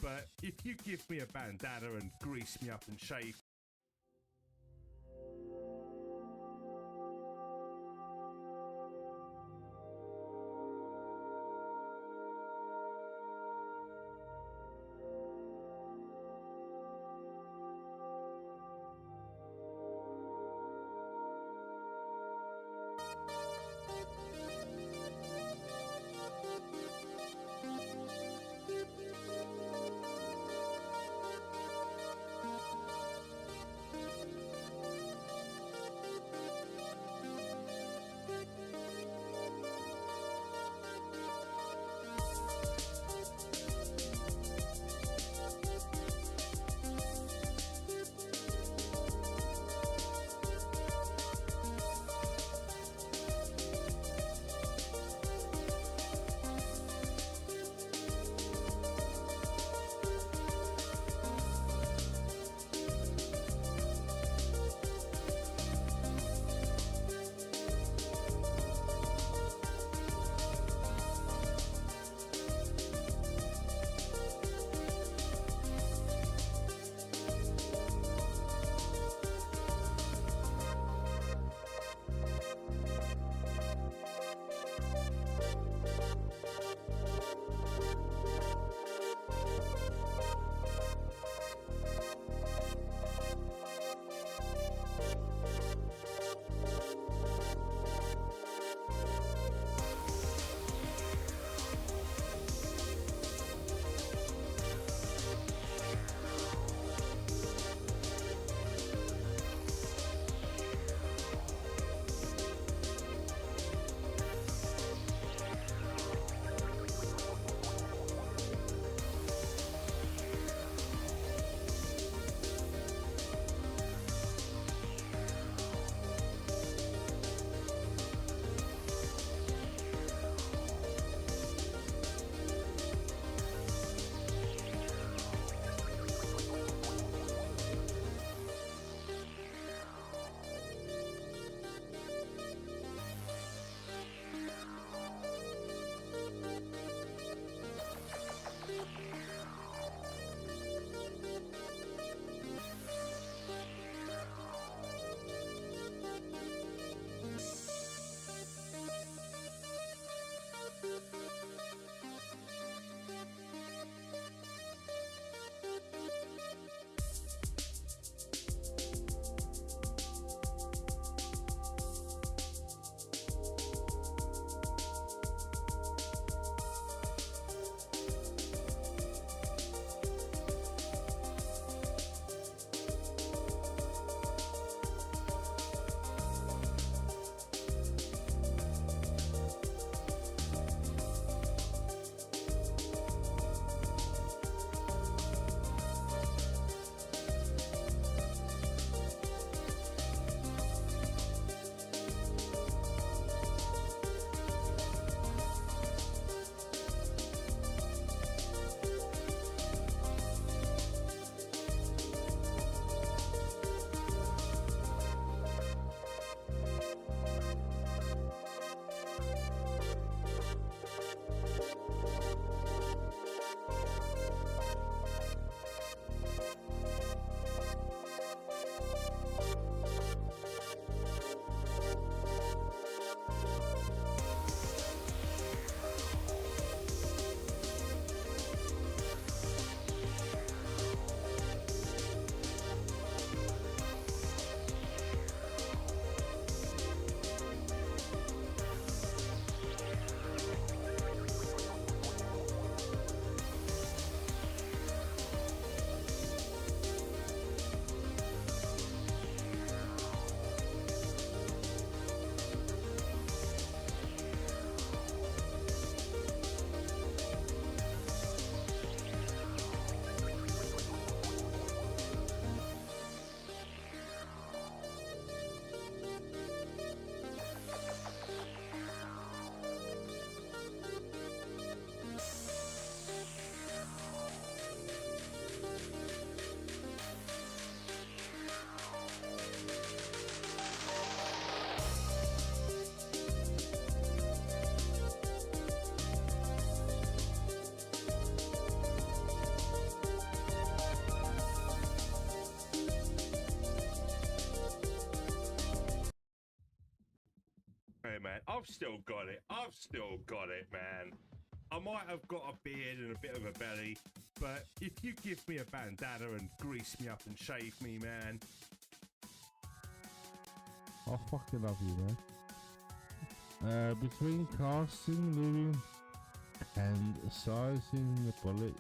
but if you give me a bandana and grease me up and shave I've still got it. I've still got it, man. I might have got a beard and a bit of a belly, but if you give me a bandana and grease me up and shave me, man. I fucking love you, man. Between casting, moving, and sizing the bullets.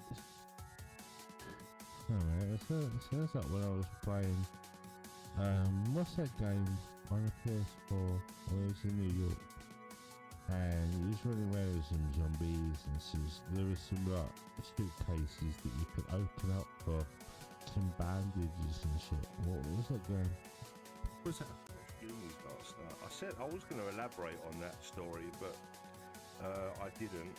Oh, man, it sounds like when I was playing. What's that game on the PS4? I was in New York, and it was running around with some zombies, and there was some like suitcases that you could open up for some bandages and shit. What was that game? Was that last night? I said I was going to elaborate on that story, but I didn't.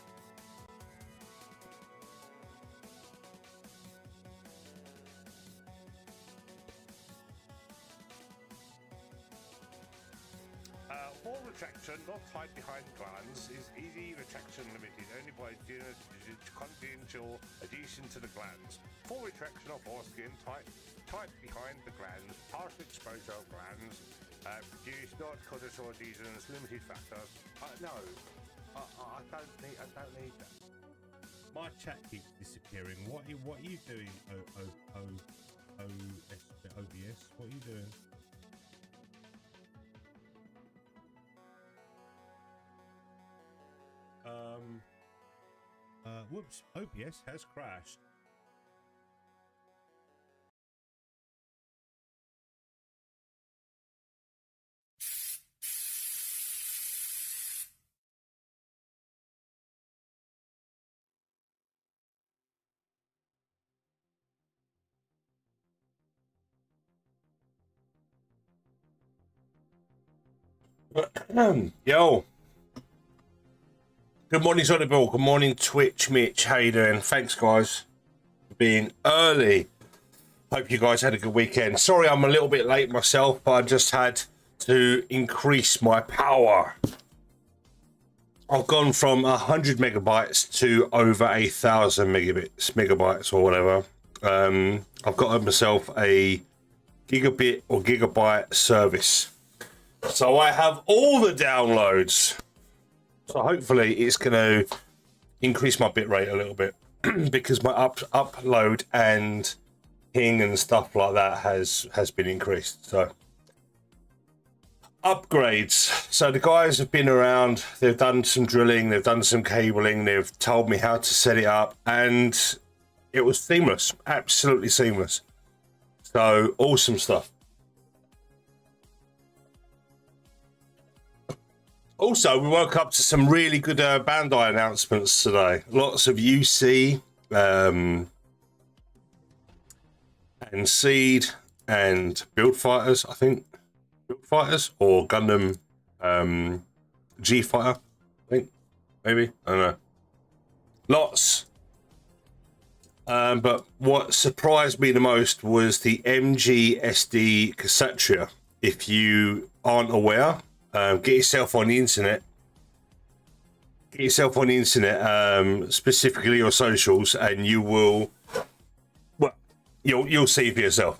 Wall retraction, not tied behind glands, is easy retraction limited only by continental adhesion to the glands. Full retraction of foreskin, tight behind the glands, partial exposure of glands, produced not causal adhesions, limited factors. No, I don't need that. My chat keeps disappearing. What are you doing? OBS? What are you doing? Whoops, OBS has crashed. Yo. Good morning, Sonny Bill. Good morning, Twitch Mitch. How you doing? Thanks, guys, for being early. Hope you guys had a good weekend. Sorry I'm a little bit late myself, but I just had to increase my power. I've gone from 100 megabytes to over 1,000 megabytes or whatever. I've got myself a gigabit or gigabyte service. So I have all the downloads. So hopefully it's going to increase my bitrate a little bit because my upload and ping and stuff like that has been increased. So upgrades. So the guys have been around. They've done some drilling. They've done some cabling. They've told me how to set it up, and it was seamless. Absolutely seamless. So awesome stuff. Also, we woke up to some really good Bandai announcements today. Lots of UC and Seed and Build Fighters, I think. Build Fighters or Gundam G Fighter, I think. Maybe. I don't know. Lots. But what surprised me the most was the MGSD Kshatriya. If you aren't aware, get yourself on the internet. Specifically your socials, and you will. Well, you'll see for yourself.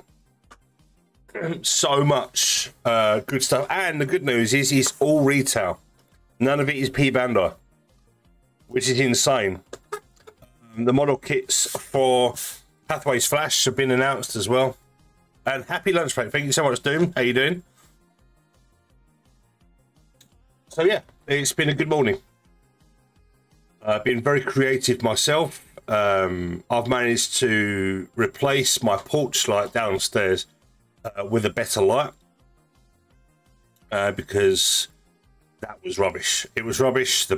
So much good stuff, and the good news is it's all retail. None of it is P Bandai, which is insane. The model kits for Hathaway's Flash have been announced as well. And happy lunch break. Thank you so much, Doom. How you doing? So yeah, it's been a good morning. I've been very creative myself. I've managed to replace my porch light downstairs with a better light because that was rubbish. It was rubbish. The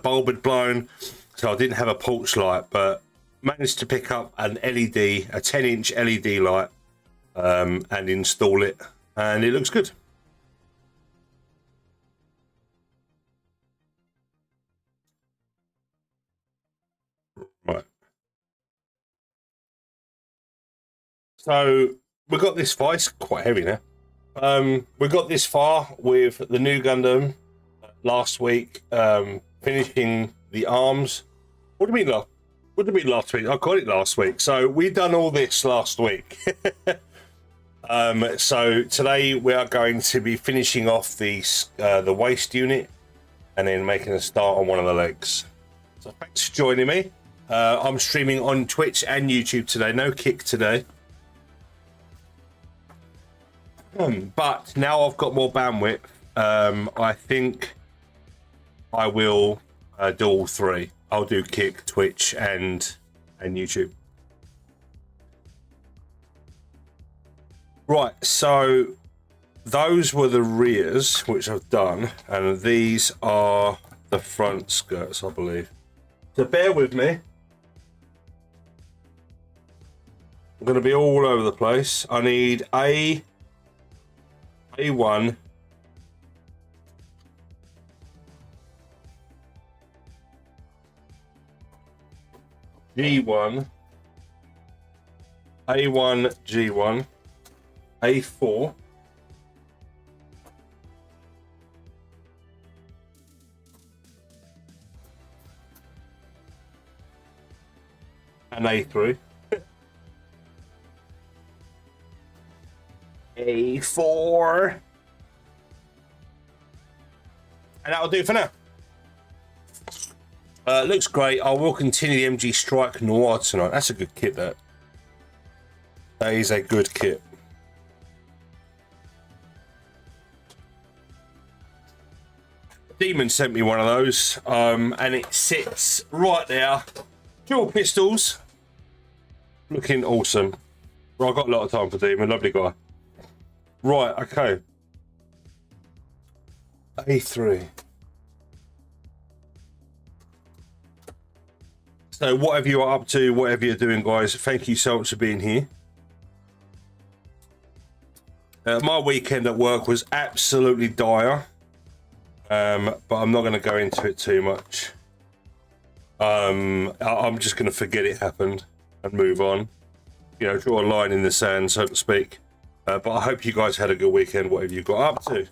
bulb had blown, so I didn't have a porch light, but managed to pick up an LED, a 10-inch LED light, and install it, and it looks good. Right. So we got this far. It's quite heavy now. We got this far with the Nu Gundam last week, finishing the arms. What do you mean last week? I got it last week. So we done all this last week. So today we are going to be finishing off the waist unit and then making a start on one of the legs. So thanks for joining me. I'm streaming on Twitch and YouTube today. No kick today. But now I've got more bandwidth. I think I will do all three. I'll do kick, Twitch, and YouTube. Right, so those were the rears, which I've done, and these are the front skirts, I believe. So bear with me. I'm going to be all over the place. I need A1, G1, A1, G1, A4, and A3. A4. And that'll do for now. Looks great. I will continue the MG Strike Noir tonight. That's a good kit, that. That is a good kit. Demon sent me one of those, and it sits right there. Dual pistols. Looking awesome. Well, I've got a lot of time for Demon. Lovely guy. Right, okay. A3. So whatever you are up to, whatever you're doing, guys, thank you so much for being here. My weekend at work was absolutely dire, but I'm not going to go into it too much. I'm just going to forget it happened and move on. You know, draw a line in the sand, so to speak. But I hope you guys had a good weekend, whatever you got up to.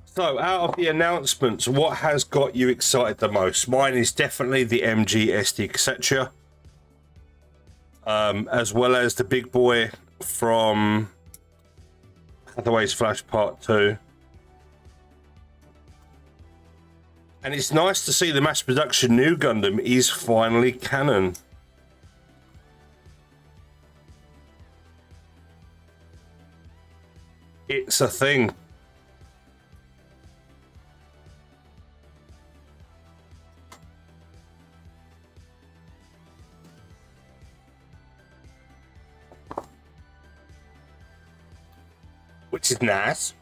So, out of the announcements, what has got you excited the most? Mine is definitely the MG SD etc. As well as the big boy from Hathaway's Flash Part 2. And it's nice to see the mass production Nu Gundam is finally canon. It's a thing. Which is nice.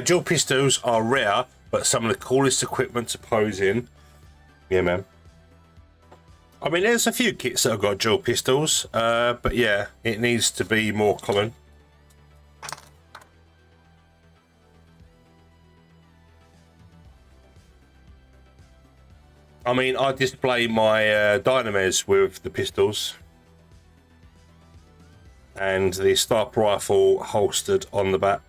Dual pistols are rare, but some of the coolest equipment to pose in. Yeah, man. I mean, there's a few kits that have got dual pistols, but yeah, it needs to be more common. I mean, I display my Dynames with the pistols and the sniper rifle holstered on the back.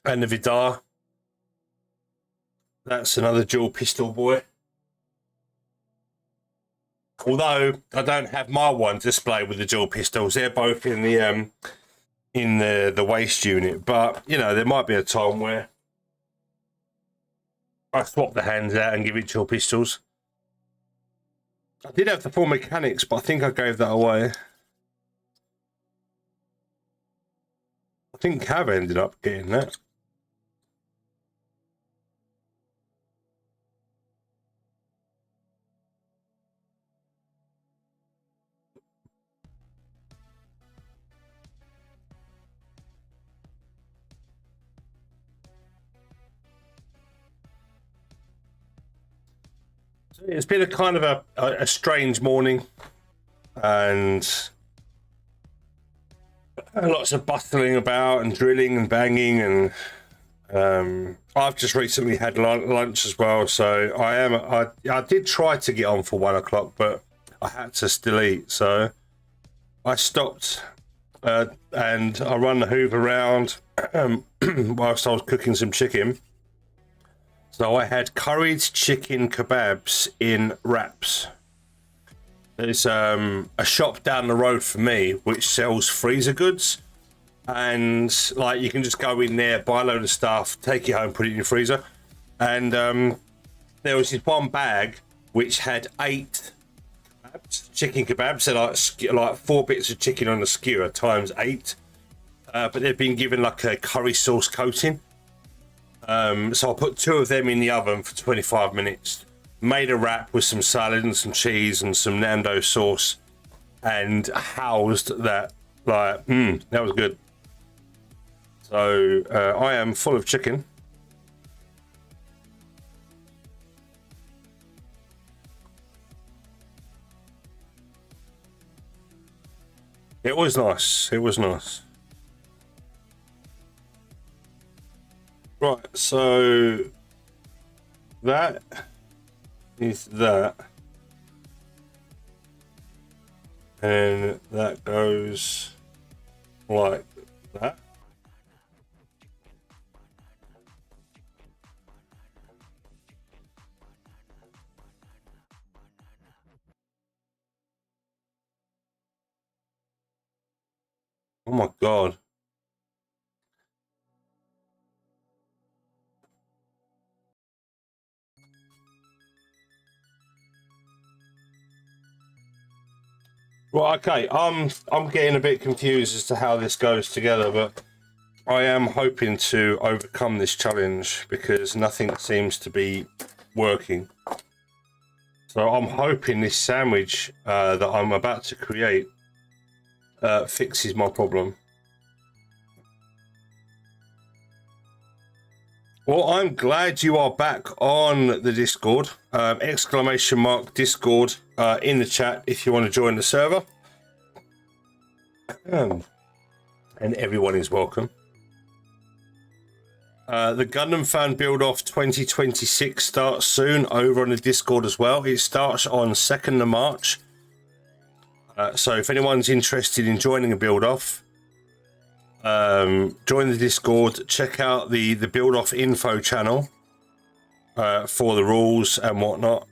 And the Vidar. That's another dual pistol boy. Although I don't have my one displayed with the dual pistols, they're both in the waist unit. But you know, there might be a time where I swap the hands out and give it dual pistols. I did have the full mechanics, but I think I gave that away. I think Cav ended up getting that. It's been a kind of a strange morning, and lots of bustling about and drilling and banging, and I've just recently had lunch as well, so I did try to get on for 1 o'clock, but I had to still eat, so I stopped and I run the hoover around whilst I was cooking some chicken. So I had curried chicken kebabs in wraps. There's a shop down the road for me which sells freezer goods, and like you can just go in there, buy a load of stuff, take it home, put it in your freezer. And there was this one bag which had 8 kebabs, chicken kebabs, so like 4 bits of chicken on a skewer times 8, but they've been given like a curry sauce coating. So I put 2 of them in the oven for 25 minutes, made a wrap with some salad and some cheese and some Nando sauce, and housed that. Like, that was good. So I am full of chicken. It was nice. It was nice. Right, so that is that. And that goes like that. Oh my God. Well, okay, I'm getting a bit confused as to how this goes together, but I am hoping to overcome this challenge because nothing seems to be working. So I'm hoping this sandwich that I'm about to create fixes my problem. Well, I'm glad you are back on the Discord. Exclamation mark Discord in the chat if you want to join the server. And everyone is welcome. The Gundam Fan Build Off 2026 starts soon over on the Discord as well. It starts on 2nd of March. So if anyone's interested in joining a build off, join the Discord, check out the build off info channel for the rules and whatnot,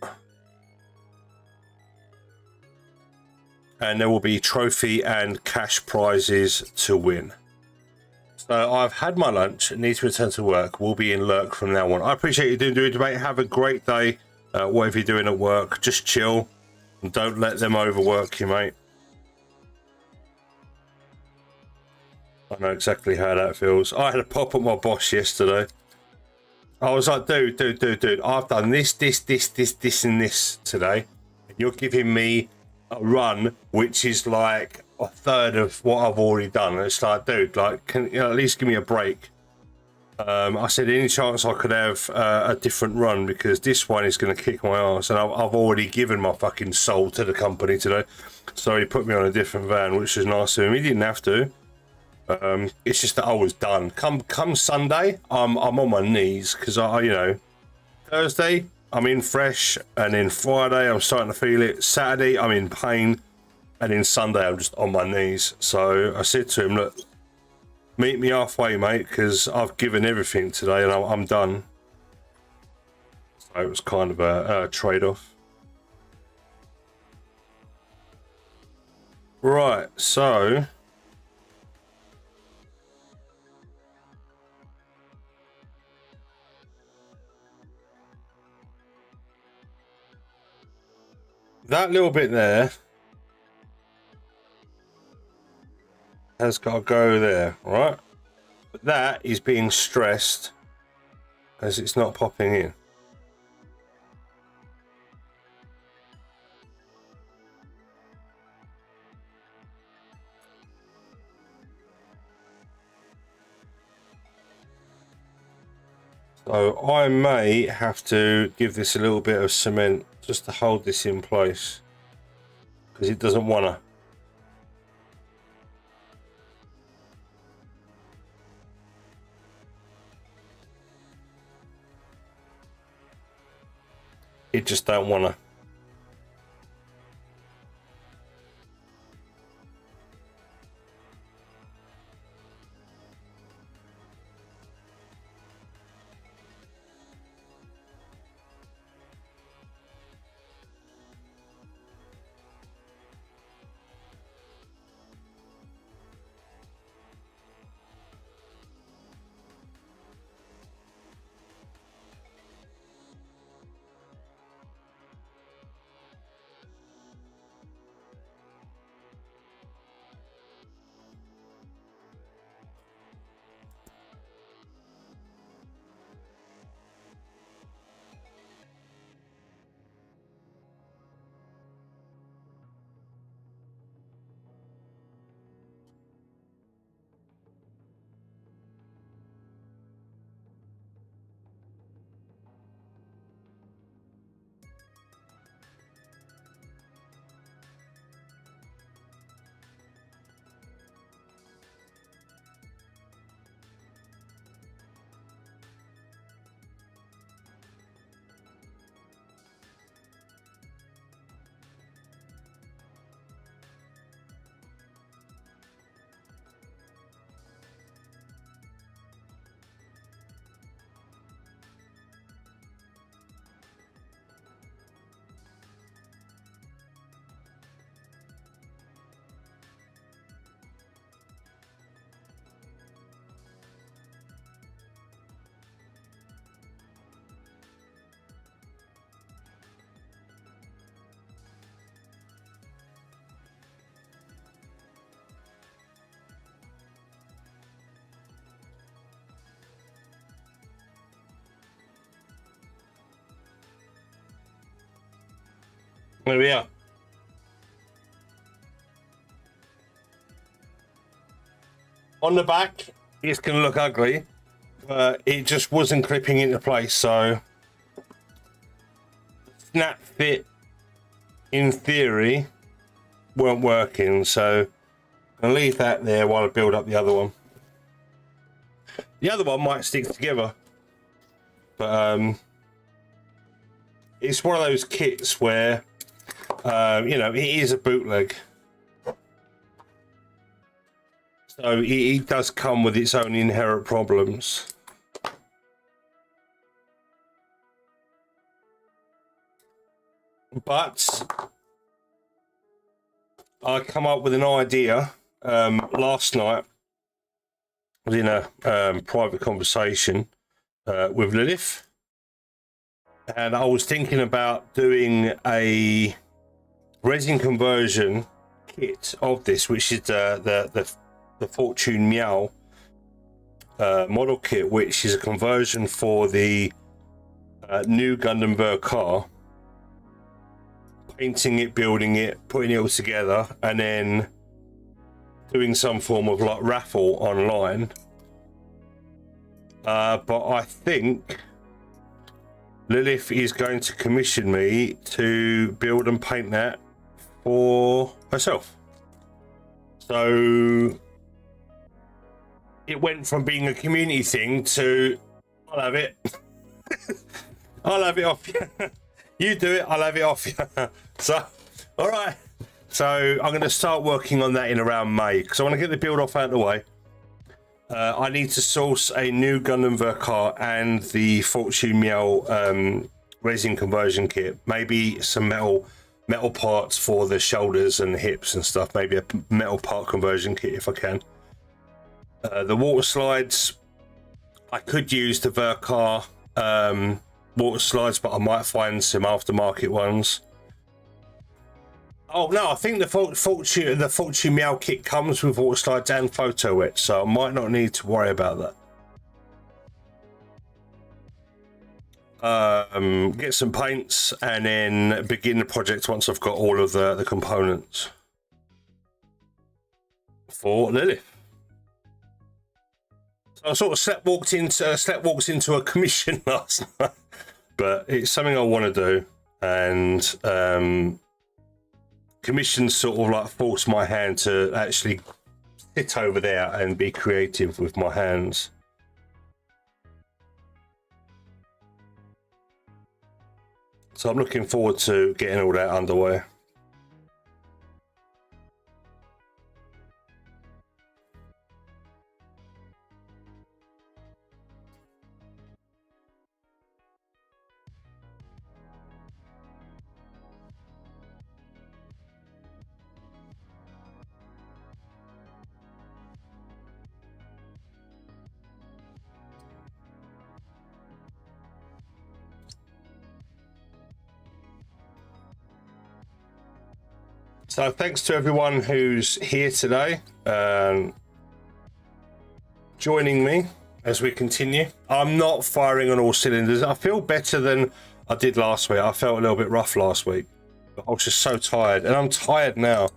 and there will be trophy and cash prizes to win. So I've had my lunch and need to return to work. We'll be in lurk from now on. I appreciate you doing it, mate. Have a great day. Whatever you're doing at work, just chill and don't let them overwork you, mate. I know exactly how that feels. I had a pop at my boss yesterday. I was like, dude, I've done this, and this today. And you're giving me a run which is like a third of what I've already done. And it's like, dude, like, can you at least give me a break? I said, any chance I could have a different run, because this one is going to kick my ass. And I've already given my fucking soul to the company today. So he put me on a different van, which was nice of him. He didn't have to. It's just that I was done. Come Sunday, I'm on my knees because Thursday I'm in fresh, and then Friday I'm starting to feel it. Saturday I'm in pain, and then Sunday I'm just on my knees. So I said to him, look, meet me halfway, mate, because I've given everything today and I'm done. So it was kind of a trade-off. Right, so that little bit there has got to go there, right? But that is being stressed as it's not popping in. So I may have to give this a little bit of cement just to hold this in place, because it doesn't want to. it just don't want to. There we are. On the back, it's going to look ugly, but it just wasn't clipping into place, so snap fit, in theory, weren't working, so I'll leave that there while I build up the other one. The other one might stick together, but it's one of those kits where, you know, it is a bootleg. So it does come with its own inherent problems. But I come up with an idea last night. I was in a private conversation with Lilith, and I was thinking about doing a resin conversion kit of this, which is the Fortune Meow model kit, which is a conversion for the Nu Gundam car. Painting it, building it, putting it all together, and then doing some form of like raffle online. But I think Lilith is going to commission me to build and paint that for herself. So it went from being a community thing to I'll have it. I'll have it off you. You do it, I'll have it off you. So, all right. So I'm going to start working on that in around May because I want to get the build off out of the way. I need to source a Nu Gundam car and the Fortune Meow resin conversion kit. Maybe some metal parts for the shoulders and the hips and stuff. Maybe a metal part conversion kit if I can. The water slides, I could use the Vercar water slides, but I might find some aftermarket ones. Oh no, I think the Fortune Meow kit comes with water slides and photo wet, so I might not need to worry about that. Get some paints and then begin the project once I've got all of the components for Lilith. So I sort of sleepwalked into a commission last night, but it's something I want to do, and commissions sort of like force my hand to actually sit over there and be creative with my hands. So I'm looking forward to getting all that underway. So thanks to everyone who's here today, joining me as we continue. I'm not firing on all cylinders. I feel better than I did last week. I felt a little bit rough last week, but I was just so tired, and I'm tired now.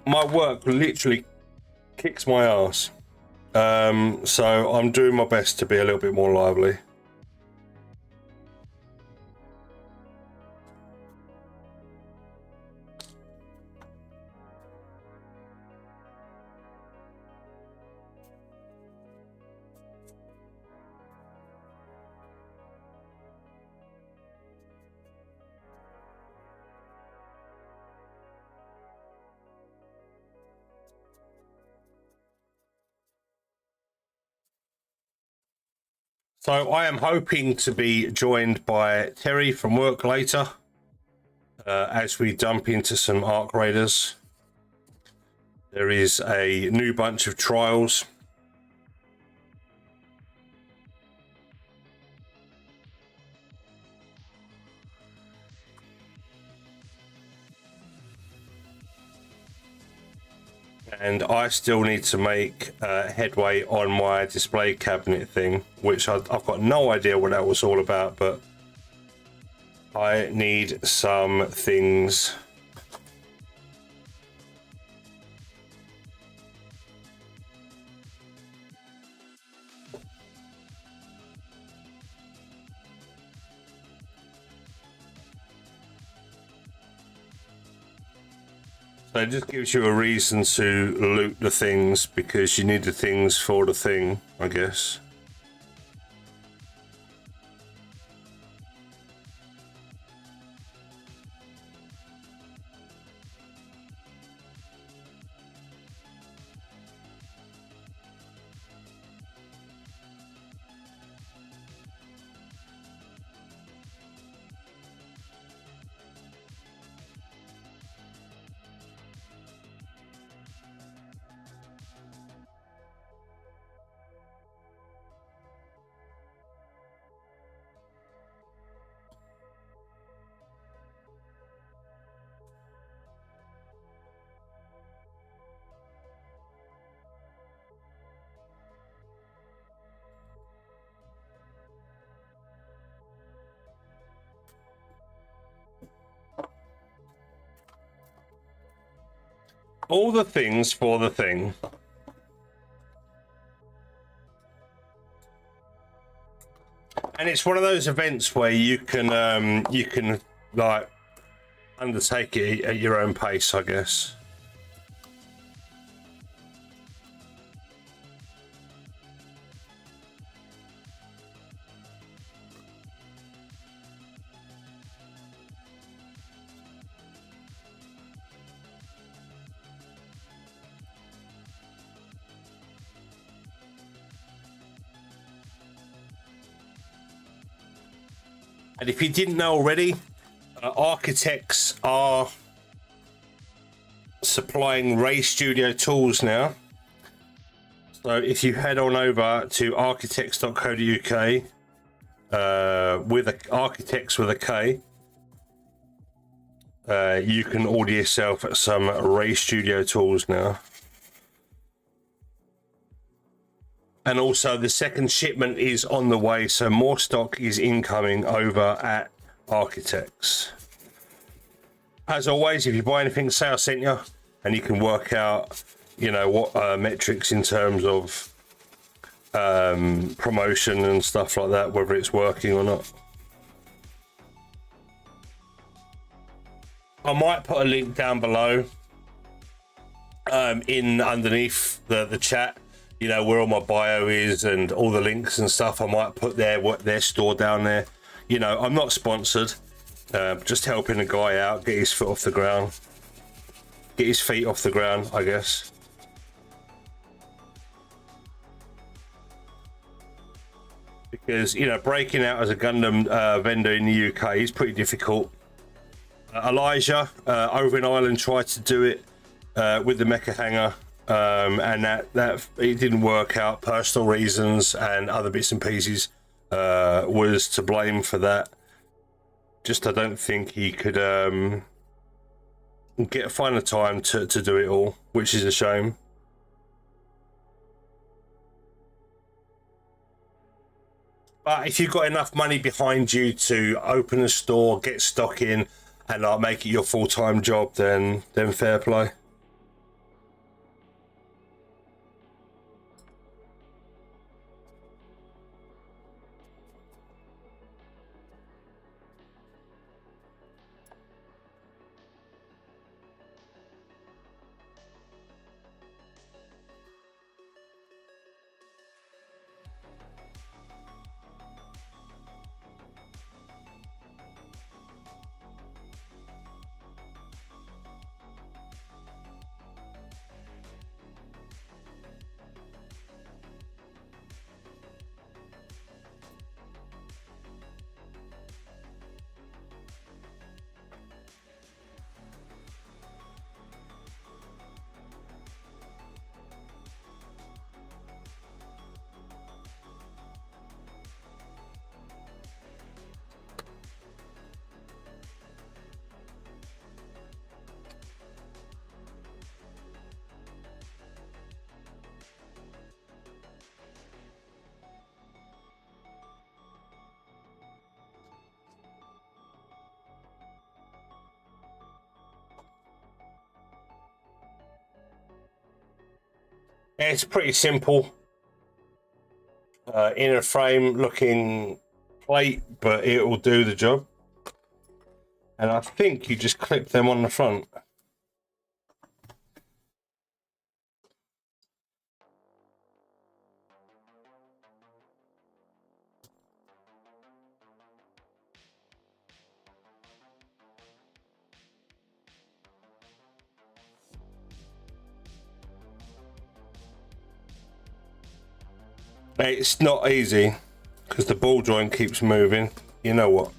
My work literally kicks my ass. So I'm doing my best to be a little bit more lively. So I am hoping to be joined by Terry from work later as we jump into some Arc Raiders. There is a new bunch of trials. And I still need to make headway on my display cabinet thing, which I've got no idea what that was all about, but I need some things. So it just gives you a reason to loot the things because you need the things for the thing, I guess. All the things for the thing. And it's one of those events where you can like undertake it at your own pace, I guess. And if you didn't know already, architects are supplying Ray Studio tools now. So if you head on over to architects.co.uk with architects with a K, you can order yourself some Ray Studio tools now. And also the second shipment is on the way, so more stock is incoming over at Architects. As always, if you buy anything, say I sent you, and you can work out, you know, what metrics in terms of promotion and stuff like that, whether it's working or not. I might put a link down below in underneath the chat, you know, where all my bio is and all the links and stuff. I might put what their store down there. You know, I'm not sponsored. Just helping a guy out get his foot off the ground, get his feet off the ground, I guess. Because, you know, breaking out as a Gundam vendor in the UK is pretty difficult. Elijah over in Ireland tried to do it with the mecha hanger, and that it didn't work out. Personal reasons and other bits and pieces was to blame for that. Just I don't think he could find the time to do it all, which is a shame. But if you've got enough money behind you to open a store, get stock in, and like make it your full-time job, then fair play. It's pretty simple. Inner frame looking plate, but it will do the job. And I think you just clip them on the front. It's not easy because the ball joint keeps moving. You know what?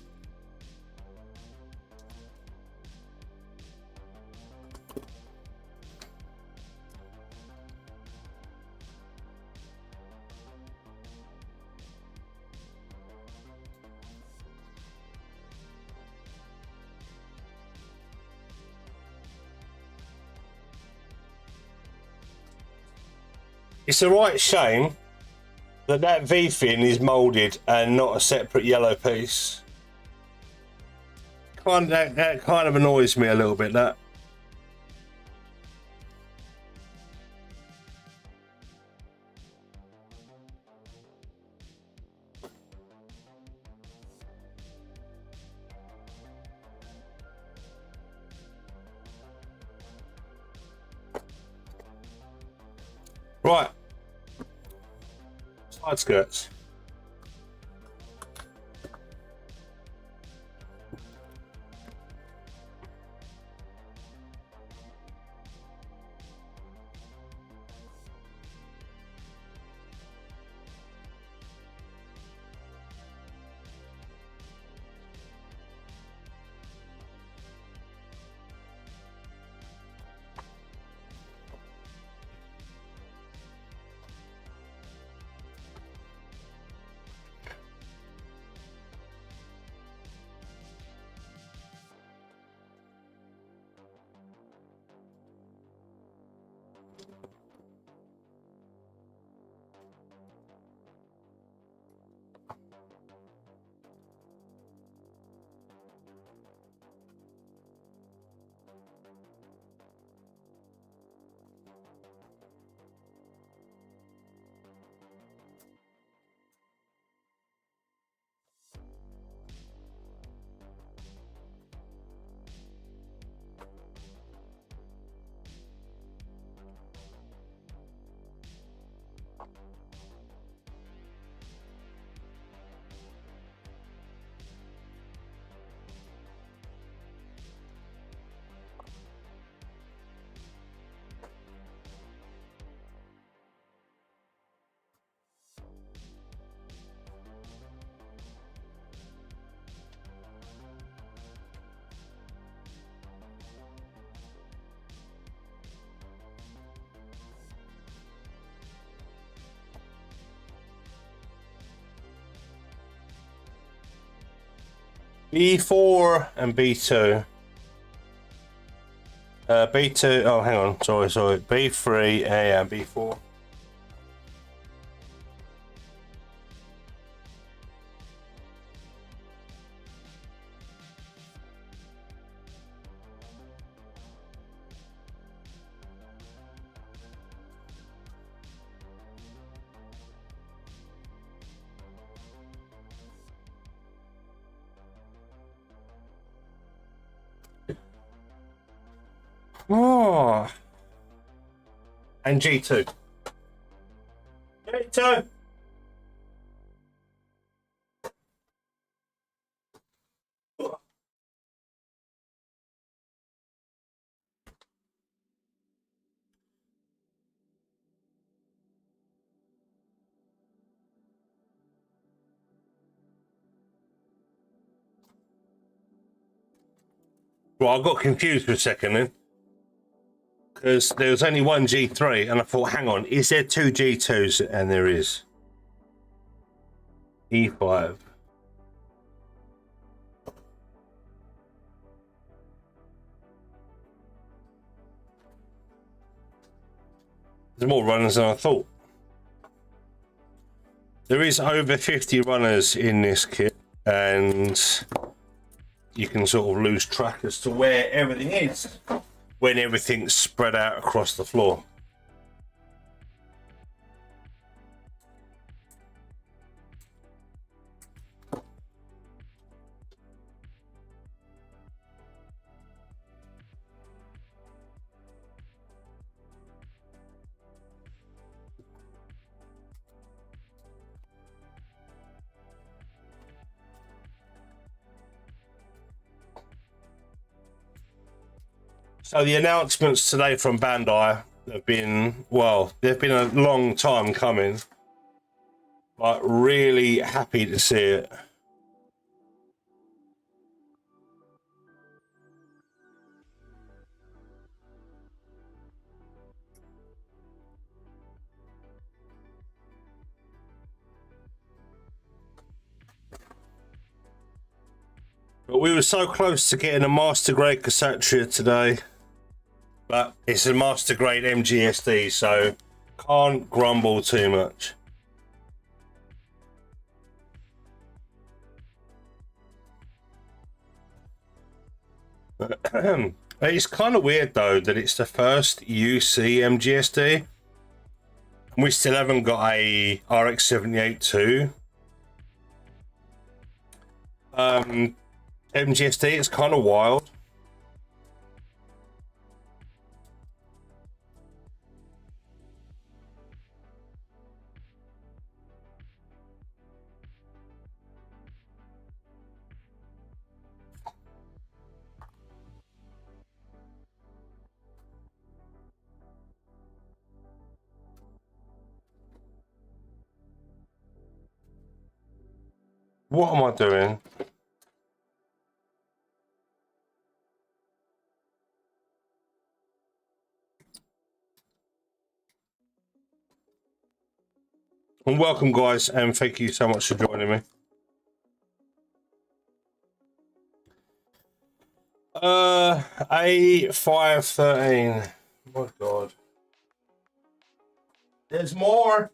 It's a right shame that V-fin is moulded and not a separate yellow piece. That kind of annoys me a little bit, that. Right. Side skirts. B4 and B2. B2, oh hang on, sorry. B3 and B4. Oh, and G2. G2. Well, I got confused for a second then, because there was only one G3, and I thought, hang on, is there two G2s? And there is. E5. There's more runners than I thought. There is over 50 runners in this kit, and you can sort of lose track as to where everything is when everything's spread out across the floor. So the announcements today from Bandai have been, well, they've been a long time coming, but really happy to see it. But we were so close to getting a Master Grade Kshatriya today. But it's a Master Grade MGSD, so can't grumble too much. It's kind of weird though that it's the first UC MGSD. And we still haven't got a RX-78-2 MGSD. It's kind of wild. What am I doing? And welcome guys, and thank you so much for joining me. A513. My god. There's more.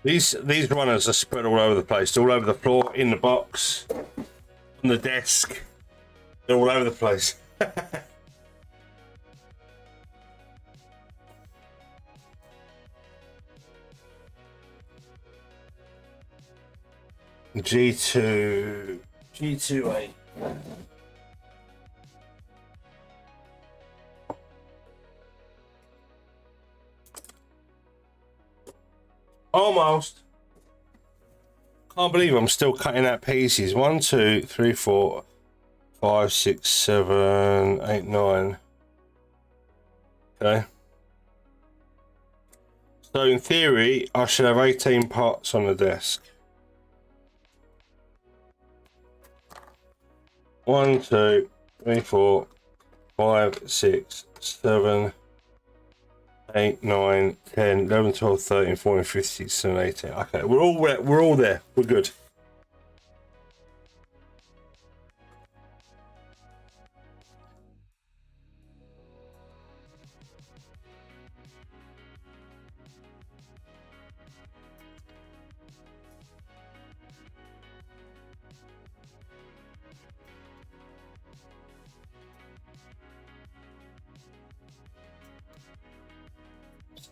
These runners are spread all over the place, all over the floor, in the box, on the desk. They're all over the place. G2A. Almost. Can't believe I'm still cutting out pieces. 1, 2, 3, 4, 5, 6, 7, 8, 9. Okay. So in theory, I should have 18 parts on the desk. 1, 2, 3, 4, 5, 6, 7, 8, 9, 10, 11, 12, 13, 14, 15, 16, 18. Okay, we're all there. We're good.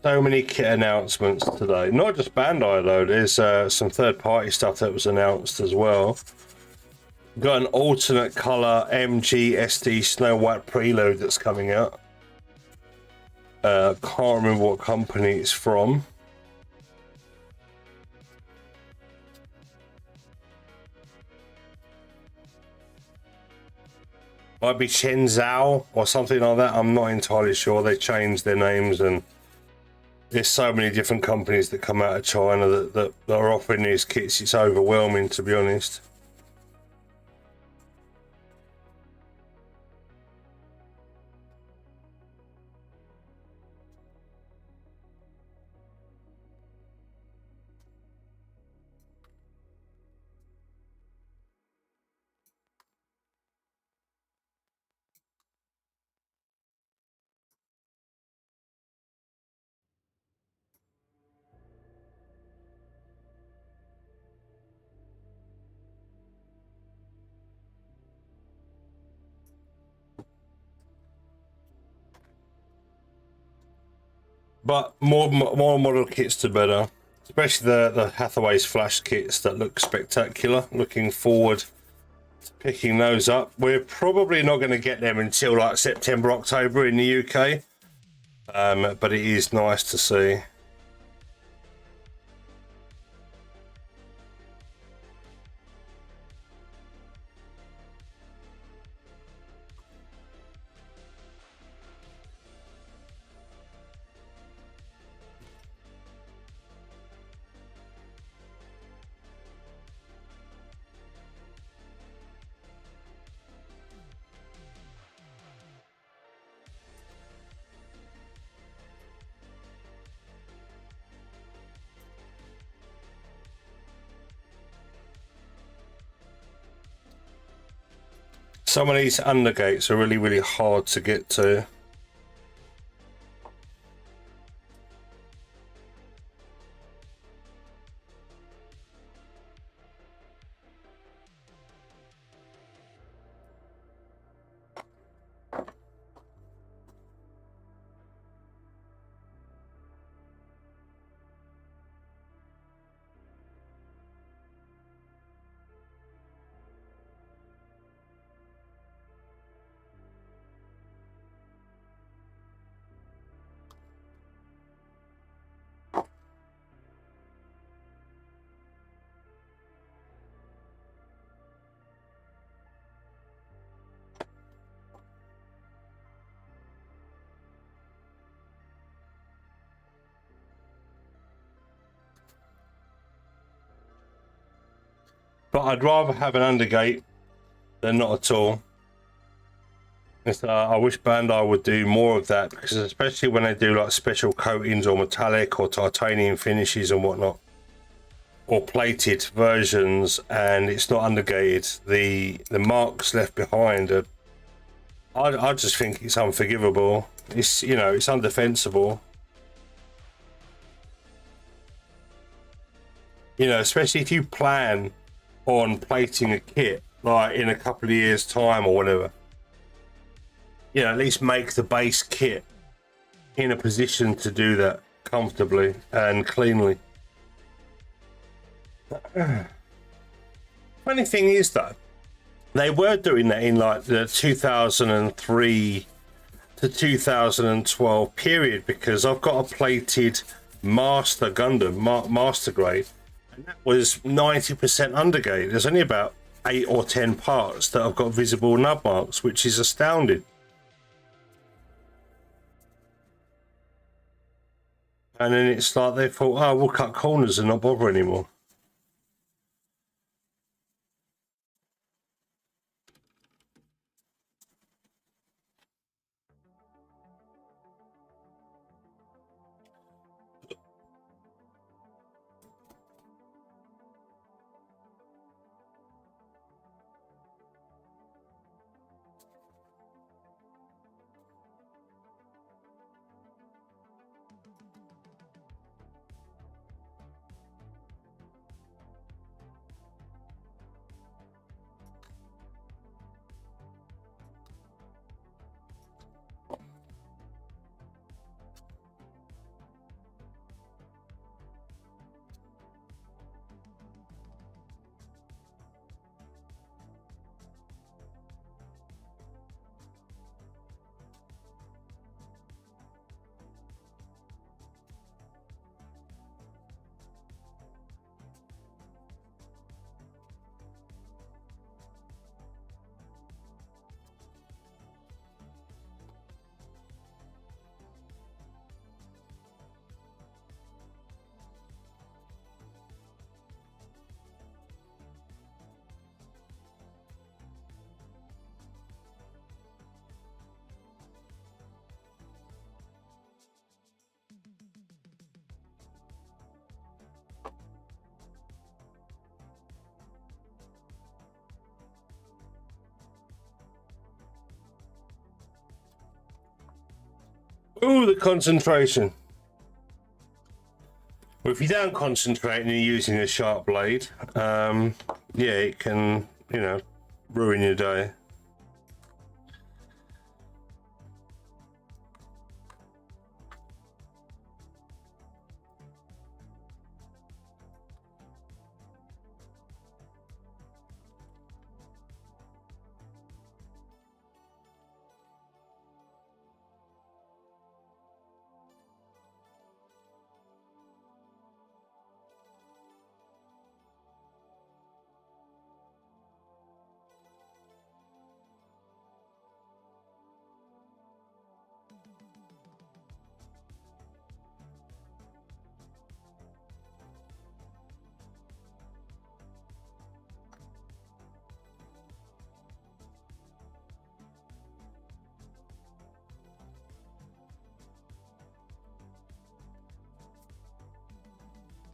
So many kit announcements today. Not just Bandai though. There's some third-party stuff that was announced as well. Got an alternate color MG SD Snow White Prelude that's coming out. Can't remember what company it's from. Might be Shenzhou or something like that. I'm not entirely sure. They changed their names, and there's so many different companies that come out of China that are offering these kits. It's overwhelming, to be honest. But more model kits to better, especially the Hathaway's flash kits that look spectacular. Looking forward to picking those up. We're probably not going to get them until like September, October in the UK, but it is nice to see. Some of these undergates are really hard to get to. But I'd rather have an undergate than not at all. I wish Bandai would do more of that, because especially when they do like special coatings or metallic or titanium finishes and whatnot, or plated versions, and it's not undergated, the marks left behind are, I just think it's unforgivable. It's, you know, it's undefensible. You know, especially if you plan on plating a kit like in a couple of years time or whatever, you know, at least make the base kit in a position to do that comfortably and cleanly. Funny thing is though, they were doing that in like the 2003 to 2012 period, because I've got a plated Master Gundam, Master Grade, and that was 90% undergate. There's only about 8 or 10 parts that have got visible nub marks, which is astounding. And then it's like they thought, oh, we'll cut corners and not bother anymore. Ooh, the concentration. Well, if you don't concentrate and you're using a sharp blade, yeah, it can, you know, ruin your day.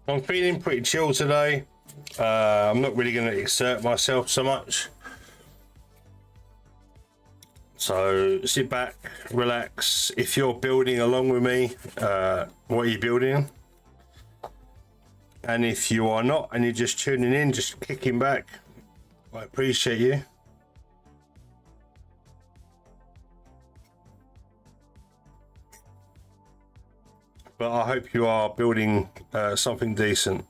I'm feeling pretty chill today. I'm not really going to exert myself so much. So sit back, relax. If you're building along with me, what are you building? And if you are not and you're just tuning in, just kicking back, I appreciate you. But I hope you are building something decent.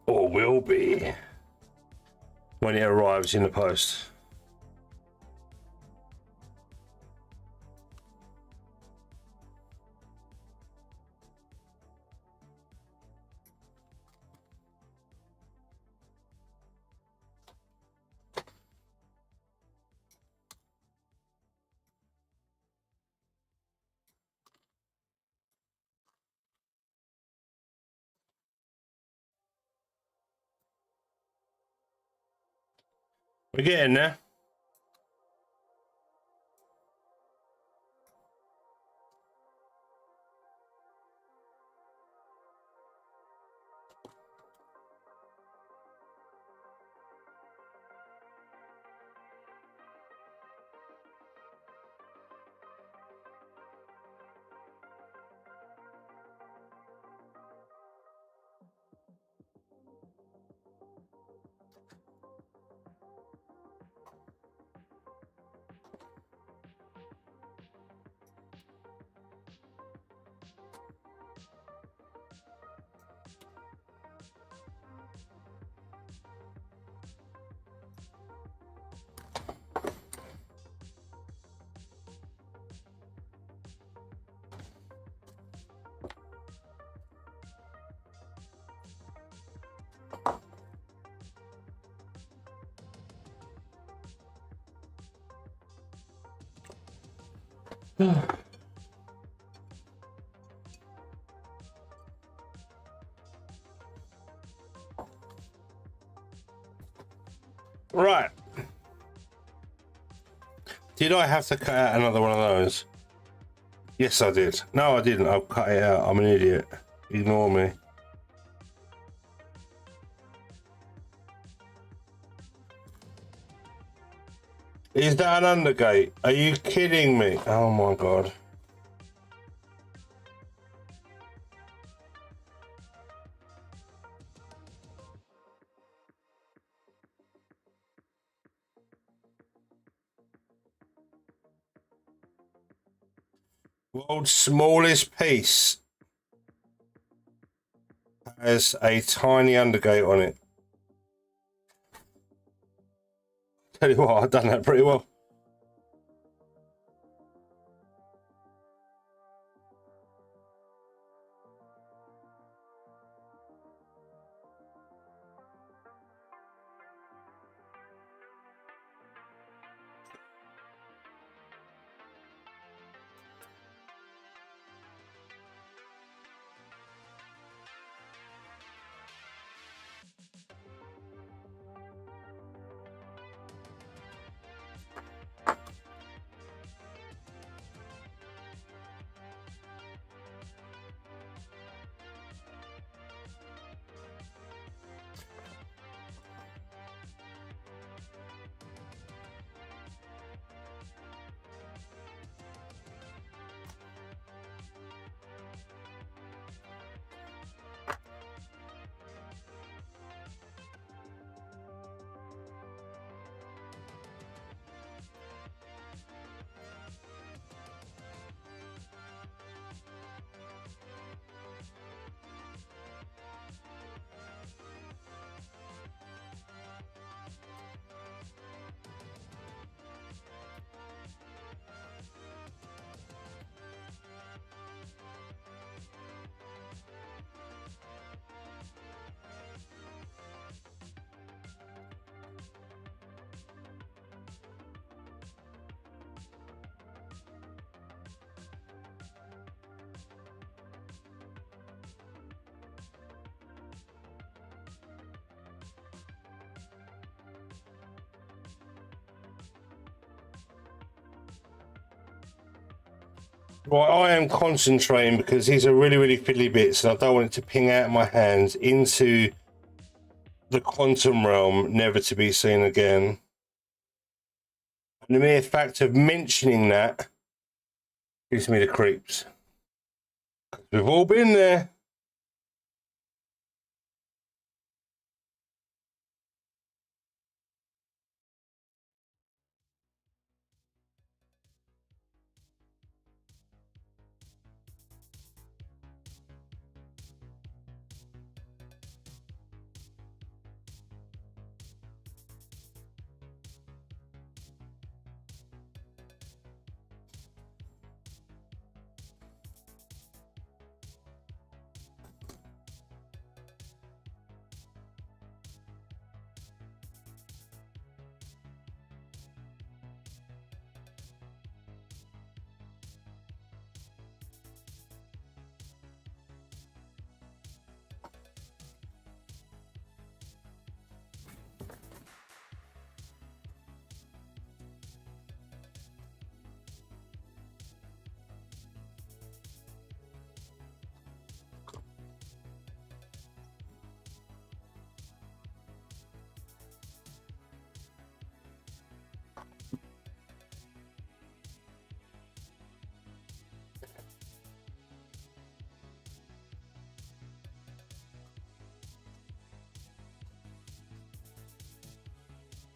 Or will be when it arrives in the post. We're getting there. Right. Did I have to cut out another one of those? Yes, I did. No, I didn't. I'll cut it out. I'm an idiot. Ignore me. Is that an undergate? Are you kidding me? Oh my god. World's smallest piece has a tiny undergate on it. Tell you what, I've done that pretty well. Right, I am concentrating because these are really, really fiddly bits and I don't want it to ping out of my hands into the quantum realm, never to be seen again. And the mere fact of mentioning that gives me the creeps. We've all been there.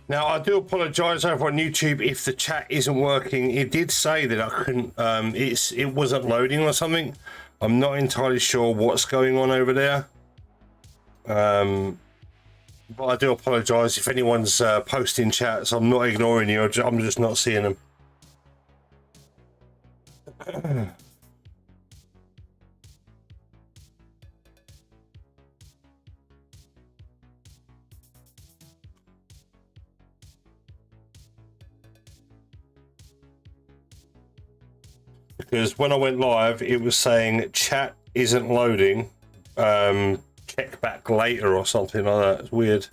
Now, I do apologise over on YouTube if the chat isn't working. It did say that I couldn't, it wasn't loading or something. I'm not entirely sure what's going on over there. But I do apologise if anyone's posting chats. I'm not ignoring you, I'm just not seeing them. because when I went live, it was saying chat isn't loading. Check back later or something like that. It's weird.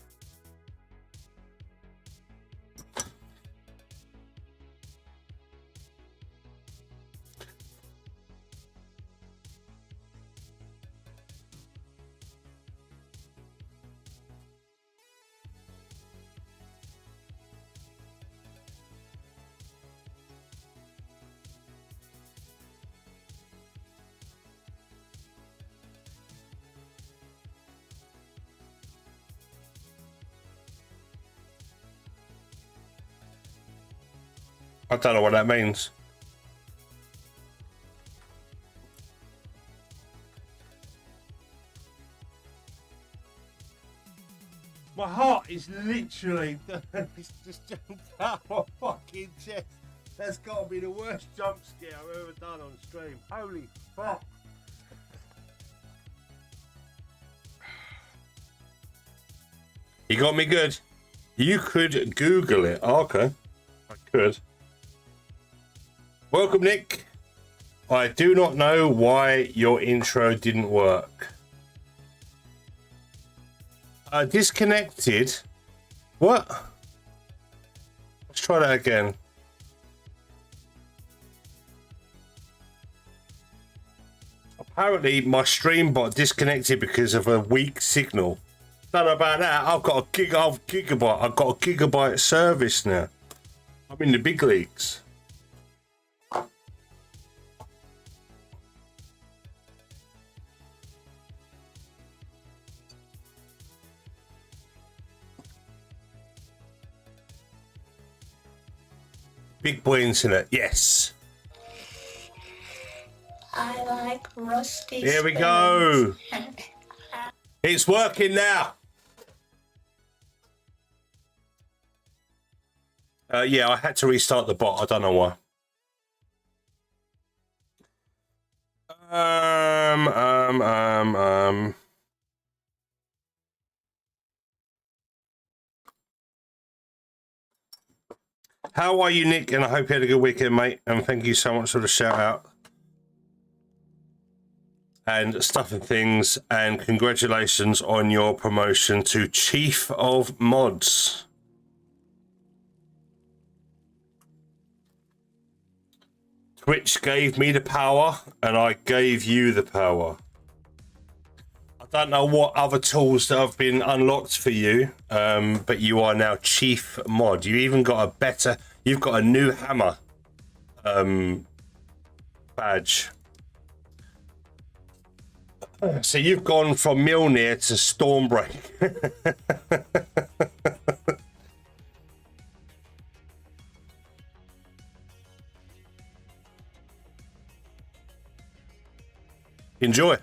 I don't know what that means. My heart is literally just jumped out my fucking chest. That's got to be the worst jump scare I've ever done on stream. Holy fuck. You got me good. You could Google it. Oh, okay. I could. Welcome, Nick. I do not know why your intro didn't work. Disconnected? What? Let's try that again. Apparently, my stream bot disconnected because of a weak signal. Don't know about that. I've got a gigabyte. I've got a gigabyte service now. I'm in the big leagues. Big boy internet, yes. I like rusty Here we go. It's working now. Yeah, I had to restart the bot. I don't know why. How are you, Nick? And I hope you had a good weekend, mate. And thank you so much for the shout out and stuff and things. And congratulations on your promotion to Chief of Mods. Twitch gave me the power, and I gave you the power. I don't know what other tools that have been unlocked for you, but you are now Chief Mod. You even got a better. You've got a new hammer badge. So you've gone from Mjolnir to Stormbreak. Enjoy.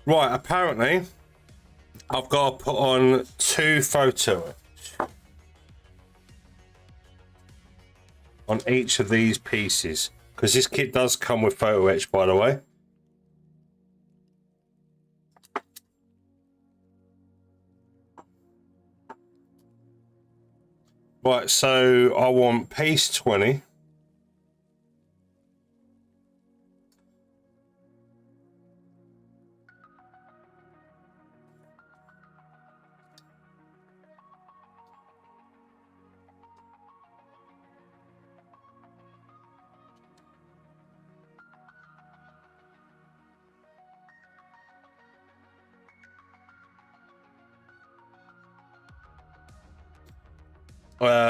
Right, apparently I've got to put on 2 photos on each of these pieces, because this kit does come with photo etch, by the way. Right, so I want piece 20.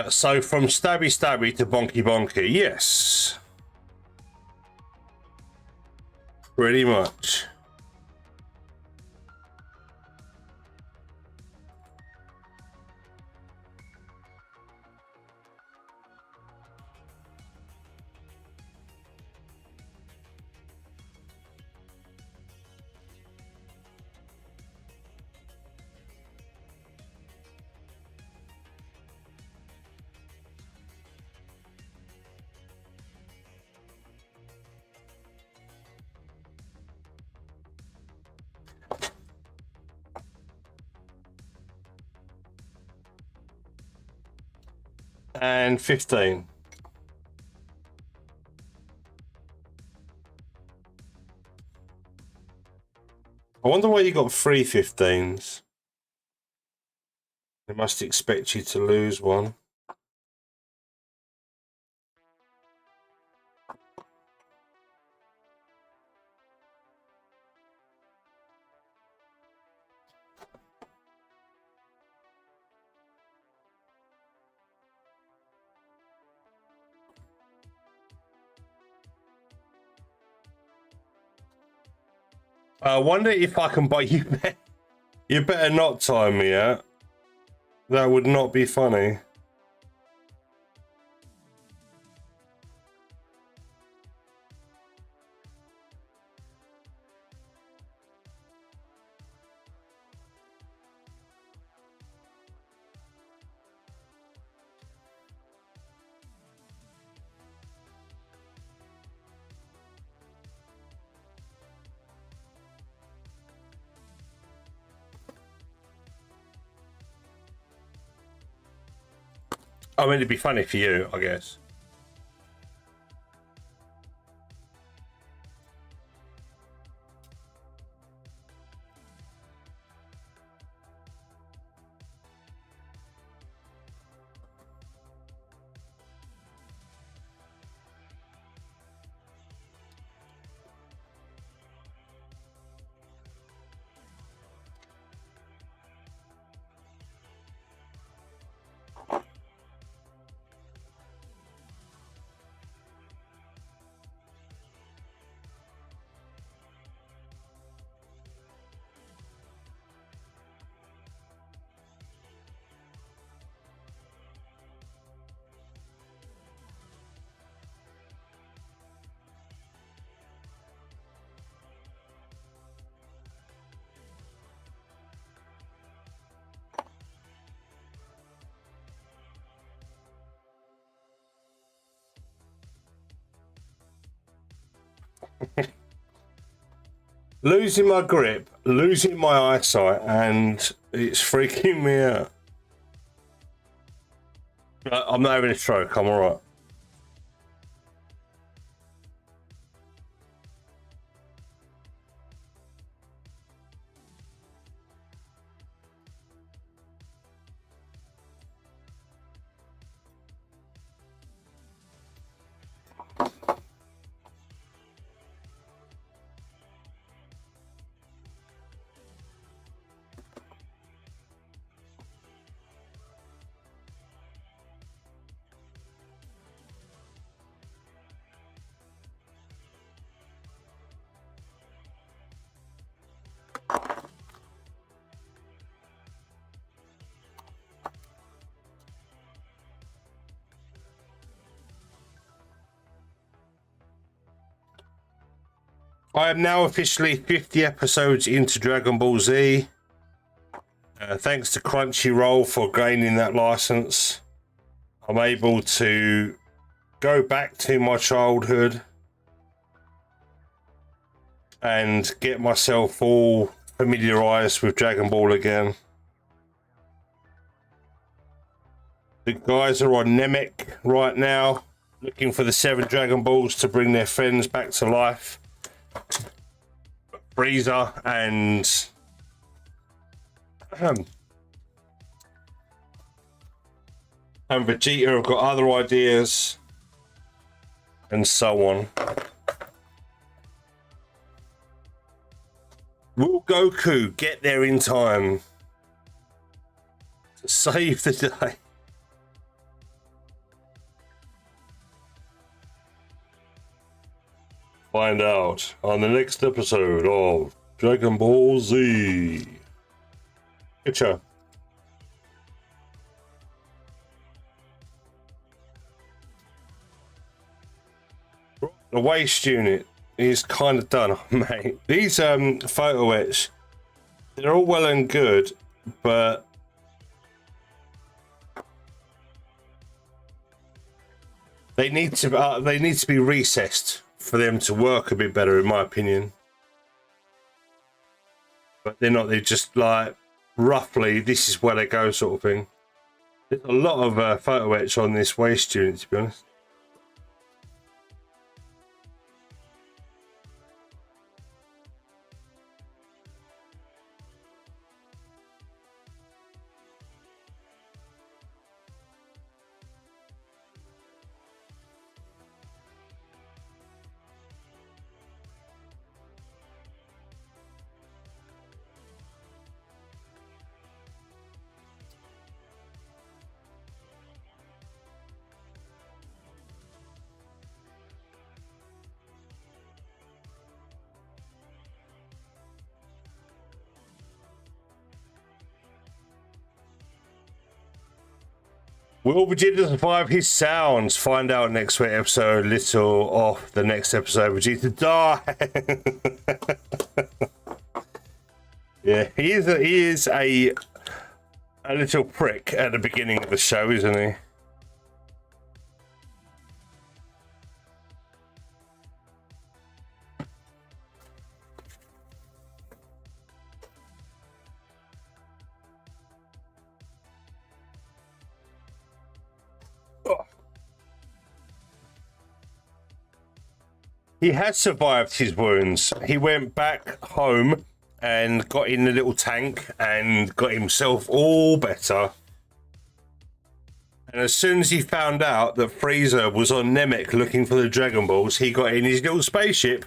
So from stabby stabby to bonky bonky, yes. Pretty much. and 15. I wonder why you got 3 15s. They must expect you to lose one. I wonder if I can buy you. You better not time me out. That would not be funny. I mean, it'd be funny for you, I guess. Losing my grip, losing my eyesight, and it's freaking me out. I'm not having a stroke, I'm alright. I am now officially 50 episodes into Dragon Ball Z. Thanks to Crunchyroll for gaining that license. I'm able to go back to my childhood and get myself all familiarized with Dragon Ball again. The guys are on Namek right now, looking for the 7 Dragon Balls to bring their friends back to life. Frieza and Vegeta have got other ideas, and so on. Will Goku get there in time to save the day? Find out on the next episode of Dragon Ball Z. Picture. The waist unit is kind of done, mate. These photo etch, they're all well and good, but they need to be recessed for them to work a bit better, in my opinion. But they're not. They're just like roughly this is where they go, sort of thing. There's a lot of photo etch on this waste student, to be honest. Will Vegeta survive his sounds? Find out next week episode. Little off the next episode. Vegeta die. Yeah, he is a little prick at the beginning of the show, isn't he? He has survived his wounds. He went back home and got in the little tank and got himself all better. And as soon as he found out that Frieza was on Namek looking for the Dragon Balls, he got in his little spaceship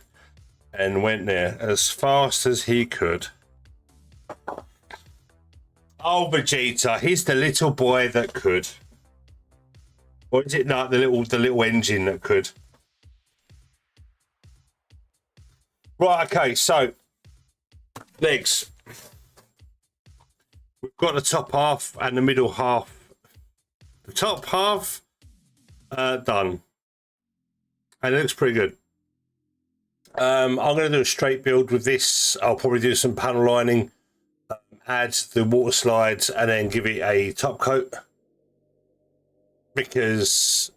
and went there as fast as he could. Oh, Vegeta, he's the little boy that could. Or is it not the little engine that could? Right, okay, so legs. We've got the top half and the middle half. The top half done. And it looks pretty good. I'm going to do a straight build with this. I'll probably do some panel lining, add the water slides, and then give it a top coat. Because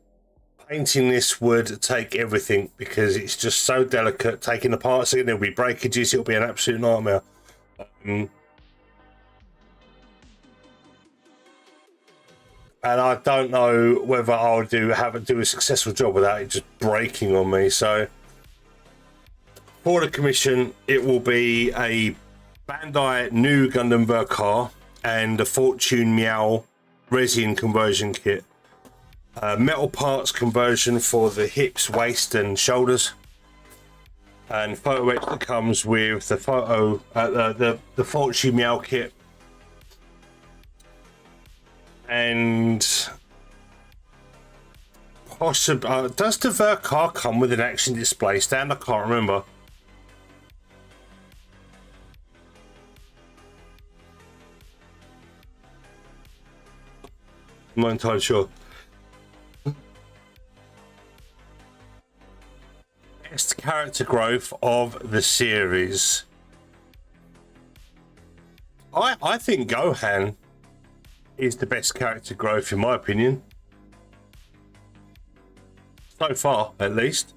painting this would take everything, because it's just so delicate. Taking the parts in, there'll be breakages. It'll be an absolute nightmare. And I don't know whether I'll do a successful job without it just breaking on me. So for the commission, it will be a Bandai Nu Gundam Verkar and a Fortune Meow resin conversion kit. Metal parts conversion for the hips, waist and shoulders, and photo etch that comes with the photo the Fortune Meow kit, and possibly does the Verkar come with an action display stand? I can't remember. I'm not entirely sure. Best character growth of the series. I think Gohan is the best character growth in my opinion. So far, at least.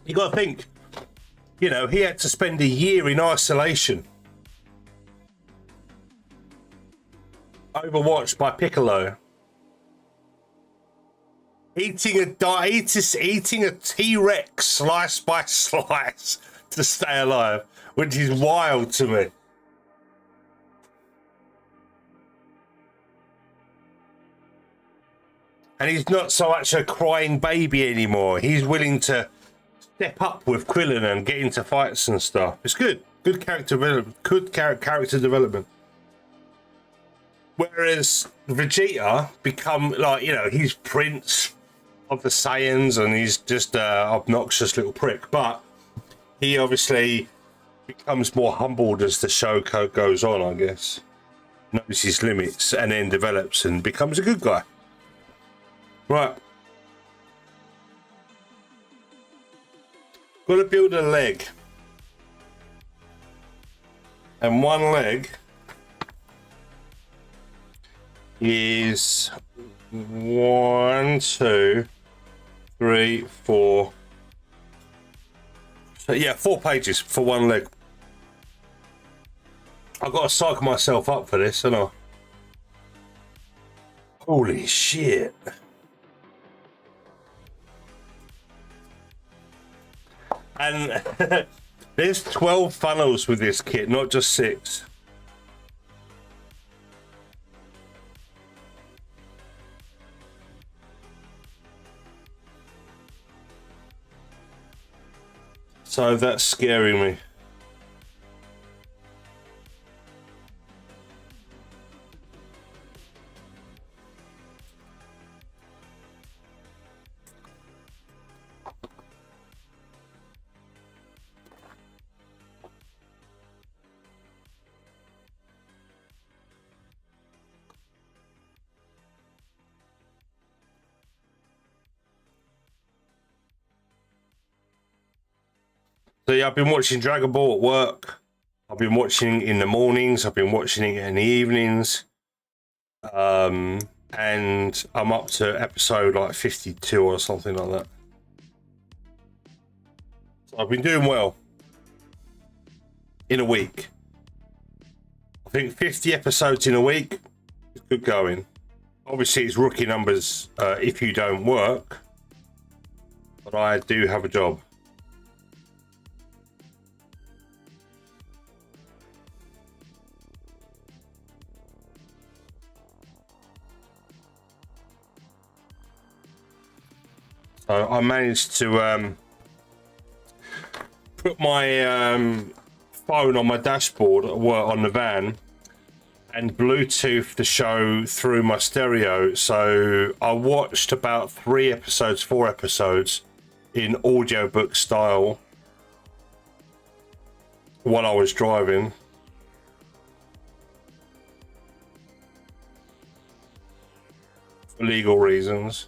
You got to think, you know, he had to spend a year in isolation, overwatched by Piccolo, eating a T-Rex slice by slice to stay alive, which is wild to me. And he's not so much a crying baby anymore. He's willing to step up with Krillin and get into fights and stuff. It's good. Good character development. Good character development. Whereas Vegeta become like, you know, he's Prince of the Saiyans and he's just an obnoxious little prick. But he obviously becomes more humbled as the show goes on, I guess. Knows his limits and then develops and becomes a good guy. Right. Got to build a leg. And one leg is 1, 2, 3, 4. So yeah, 4 pages for one leg. I've got to psych myself up for this, haven't I? Holy shit. And there's 12 funnels with this kit, not just 6. So that's scaring me. So yeah, I've been watching Dragon Ball at work. I've been watching in the mornings. I've been watching it in the evenings. And I'm up to episode like 52 or something like that. So I've been doing well in a week. I think 50 episodes in a week is good going. Obviously, it's rookie numbers if you don't work, but I do have a job. So I managed to put my phone on my dashboard on the van and Bluetooth the show through my stereo. So I watched about 4 episodes in audiobook style while I was driving. For legal reasons.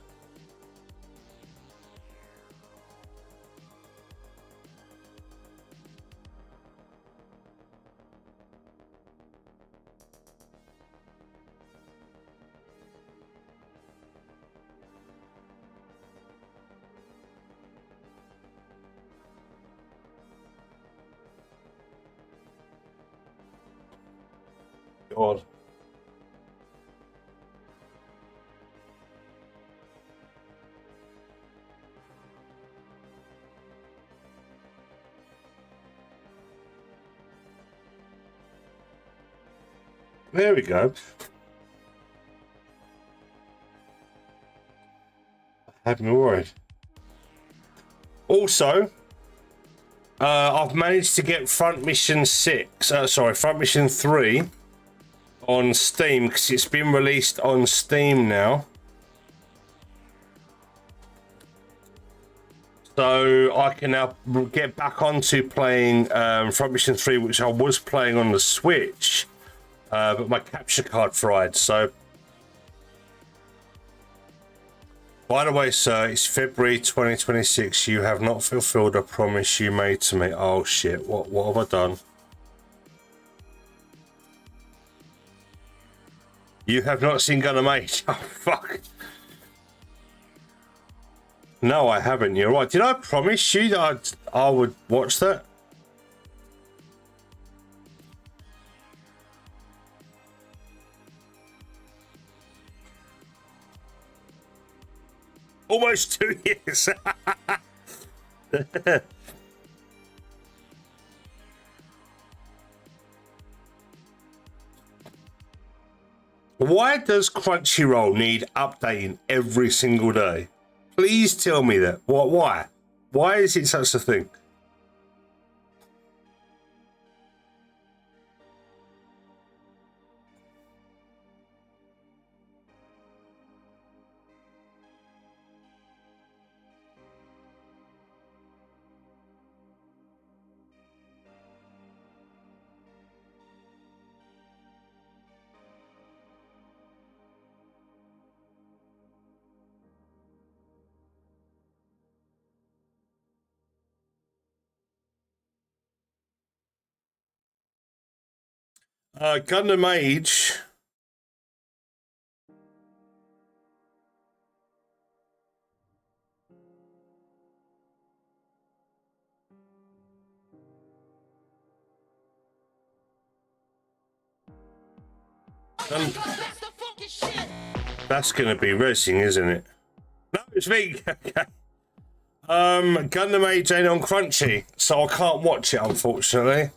God. There we go. I had me worried. Also, I've managed to get Front Mission 3 on Steam because it's been released on Steam now. So I can now get back onto playing Front Mission 3, which I was playing on the Switch, but my capture card fried. So, by the way, sir, it's February 2026. You have not fulfilled a promise you made to me. Oh shit! What have I done? You have not seen Gundam 8. Oh fuck! No, I haven't. You're right. Did I promise you that I would watch that? Almost 2 years. Why does Crunchyroll need updating every single day? Please tell me that. What? Why? Why is it such a thing? Gundam Age. That's gonna be resin, isn't it? No, it's me. Gundam Age ain't on Crunchy, so I can't watch it, unfortunately.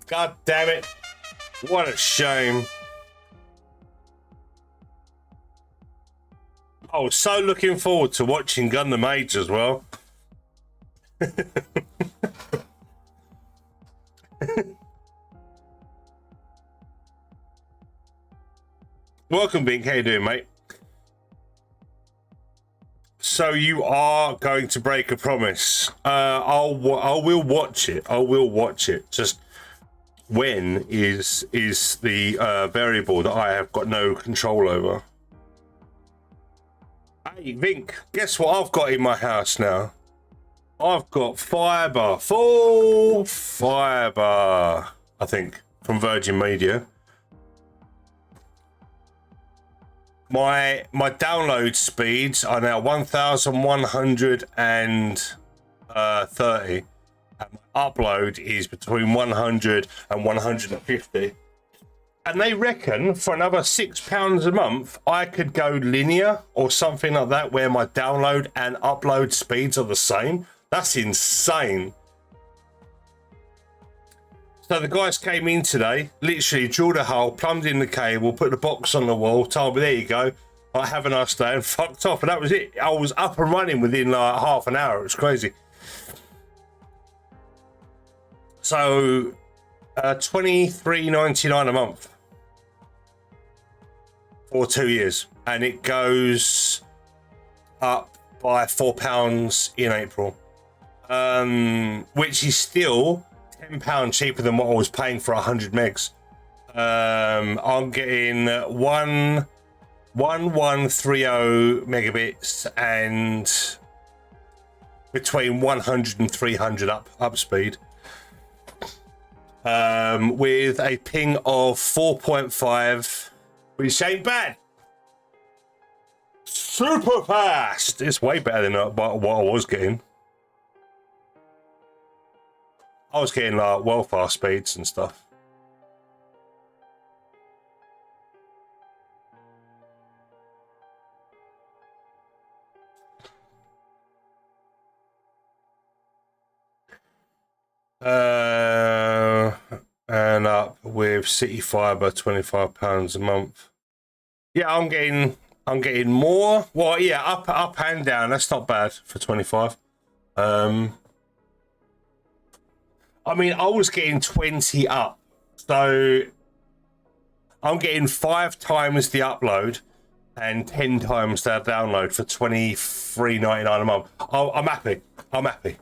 God damn it. What a shame. I was so looking forward to watching Gundam Age as well. Welcome, Bink. How you doing, mate? So you are going to break a promise. I will watch it. I will watch it. Just when is the variable that I have got no control over. Hey, Vink, guess what I've got in my house now? I've got fibre, full fibre, I think, from Virgin Media. My download speeds are now 1,130, and my upload is between 100 and 150. And they reckon for another £6 a month, I could go linear or something like that, where my download and upload speeds are the same. That's insane. So the guys came in today, literally drilled a hole, plumbed in the cable, put the box on the wall, told me, there you go, I have a nice day, and fucked off. And that was it. I was up and running within like half an hour. It was crazy. So $23.99 a month for 2 years, and it goes up by £4 in April, which is still £10 cheaper than what I was paying for 100 megs. I'm getting 1130 megabits and between 100 and 300 up speed, with a ping of 4.5, which ain't bad. Super fast. It's way better than what I was getting. I was getting like well fast speeds and stuff. And up with City Fibre, £25 a month. Yeah, I'm getting more. Well, yeah, up and down. That's not bad for 25. I mean, I was getting 20 up, so I'm getting 5 times the upload and 10 times the download for $23.99 a month. I'm happy. I'm happy.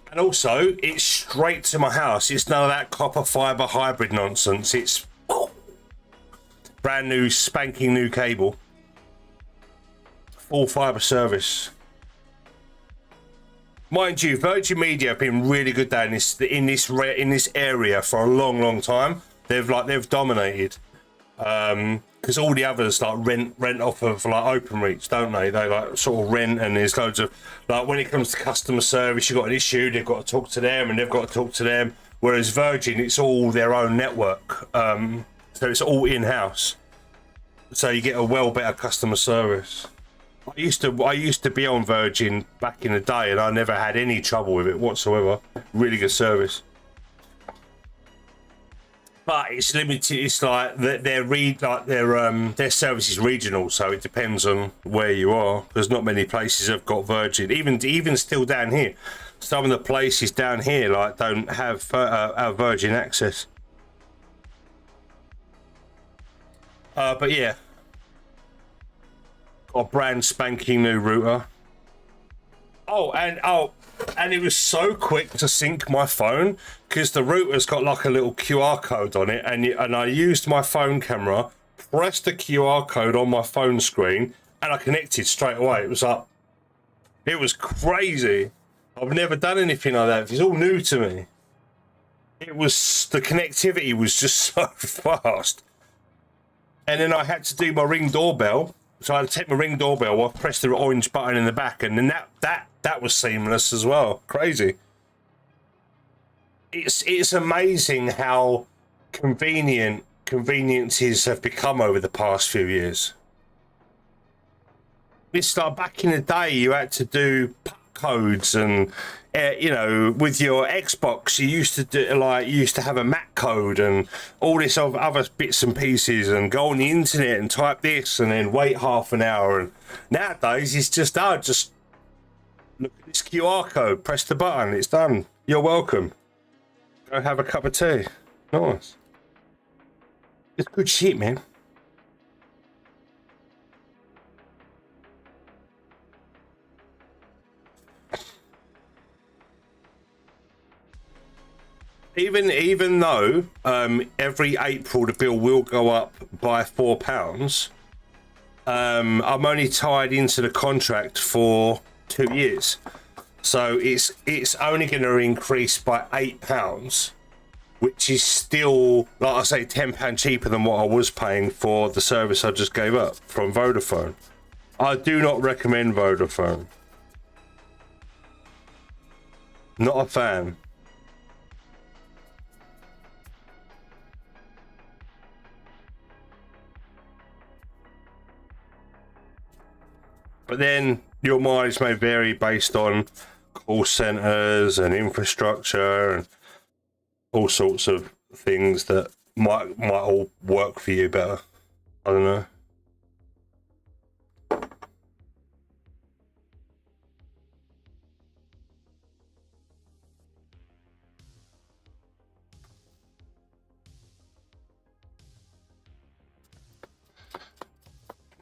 And also, it's straight to my house. It's none of that copper fibre hybrid nonsense. It's brand new, spanking new cable. Full fibre service. Mind you, Virgin Media have been really good down in this area for a long time. They've dominated. Because all the others like rent off of like OpenReach, don't they? They like sort of rent, and there's loads of like, when it comes to customer service, you've got an issue, they've got to talk to them, and they've got to talk to them. Whereas Virgin, it's all their own network, so it's all in-house. So you get a well better customer service. I used to be on Virgin back in the day, and I never had any trouble with it whatsoever. Really good service. But it's limited. It's like their service is regional, so it depends on where you are. There's not many places have got Virgin. Even still down here, some of the places down here like don't have Virgin access. But yeah, got a brand spanking new router. And it was so quick to sync my phone because the router's got like a little QR code on it, and I used my phone camera, pressed the QR code on my phone screen, and I connected straight away. It was crazy. I've never done anything like that. It's all new to me. The connectivity was just so fast. And then I had to do my Ring doorbell. So I had to take my Ring doorbell off, press the orange button in the back, and then that was seamless as well. Crazy. it's amazing how conveniences have become over the past few years. It's like back in the day, you had to do codes, and you know, with your Xbox, you used to have a MAC code and all this other bits and pieces, and go on the internet and type this, and then wait half an hour. And nowadays, it's just just look at this QR code, press the button, it's done. You're welcome. Go have a cup of tea. Nice. It's good shit, man. Even though every April the bill will go up by £4, I'm only tied into the contract for 2 years, so it's only going to increase by £8, which is still, like I say, £10 cheaper than what I was paying for the service I just gave up from Vodafone. I do not recommend Vodafone. Not a fan. But then your mileage may vary based on call centers and infrastructure and all sorts of things that might all work for you better. I don't know.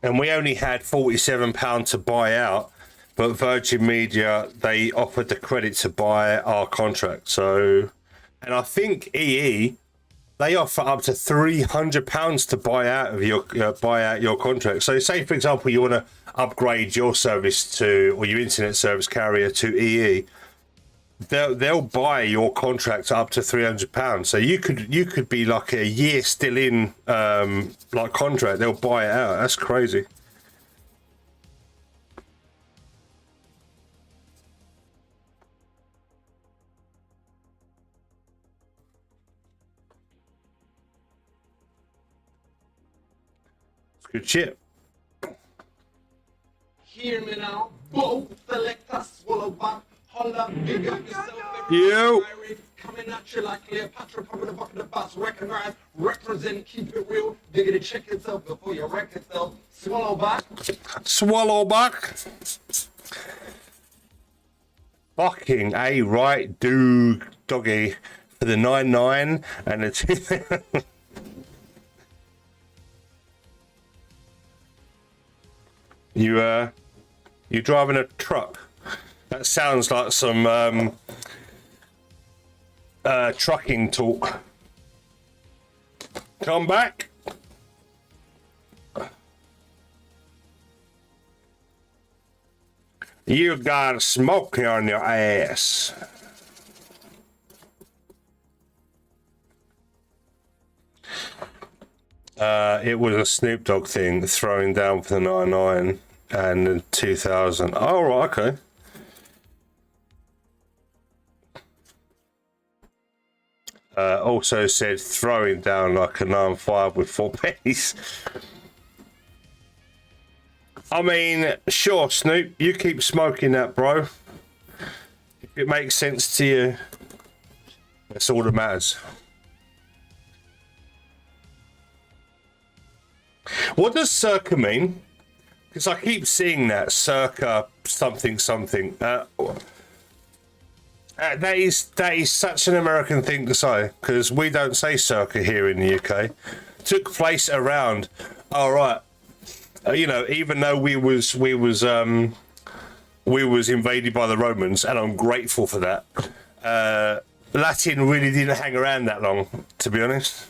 And we only had £47 to buy out, but Virgin Media, they offered the credit to buy our contract. So, and I think EE, they offer up to £300 to buy out of your contract. So, say for example you want to upgrade your service to, or your internet service carrier to EE, they'll buy your contract up to £300. So you could be like a year still in like contract. They'll buy it out. That's crazy. It's good shit. Hear me now. Both selector swallow back. Holla, big up yourself. You. Coming at you like Cleopatra, pumping the buck of the bus. Recognize, represent, keep it real. Diggity, check yourself before you wreck yourself. Swallow back. Swallow back. Fucking A right, doggy for the 99 and the 2. You driving a truck? That sounds like some trucking talk. Come back. You got smoke on your ass. It was a Snoop Dogg thing, throwing down for the 99 and the 2000. Oh, right, okay. Also said throwing down like a 9.5 with 4 pennies. I mean, sure, Snoop, you keep smoking that, bro. If it makes sense to you, that's all that matters. What does circa mean? Because I keep seeing that circa something something. That is such an American thing to say, because we don't say circa here in the UK. Took place around. All right. You know, even though we was invaded by the Romans, and I'm grateful for that. Latin really didn't hang around that long, to be honest.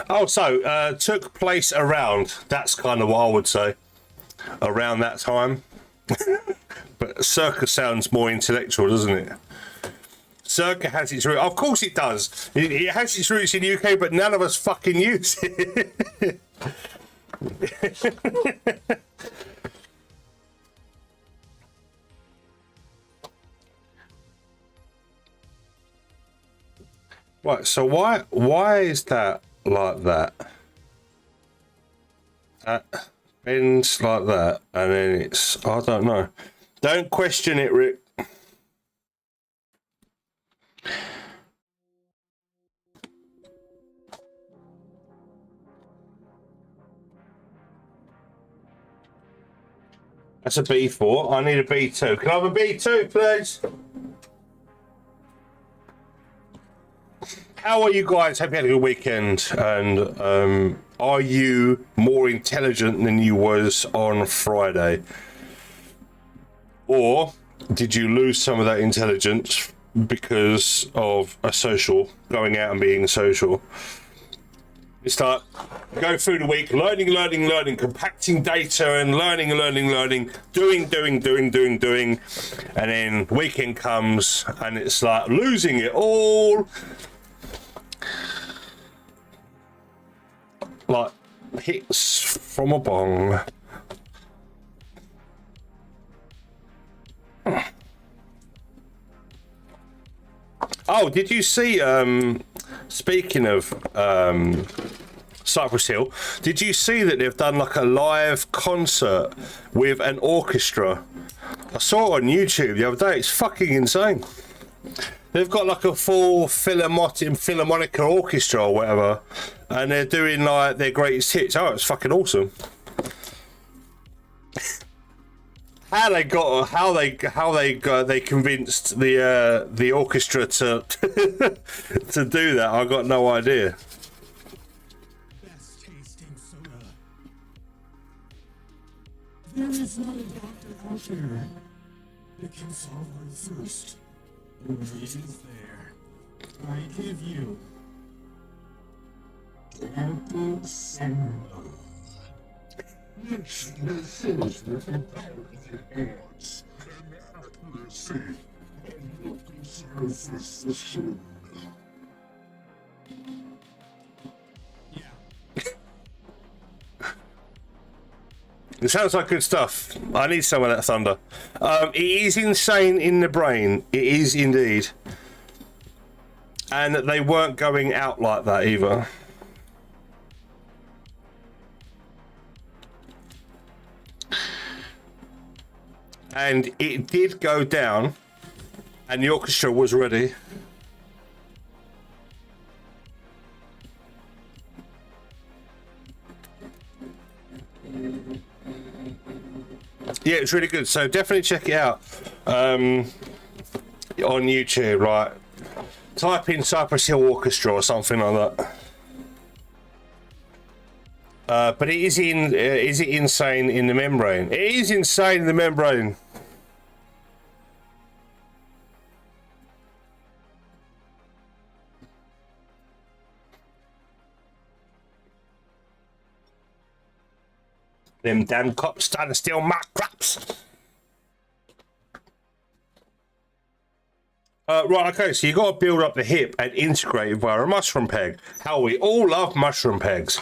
Oh, so took place around. That's kind of what I would say. Around that time. But circa sounds more intellectual, doesn't it? Circa has its roots. Of course it does. It has its roots in the UK, but none of us fucking use it. Right, so why is that like that? That bends like that, and then it's, I don't know. Don't question it, Rick. That's a B4. I need a B2. Can I have a B2, please? How are you guys? Hope you had a good weekend. And are you more intelligent than you was on Friday? Or did you lose some of that intelligence because of a social, going out and being social? You start, go through the week, learning, compacting data and learning, doing. And then weekend comes and it's like losing it all. Like hits from a bong. Oh, did you see, speaking of Cypress Hill, did you see that they've done like a live concert with an orchestra? I saw it on YouTube the other day. It's fucking insane. They've got like a full Philharmonica orchestra or whatever, and they're doing like their greatest hits. Oh, it's fucking awesome. They convinced the orchestra to to do that, I got no idea. Best tasting soda. There is not a doctor out there that can solve our thirst. It is there. I give you apple cider. This fills with intelligent odds and accuracy and will preserve this machine. Yeah. It sounds like good stuff. I need some of that thunder. It is insane in the brain. It is indeed. And they weren't going out like that either. And it did go down, and the orchestra was ready. Yeah, it's really good. So definitely check it out on YouTube. Right, type in Cypress Hill Orchestra or something like that. But it is is it insane in the membrane? It is insane in the membrane. Them damn cops trying to steal my crops. Right, okay, so you got to build up the hip and integrate it via a mushroom peg. How we all love mushroom pegs.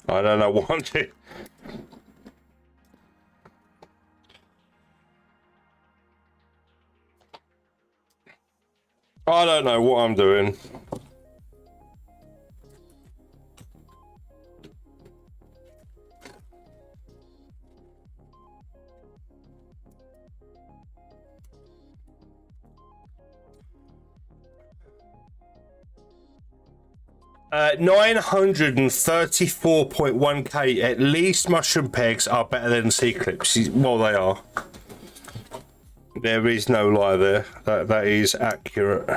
I don't know what I'm doing. I don't know what I'm doing. Uh, 934.1k. At least mushroom pegs are better than C-clips. Well, they are. There is no lie there. That is accurate.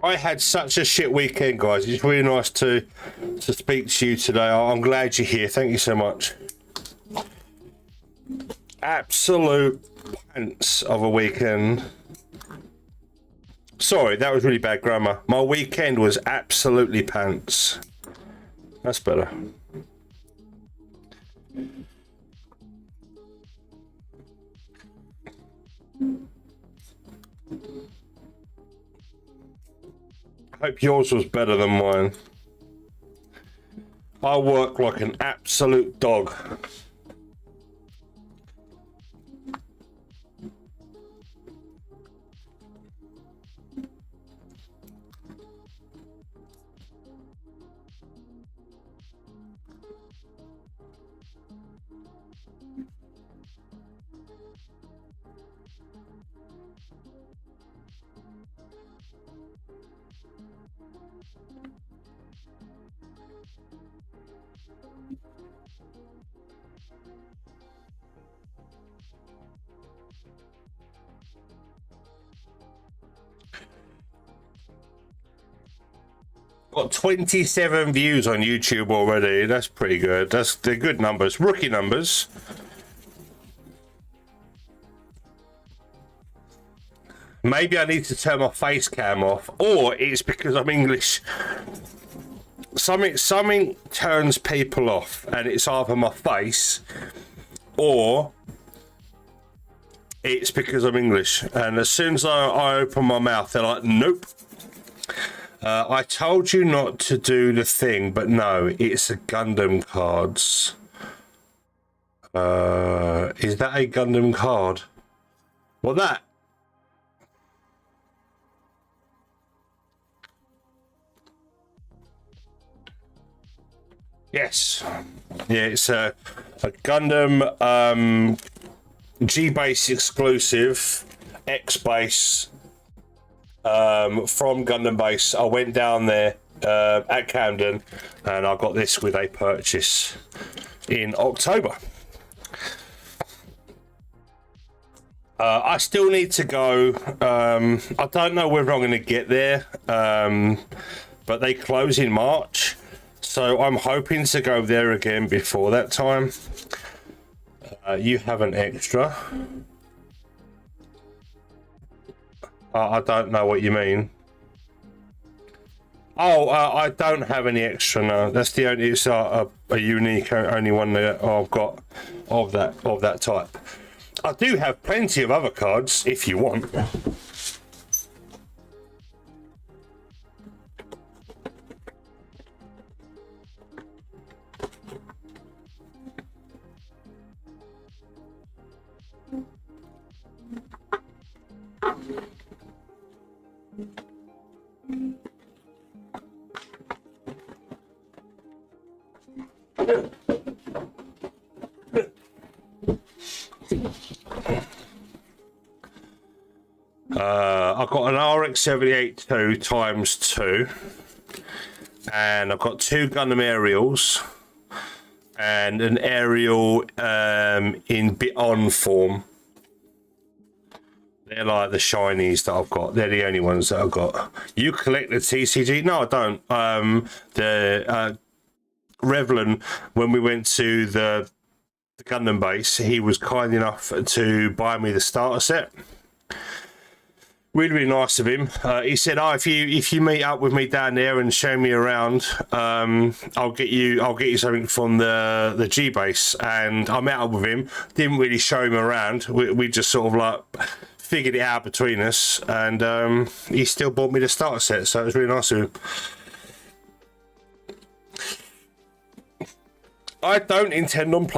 I had such a shit weekend, guys. It's really nice to speak to you today. I'm glad you're here. Thank you so much. absolute pants of a weekend. Sorry, that was really bad grammar. My weekend was absolutely pants. That's better. Hope yours was better than mine. I work like an absolute dog. Got 27 views on YouTube already. That's pretty good. They're good numbers. Rookie numbers. Maybe I need to turn my face cam off, or it's because I'm English. Something turns people off, and it's either my face or it's because I'm English. And as soon as I open my mouth, they're like, nope. I told you not to do the thing, but no, it's a Gundam cards. Is that a Gundam card? What that? Yes. Yeah, it's a Gundam G-Base exclusive, X-Base. From Gundam Base. I went down there at Camden and I got this with a purchase in October. I still need to go. I don't know whether I'm going to get there, but they close in March, so I'm hoping to go there again before that time. You have an extra. I don't know what you mean. Oh, I don't have any extra. No, that's the only. It's a unique, only one that I've got of that type. I do have plenty of other cards if you want. I've got an RX-78-2 times 2, and I've got 2 Gundam aerials and an aerial in bit-on form. They're like the shinies that I've got. They're the only ones that I've got. You collect the TCG? No, I don't. The Revlon, when we went to the Gundam base, he was kind enough to buy me the starter set. Really, really nice of him. He said, "Oh, if you meet up with me down there and show me around, I'll get you something from the G base." And I met up with him. Didn't really show him around. We just sort of like figured it out between us, and he still bought me the starter set. So it was really nice of him. I don't intend on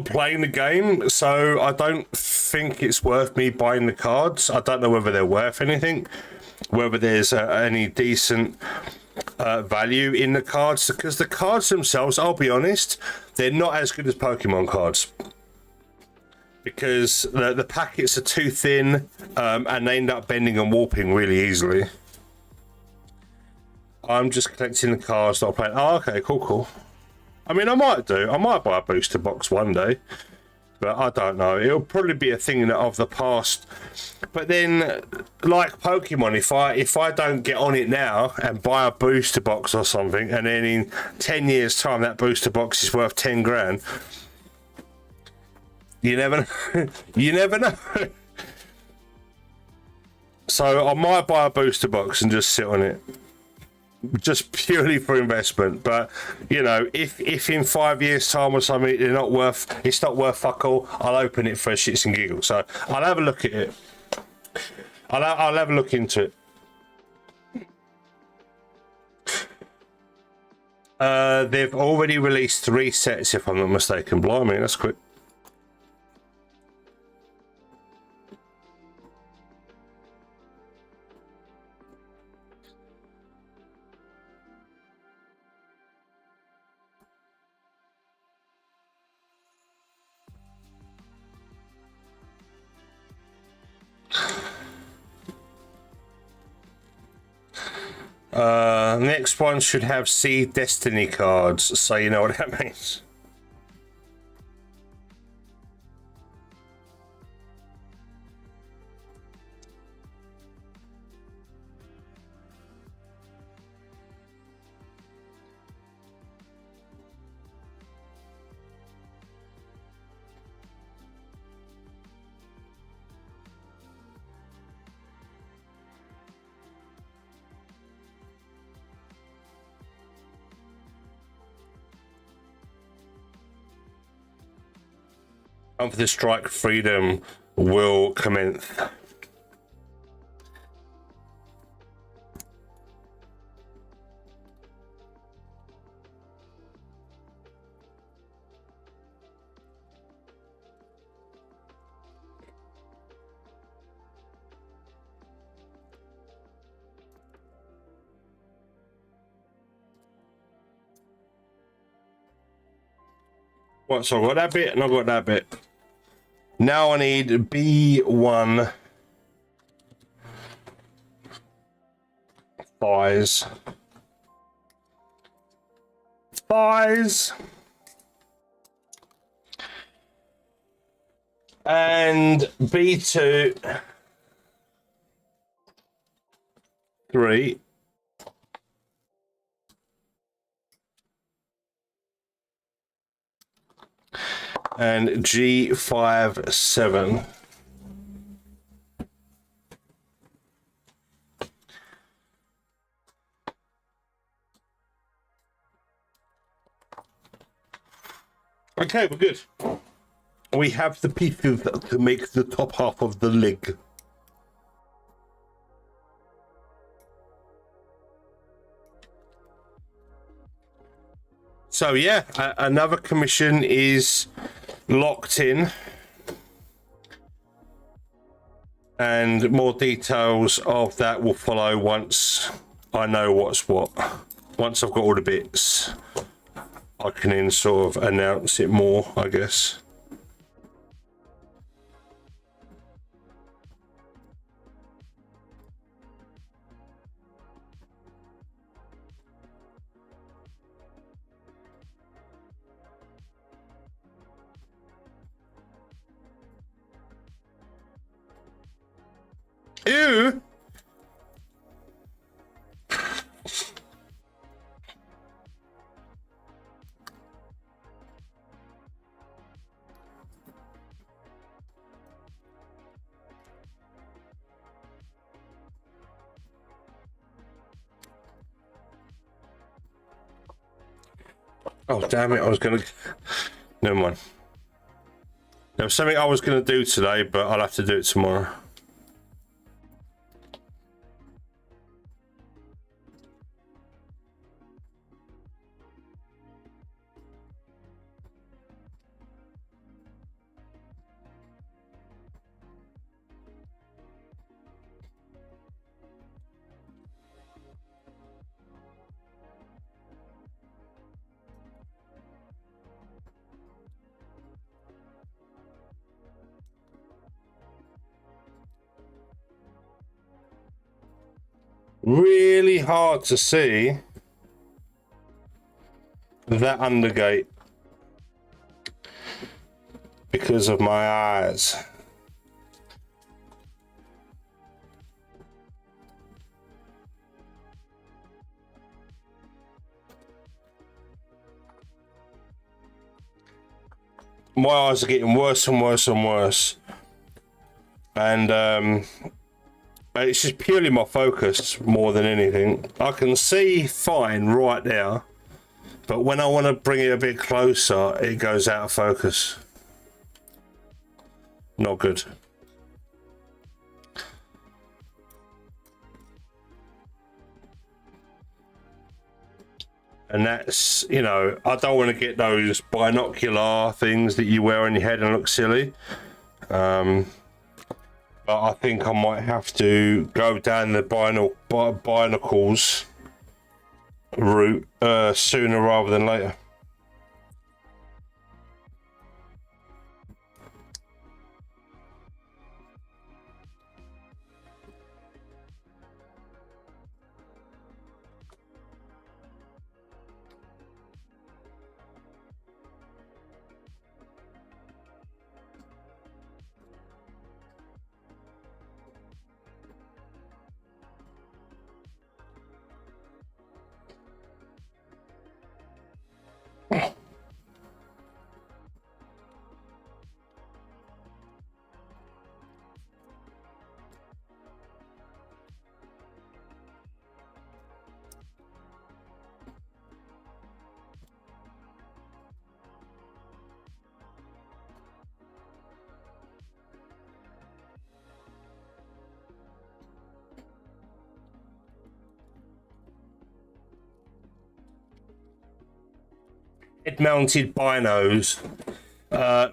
playing the game, so I don't think it's worth me buying the cards. I don't know whether they're worth anything, whether there's any decent value in the cards, because the cards themselves, I'll be honest, they're not as good as Pokemon cards, because the packets are too thin, and they end up bending and warping really easily. I'm just collecting the cards, not playing. Oh, okay, cool. I mean, I might buy a booster box one day, but I don't know. It'll probably be a thing of the past. But then, like Pokemon, if I don't get on it now and buy a booster box or something, and then in 10 years' time that booster box is worth 10 grand, You never know. You never know. So I might buy a booster box and just sit on it, just purely for investment. But you know, if in 5 years' time or something it's not worth fuck all, I'll open it for shits and giggles. So I'll have a look at it. I'll have a look into it. They've already released 3 sets, if I'm not mistaken. Blimey, that's quick. Next one should have C Destiny cards, so you know what that means. For the strike, freedom will commence. What? So I got that bit and I got that bit. Now I need B1 thighs. And B2 3. And G5 7. Okay, we're good. We have the pieces to make the top half of the leg. So yeah, another commission is locked in, and more details of that will follow once I know what's what. Once I've got all the bits, I can then sort of announce it more, I guess. Ew! Oh, damn it, I was gonna... Never mind. There was something I was gonna do today, but I'll have to do it tomorrow. Really hard to see that undergate because of my eyes. my eyes are getting worse and worse and worse, and it's just purely my focus more than anything. I can see fine right now, but when I want to bring it a bit closer, it goes out of focus. Not good. And that's, you know, I don't want to get those binocular things that you wear on your head and look silly. But I think I might have to go down the binacles route sooner rather than later. Head-mounted binos,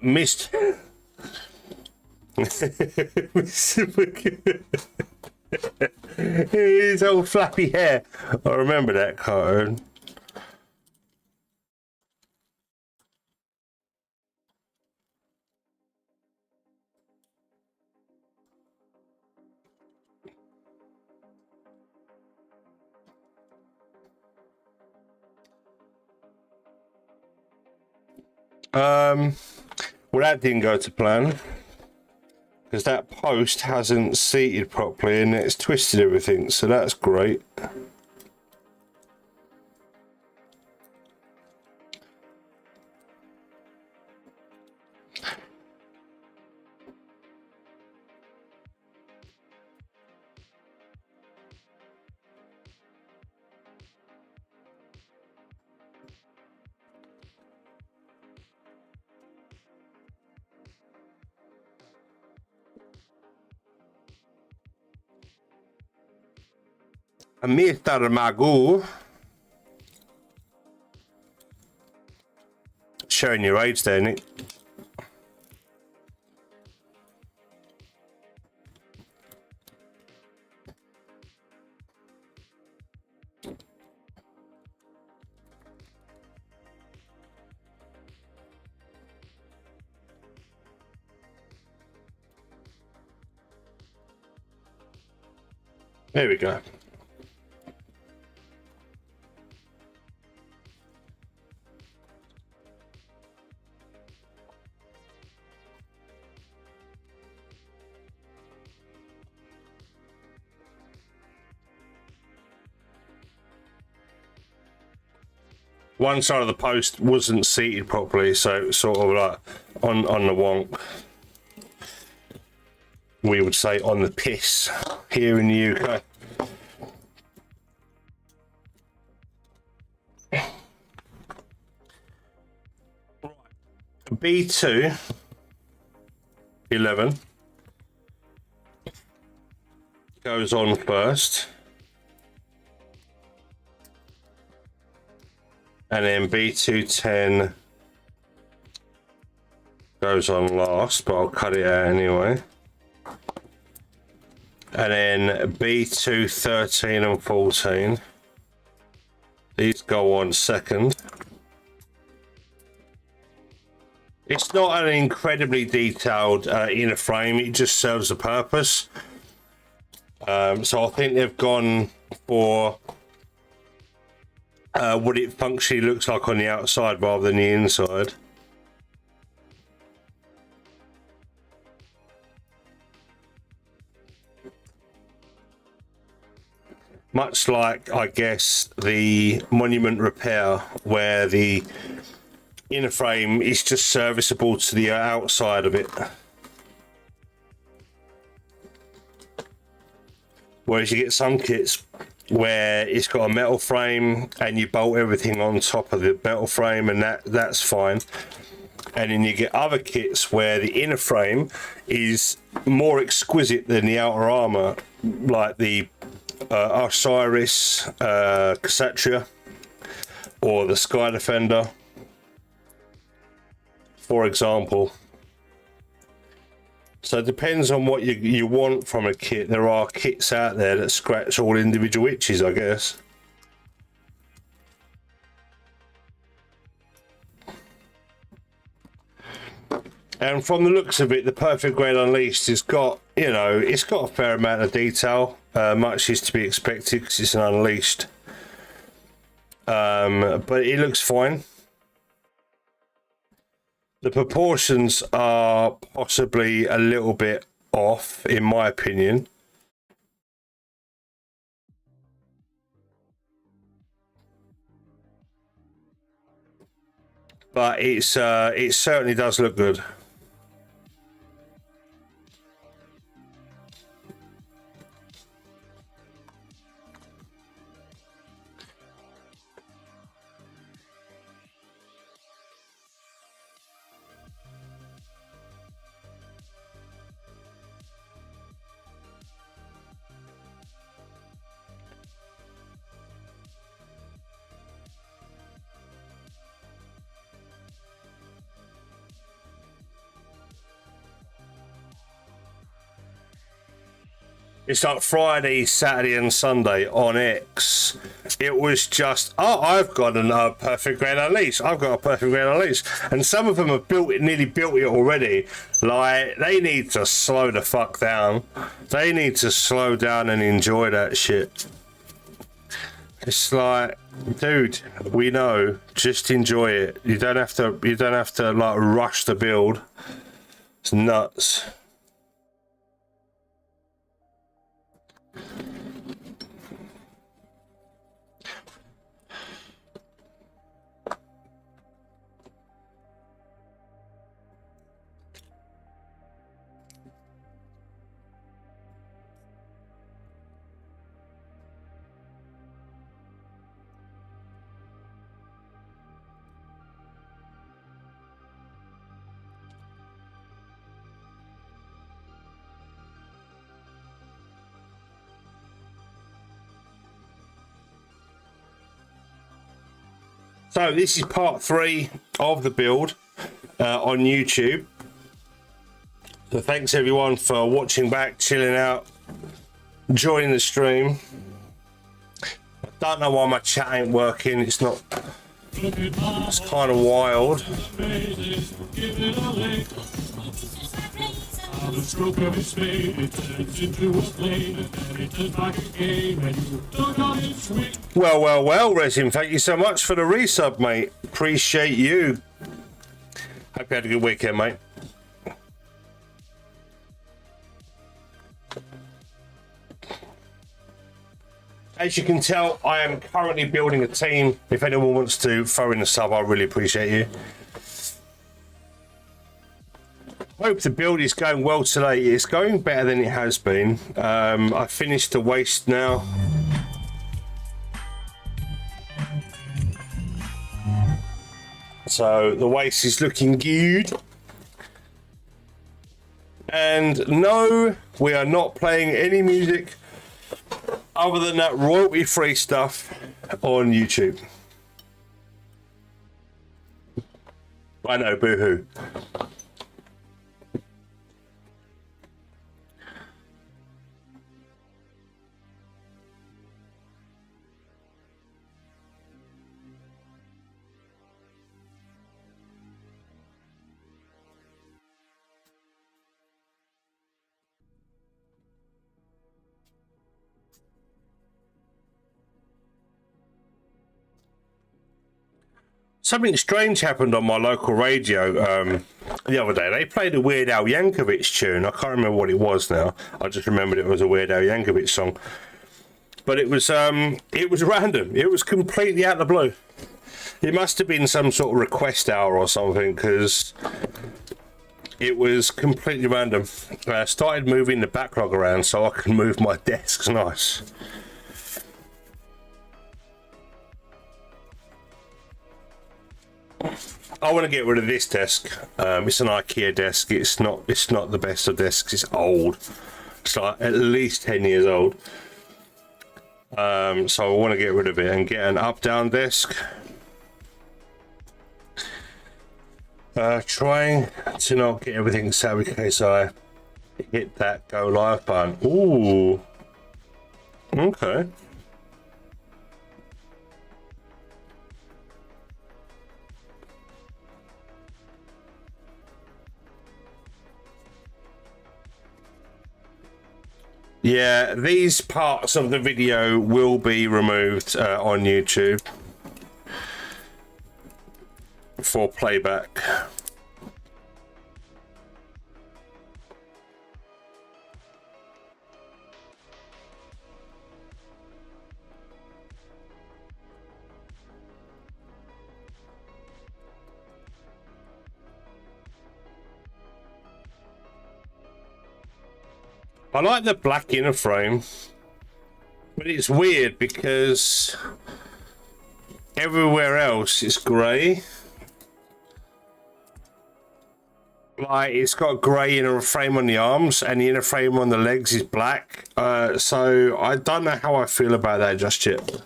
missed. His old flappy hair. I remember that cartoon. Well, that didn't go to plan because that post hasn't seated properly and it's twisted everything, so that's great. Mr. Magoo. Showing your age there, Nick. There we go. One side of the post wasn't seated properly, so it was sort of like on the wonk. We would say on the piss here in the UK. B2 11 goes on first, and then B210 goes on last, but I'll cut it out anyway. And then B213 and 14, these go on second. It's not an incredibly detailed inner frame, it just serves a purpose. So I think they've gone for what it functionally looks like on the outside rather than the inside. Much like, I guess, the monument repair, where the inner frame is just serviceable to the outside of it. Whereas you get some kits where it's got a metal frame and you bolt everything on top of the metal frame, and that's fine. And then you get other kits where the inner frame is more exquisite than the outer armor, like the Osiris Kshatriya or the Sky Defender, for example. So it depends on what you want from a kit. There are kits out there that scratch all individual itches, I guess. And from the looks of it, the Perfect Grade Unleashed has got, you know, it's got a fair amount of detail. Much is to be expected because it's an Unleashed. But it looks fine. The proportions are possibly a little bit off, in my opinion. But it certainly does look good. It's like Friday, Saturday and Sunday on X. It was just, oh, I've got a Perfect Grade Unleashed. I've got a Perfect Grade Unleashed. And some of them have built it, nearly built it already. Like, they need to slow the fuck down. They need to slow down and enjoy that shit. It's like, dude, we know. Just enjoy it. You don't have to like rush the build. It's nuts. So this is part 3 of the build on YouTube. So thanks everyone for watching back, chilling out, enjoying the stream. I don't know why my chat ain't working. It's not. It's kind of wild. The stroke of his spade, it turns into a flame, and it turns like a game, and you don't know it's sweet. Well, Resin, thank you so much for the resub, mate. Appreciate you. Hope you had a good weekend, mate. As you can tell, I am currently building a team. If anyone wants to throw in a sub, I really appreciate you. Hope the build is going well today. It's going better than it has been. I finished the waist now. So the waist is looking good. And no, we are not playing any music other than that royalty-free stuff on YouTube. I know, boo-hoo. Something strange happened on my local radio the other day. They played a Weird Al Yankovic tune. I can't remember what it was now. I just remembered it was a Weird Al Yankovic song. But it was random. It was completely out of the blue. It must have been some sort of request hour or something, because it was completely random. I started moving the backlog around so I can move my desks. Nice. I want to get rid of this desk. It's an IKEA desk. It's not the best of desks. It's old. It's like at least 10 years old. So I want to get rid of it and get an up-down desk. Trying to not get everything set in case I hit that go live button. Ooh. Okay. Yeah, these parts of the video will be removed on YouTube for playback. I like the black inner frame, but it's weird because everywhere else is grey. Like, it's got grey inner frame on the arms and the inner frame on the legs is black. So I don't know how I feel about that just yet.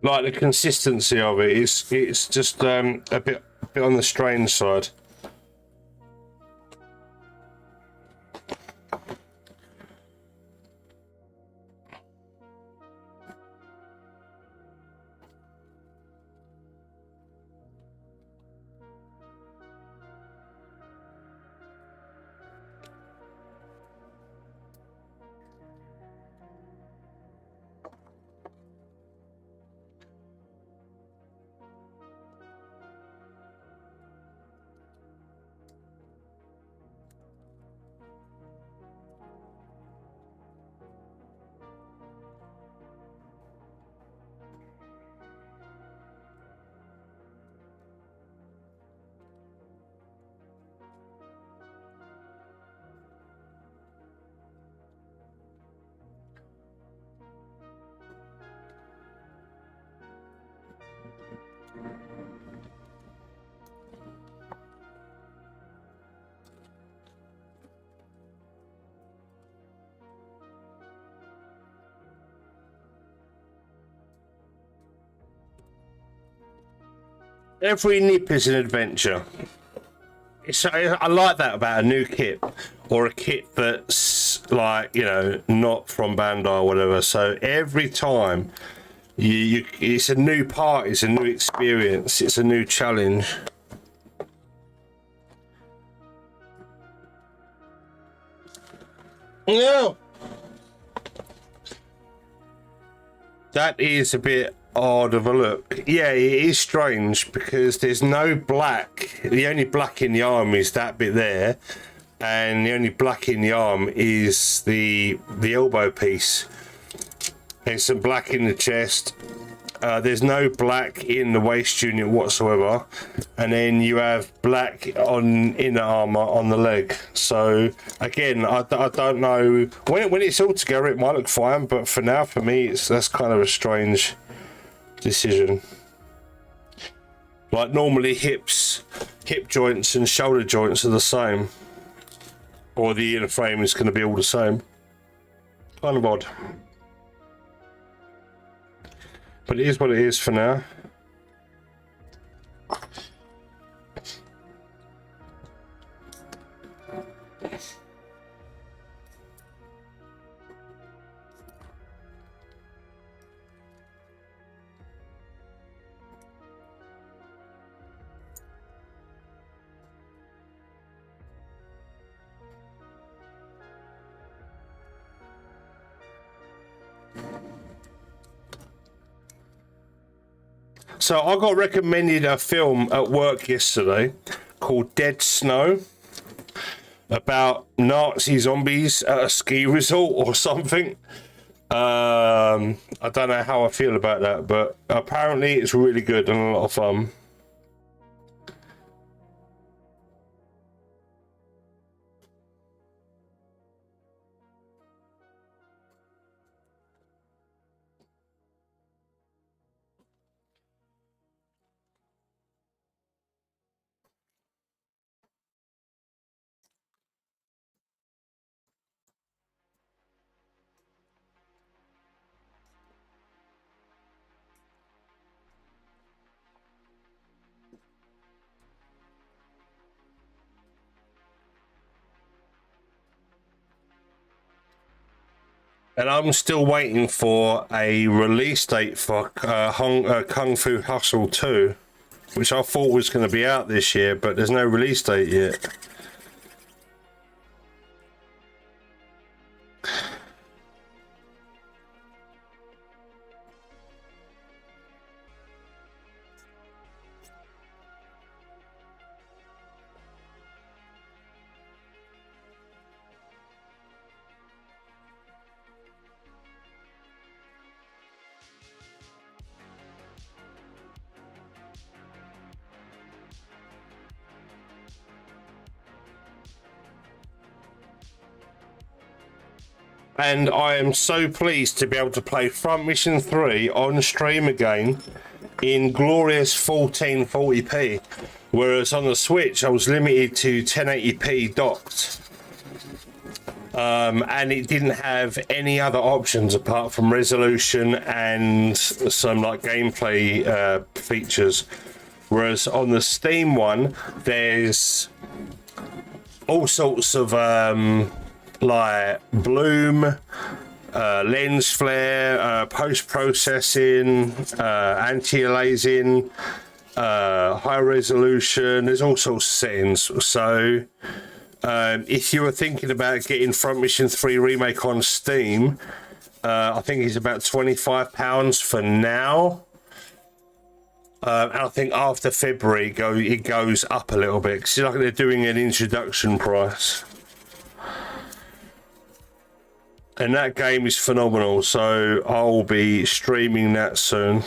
Like, the consistency of it is, it's just a bit on the strange side. Every nip is an adventure. I like that about a new kit, or a kit that's, like, you know, not from Bandai or whatever. So every time it's a new part, it's a new experience, it's a new challenge. No, that is a bit odd of a look. Yeah, it is strange because there's no black. The only black in the arm is that bit there, and the only black in the arm is the elbow piece. There's some black in the chest. There's no black in the waist unit whatsoever, and then you have black on inner armor on the leg. So again, I don't know when it's all together. It might look fine, but for now, for me, that's kind of a strange decision. Like, normally hip joints and shoulder joints are the same, or the inner frame is going to be all the same. Kind of odd, but it is what it is for now. So I got recommended a film at work yesterday called Dead Snow, about Nazi zombies at a ski resort or something. I don't know how I feel about that, but apparently it's really good and a lot of fun. And I'm still waiting for a release date for Kung Fu Hustle 2, which I thought was going to be out this year, but there's no release date yet. And I am so pleased to be able to play Front Mission 3 on stream again in glorious 1440p, whereas on the Switch I was limited to 1080p docked, and it didn't have any other options apart from resolution and some like gameplay features, whereas on the Steam one there's all sorts of like bloom, lens flare, post-processing, anti-aliasing, high resolution. There's all sorts of settings. So if you were thinking about getting Front Mission 3 Remake on Steam, I think it's about £25 for now. And I think after February it goes up a little bit, because like they're doing an introduction price. And that game is phenomenal, so I'll be streaming that soon.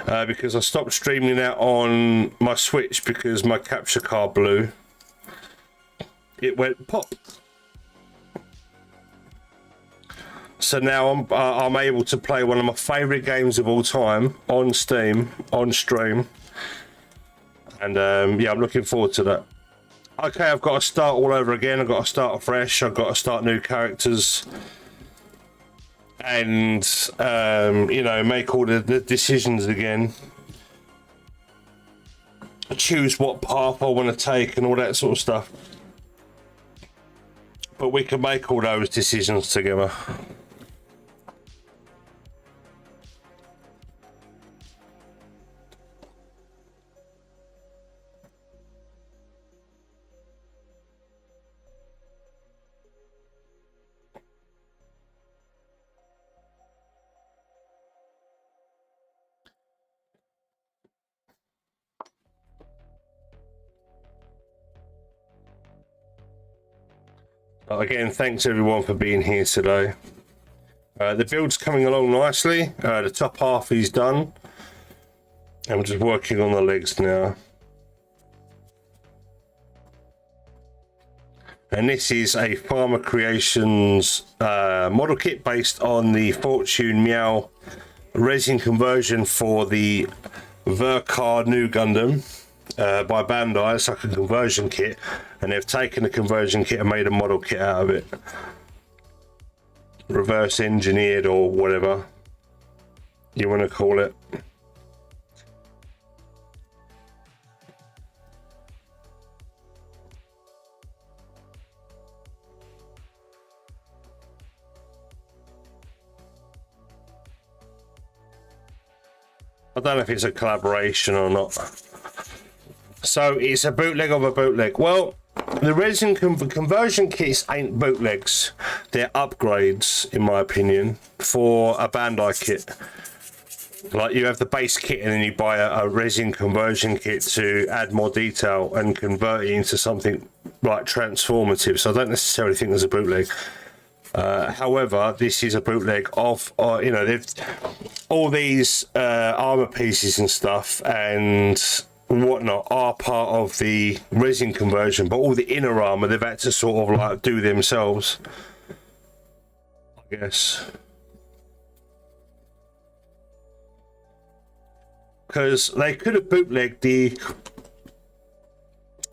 Because I stopped streaming that on my Switch because my capture card blew. It went pop. So now I'm able to play one of my favourite games of all time on Steam, on stream. And yeah, I'm looking forward to that. Okay, I've got to start all over again. I've got to start afresh. I've got to start new characters. And, you know, make all the decisions again. Choose what path I want to take and all that sort of stuff. But we can make all those decisions together. Again, thanks everyone for being here today. The build's coming along nicely. The top half is done. And we're just working on the legs now. And this is a Farmer Creations model kit based on the Fortune Meow resin conversion for the Vercar Nu Gundam. By Bandai. It's like a conversion kit, and they've taken the conversion kit and made a model kit out of it, reverse engineered or whatever you want to call it. I don't know if it's a collaboration or not. So it's a bootleg of a bootleg. Well, the resin conversion kits ain't bootlegs. They're upgrades, in my opinion, for a Bandai kit. Like you have the base kit and then you buy a resin conversion kit to add more detail and convert it into something like transformative. So I don't necessarily think there's a bootleg. However, this is a bootleg of, you know, they've all these armor pieces and stuff and whatnot are part of the resin conversion, but all the inner armor they've had to sort of like do themselves, I guess. Because they could have bootlegged the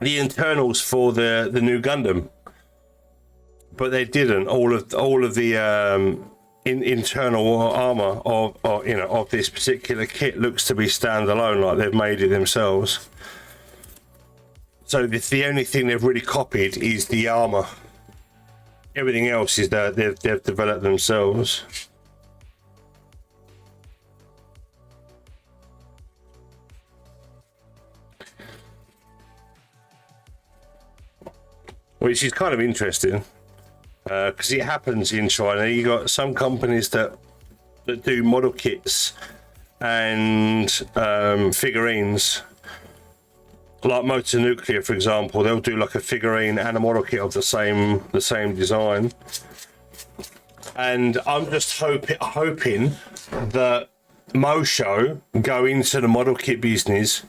internals for the Nu Gundam, but they didn't. All of the internal armor of you know of this particular kit looks to be standalone, like they've made it themselves. So the only thing they've really copied is the armor. Everything else is that they've developed themselves. Which is kind of interesting because it happens in China. You got some companies that do model kits and figurines, like Motor Nuclear, for example. They'll do like a figurine and a model kit of the same design. And I'm just hoping that Mosho go into the model kit business,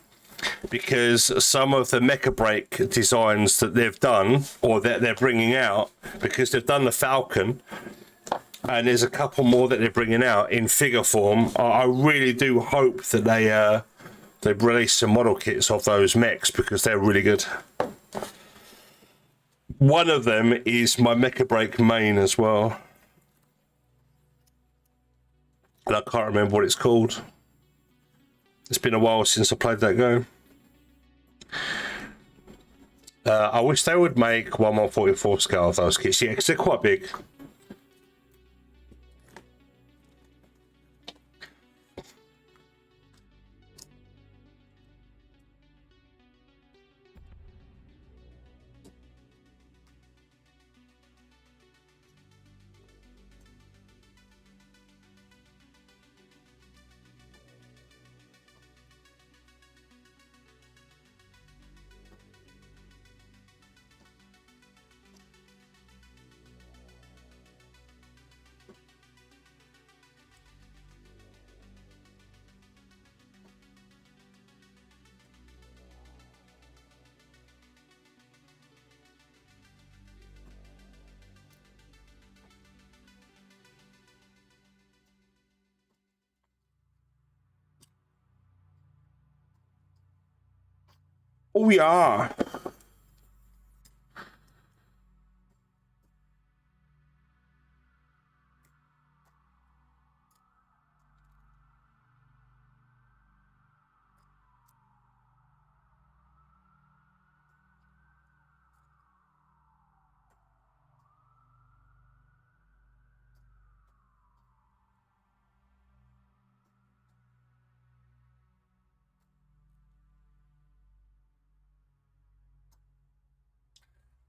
because some of the mecha break designs that they've done or that they're bringing out, because they've done the Falcon and there's a couple more that they're bringing out in figure form. I really do hope that they release some model kits of those mechs, because they're really good. One of them is my mecha break main as well, and I can't remember what it's called. It's been a while since I played that game. I wish they would make 1/144 scale of those kits, yeah, because they're quite big. Oh yeah.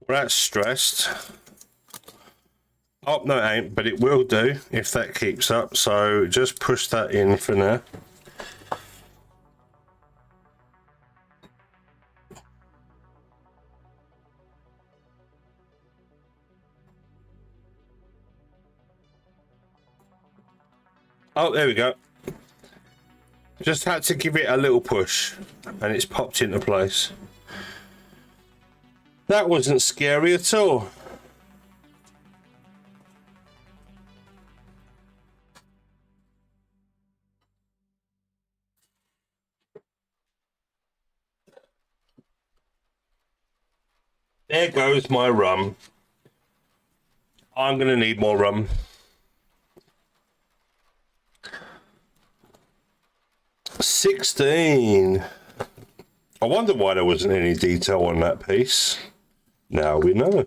Well, that's stressed. Oh, no, it ain't, but it will do if that keeps up. So just push that in for now. Oh, there we go. Just had to give it a little push and it's popped into place. That wasn't scary at all. There goes my rum. I'm going to need more rum. $16. I wonder why there wasn't any detail on that piece. Now we know.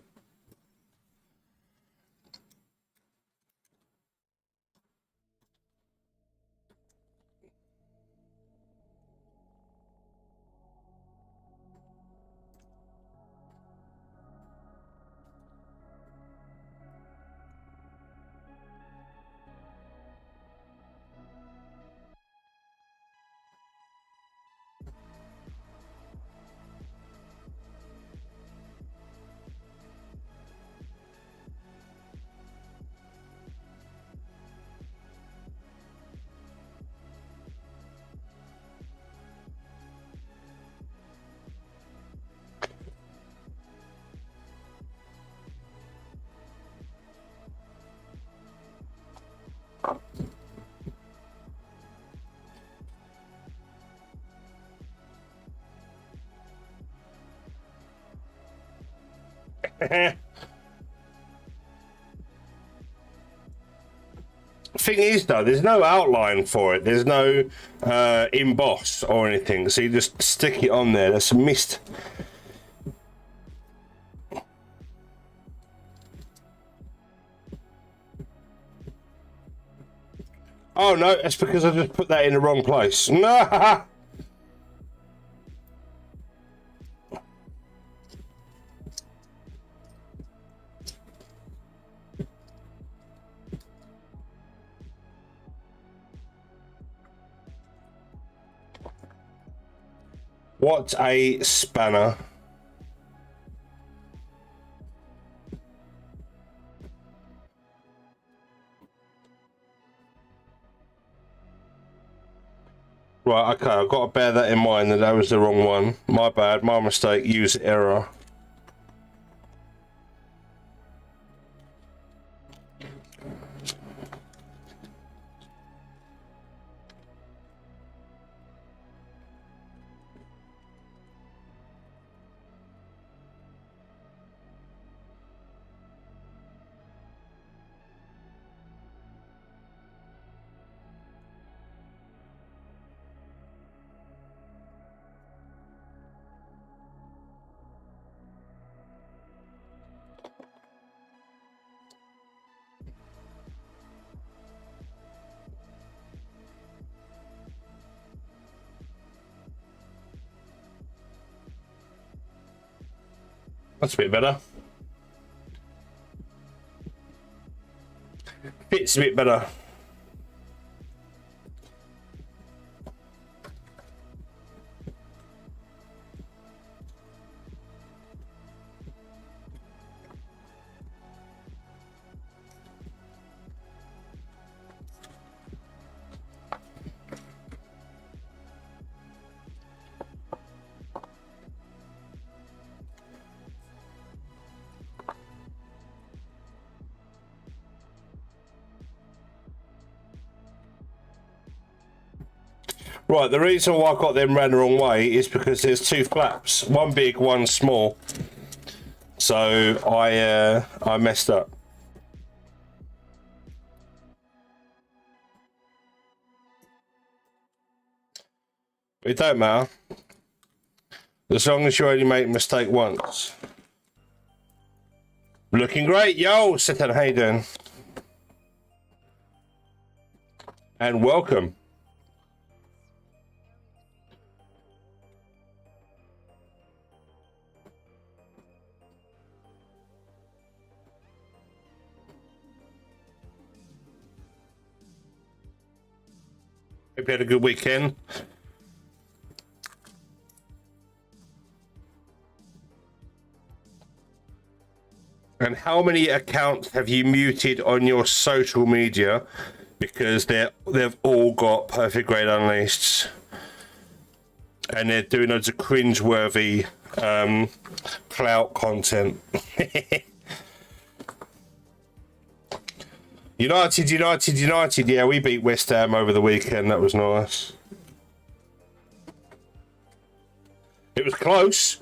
Thing is though, there's no outline for it. There's no emboss or anything, so you just stick it on there. There's some mist. Oh no, that's because I just put that in the wrong place. No. What a spanner. Right, okay, I've got to bear that in mind that was the wrong one. My bad, my mistake, use error. That's a bit better. Fits a bit better. Right, the reason why I got them ran the wrong way is because there's two flaps, one big, one small. So I messed up. It don't matter. As long as you only make a mistake once. Looking great, yo, Satan, how you doing? And welcome. Hope you had a good weekend. And how many accounts have you muted on your social media because they've all got perfect grade unleashed and they're doing loads of cringe-worthy clout content? United. Yeah, we beat West Ham over the weekend. That was nice. It was close.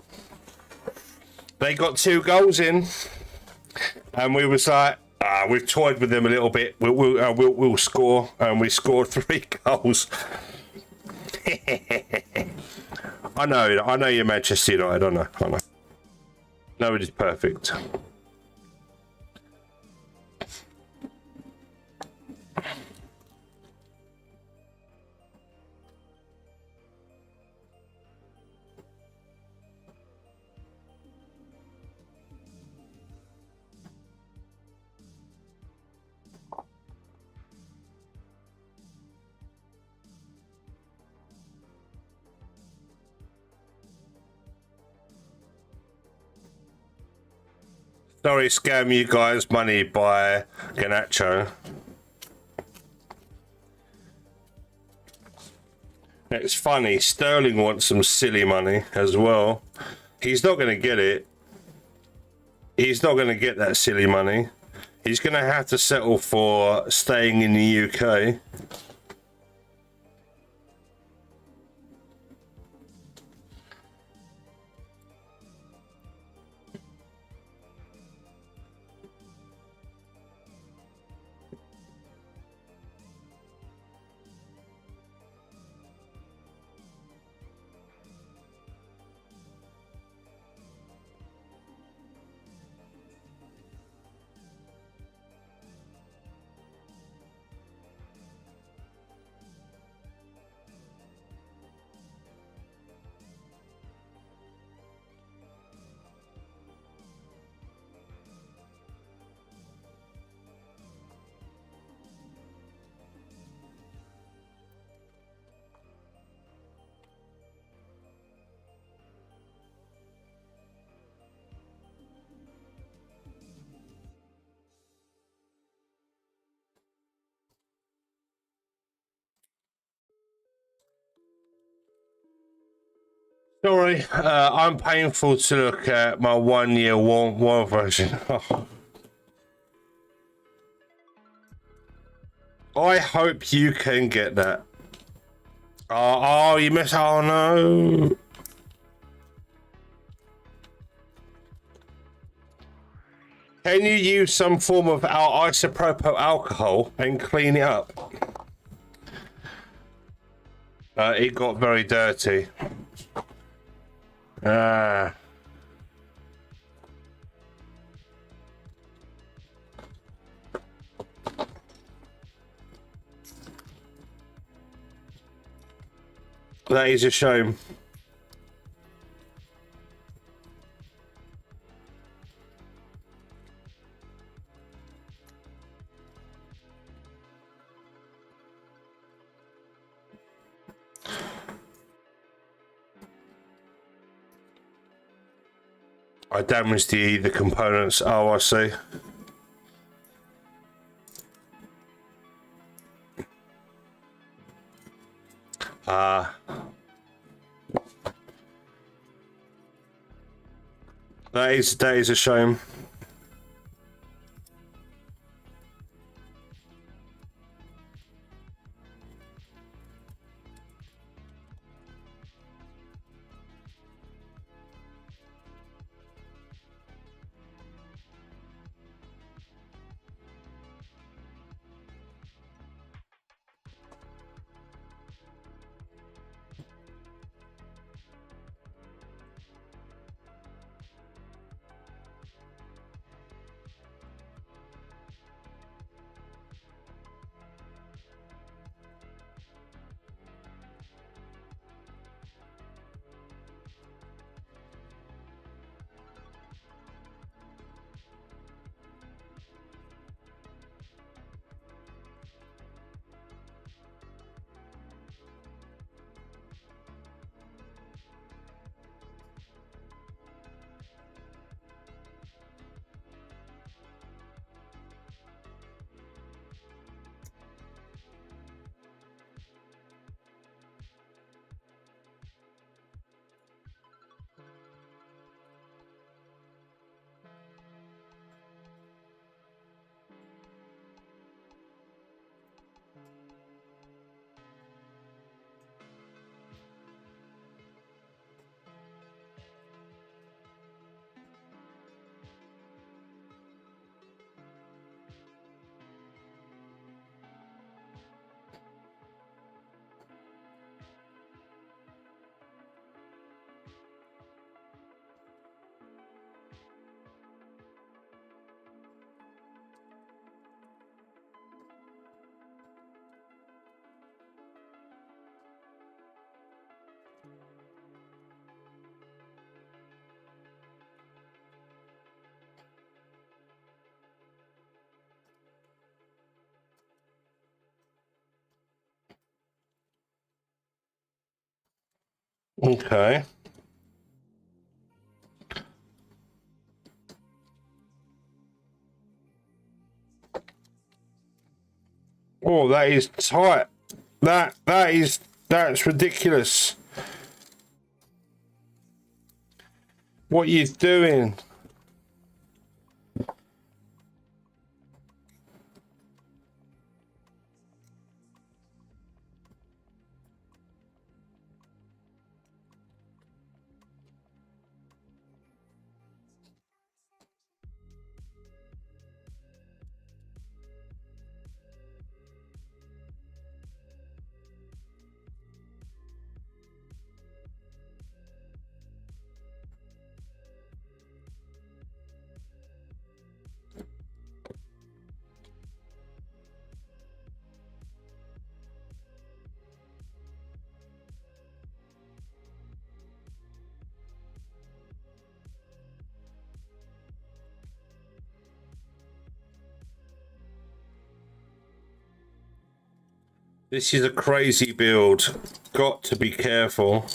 They got 2 goals in, and we was like, we've toyed with them a little bit. We'll score, and we scored 3 goals. I know you're Manchester United. I know. Nobody's perfect. Sorry, scam you guys money by Ganacho. It's funny, Sterling wants some silly money as well. He's not going to get it. He's not going to get that silly money. He's going to have to settle for staying in the UK. Sorry, I'm painful to look at my 1 year war version. I hope you can get that. Oh, you missed. Oh no. Can you use some form of isopropyl alcohol and clean it up? It got very dirty. Ah. That is a shame. I damaged the components. Oh, I see. That is a shame. Okay. Oh, that is tight. That's ridiculous. What are you doing? This is a crazy build. Got to be careful.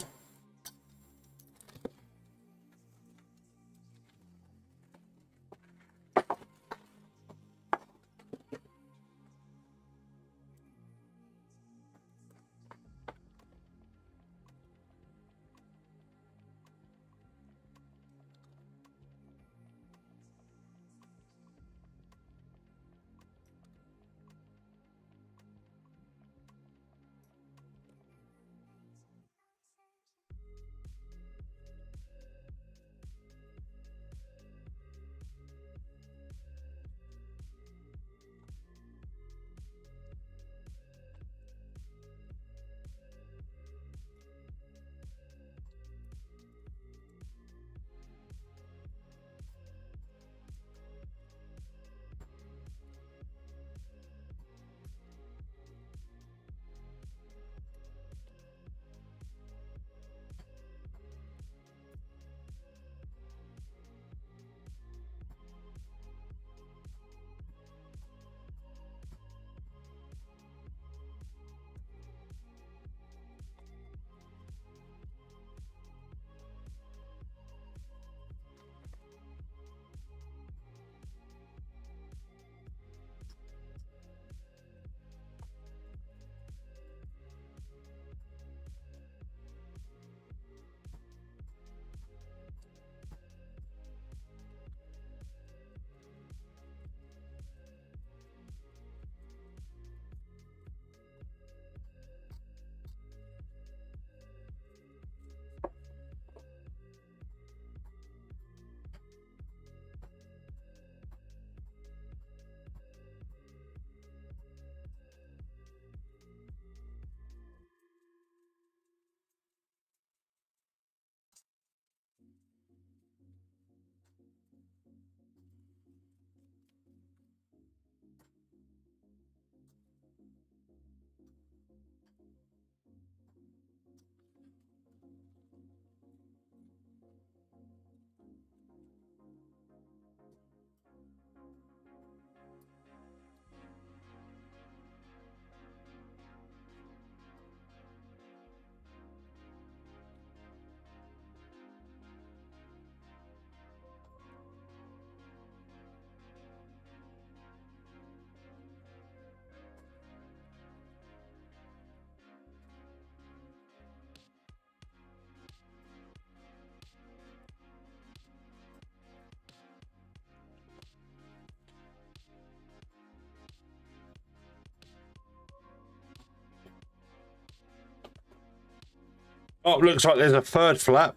Oh, looks like there's a third flap.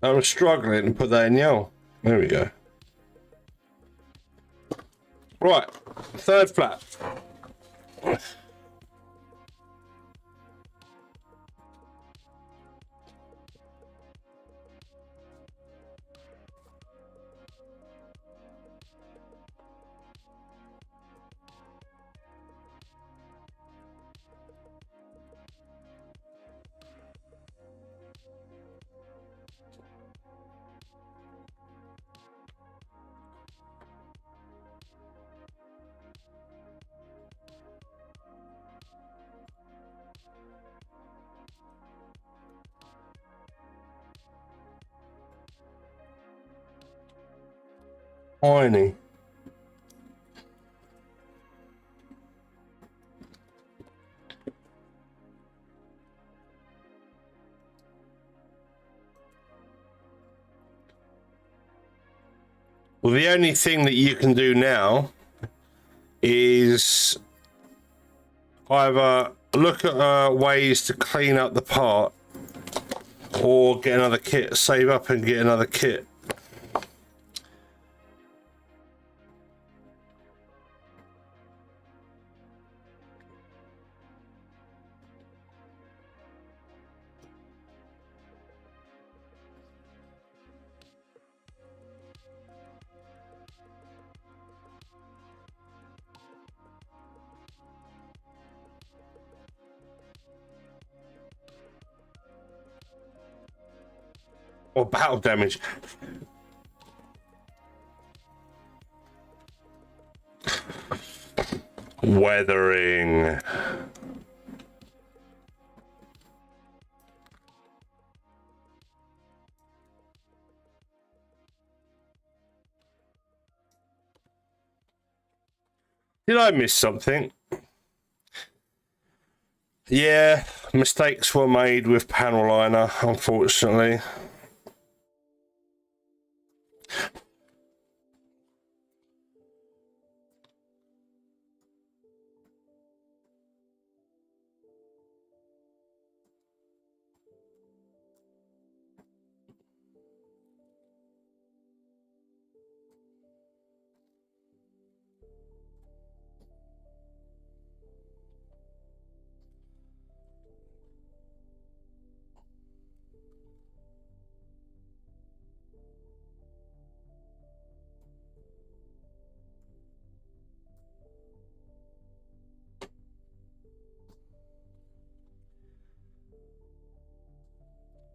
I'm struggling to put that in yellow. There we go. Right, third flap. Tiny. Well, the only thing that you can do now is either look at ways to clean up the part or get another kit, save up and get another kit. Or battle damage. Weathering. Did I miss something? Yeah, mistakes were made with panel liner, unfortunately.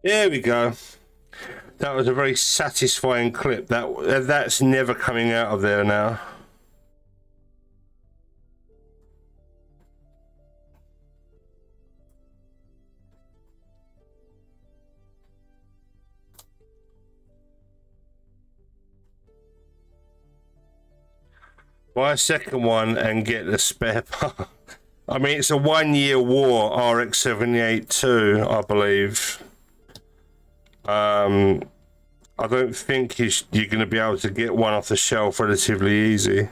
There we go. That was a very satisfying clip. That's never coming out of there now. Buy a second one and get the spare part. I mean, it's a 1 year war, RX-78-2, I believe. I don't think you're going to be able to get one off the shelf relatively easy.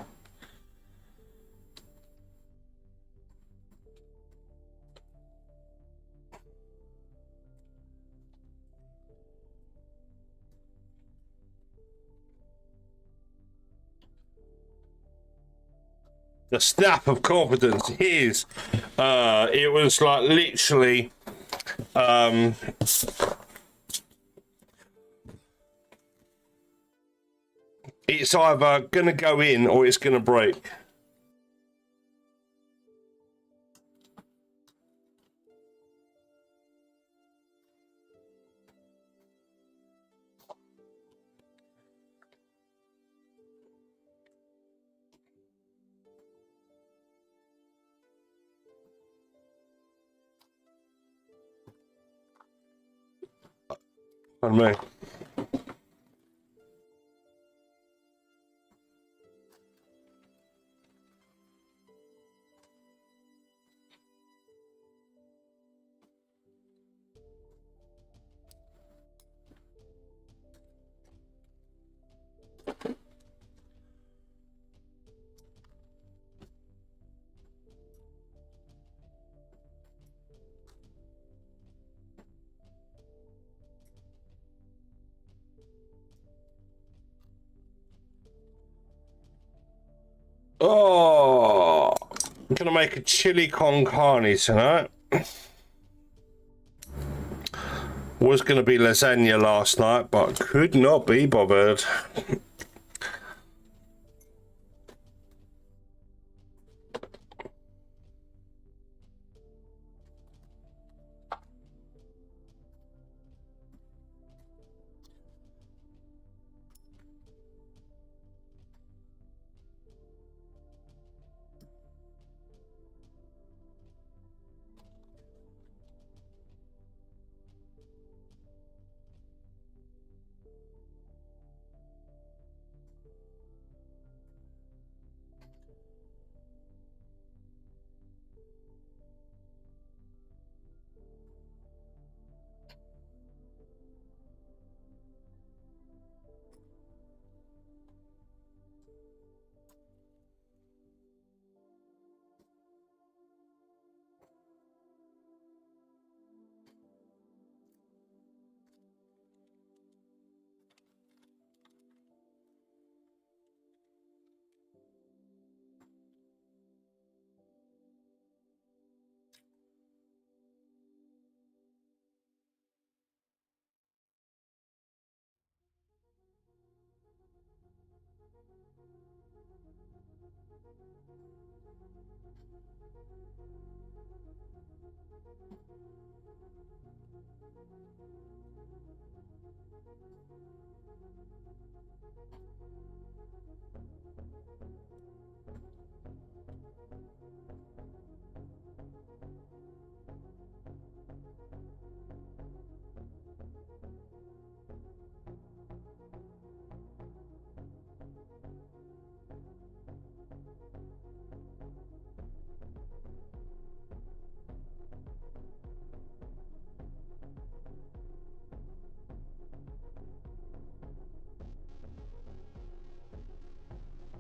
The snap of confidence is, it was like literally, it's either going to go in or it's going to break. Pardon me. Oh, I'm gonna make a chili con carne tonight. Was gonna be lasagna last night, but could not be bothered.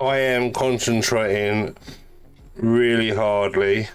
I am concentrating really hardly.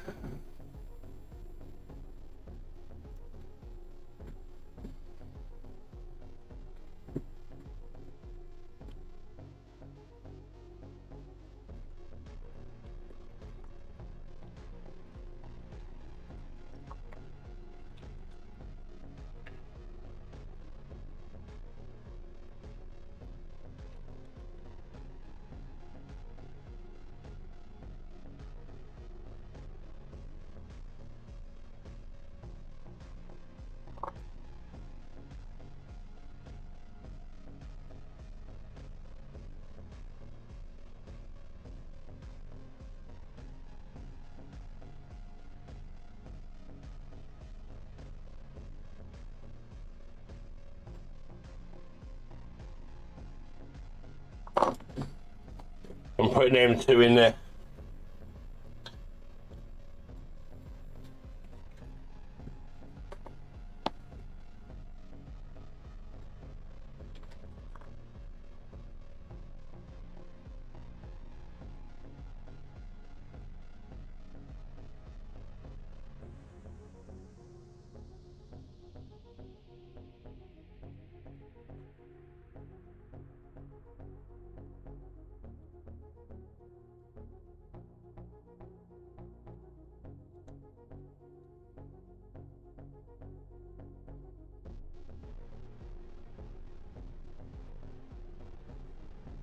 I'm putting them two in there.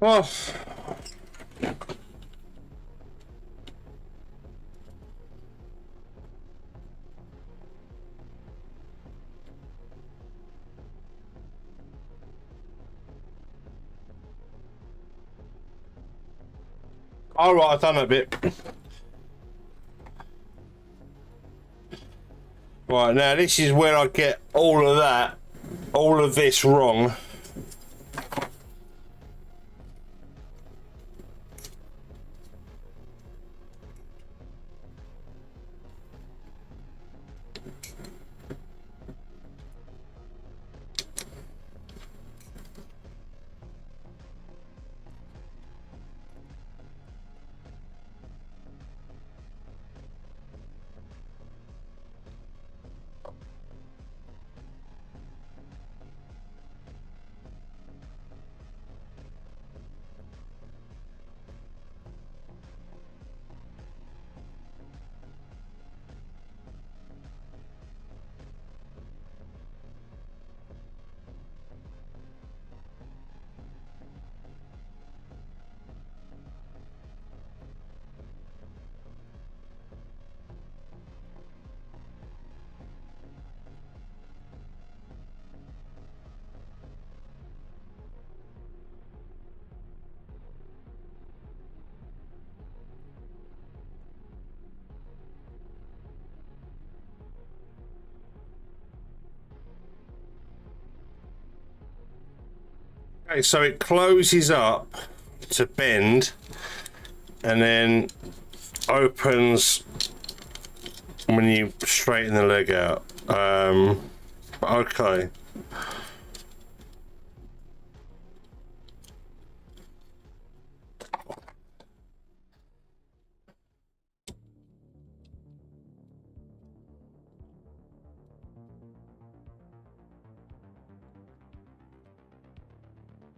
Oh. All right, I've done a bit. Right, now this is where I get all of this wrong. Okay, so it closes up to bend and then opens when you straighten the leg out. Okay.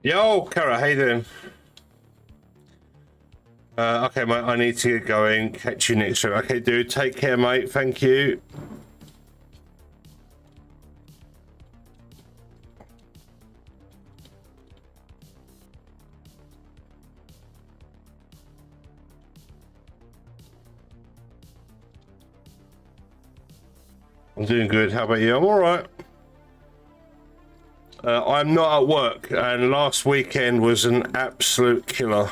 Yo, Kara, how you doing? Okay, mate, I need to get going. Catch you next week. Okay, dude, take care, mate. Thank you. I'm doing good. How about you? I'm all right. I'm not at work, and last weekend was an absolute killer.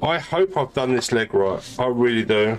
I hope I've done this leg right. I really do.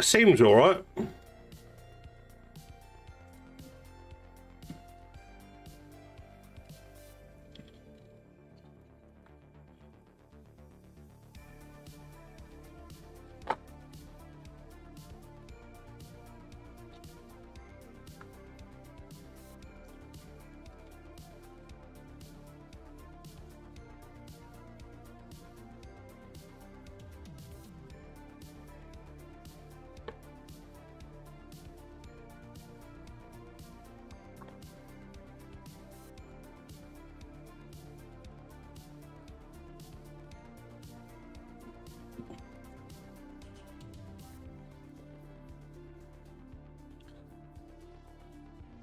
Seems all right.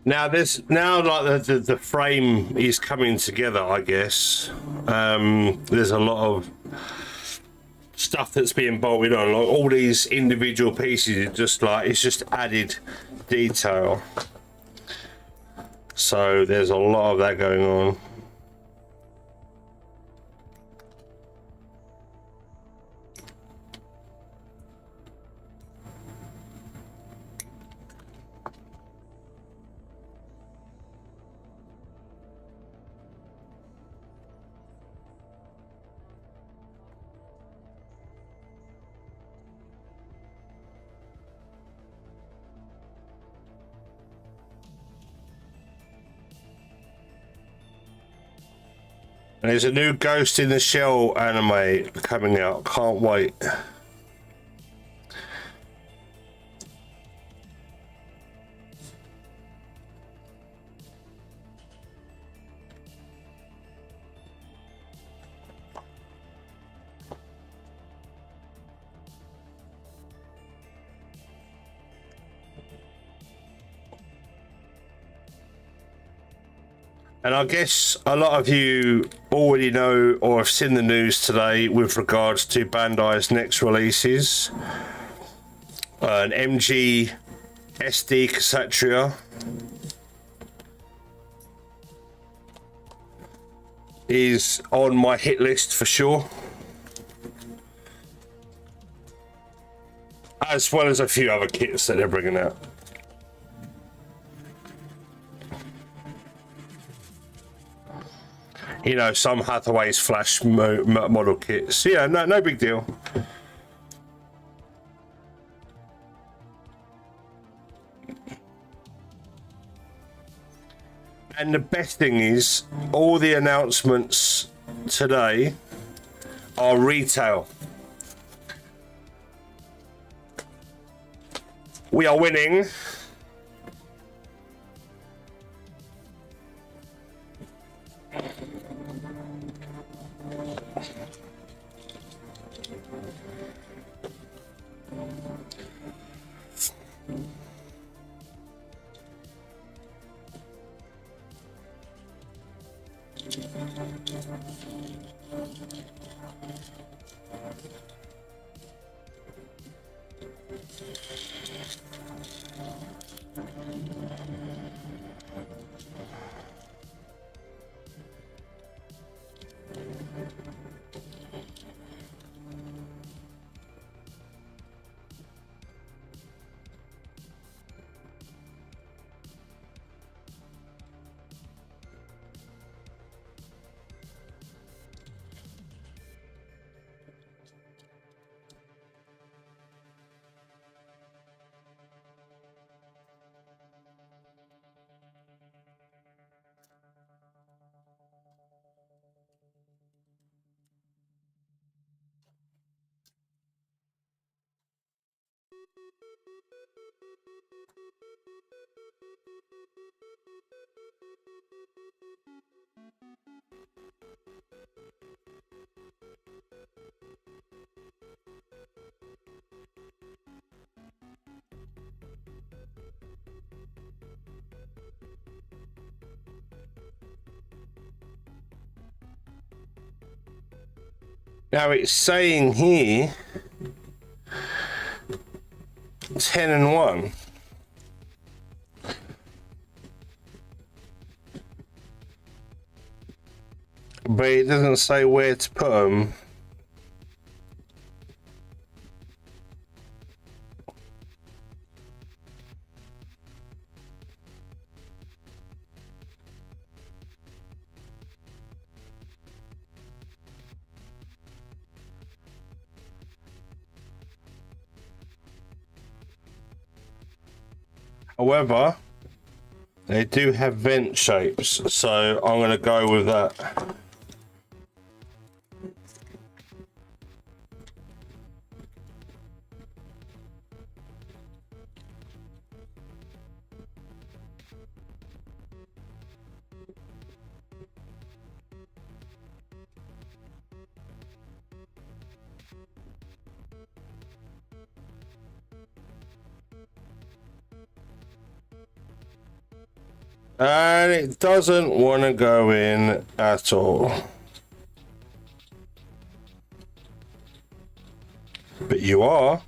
Now like the frame is coming together, I guess. There's a lot of stuff that's being bolted on, like all these individual pieces are just like, it's just added detail. So there's a lot of that going on. And there's a new Ghost in the Shell anime coming out. Can't wait. And I guess a lot of you already know or have seen the news today with regards to Bandai's next releases. An MG SD Kshatriya is on my hit list for sure, as well as a few other kits that they're bringing out. You know, some Hathaway's Flash model kits. Yeah, no big deal. And the best thing is, all the announcements today are retail. We are winning. Now it's saying here 10 and 1. But it doesn't say where to put them. However, they do have vent shapes, so I'm going to go with that. And it doesn't want to go in at all. But you are.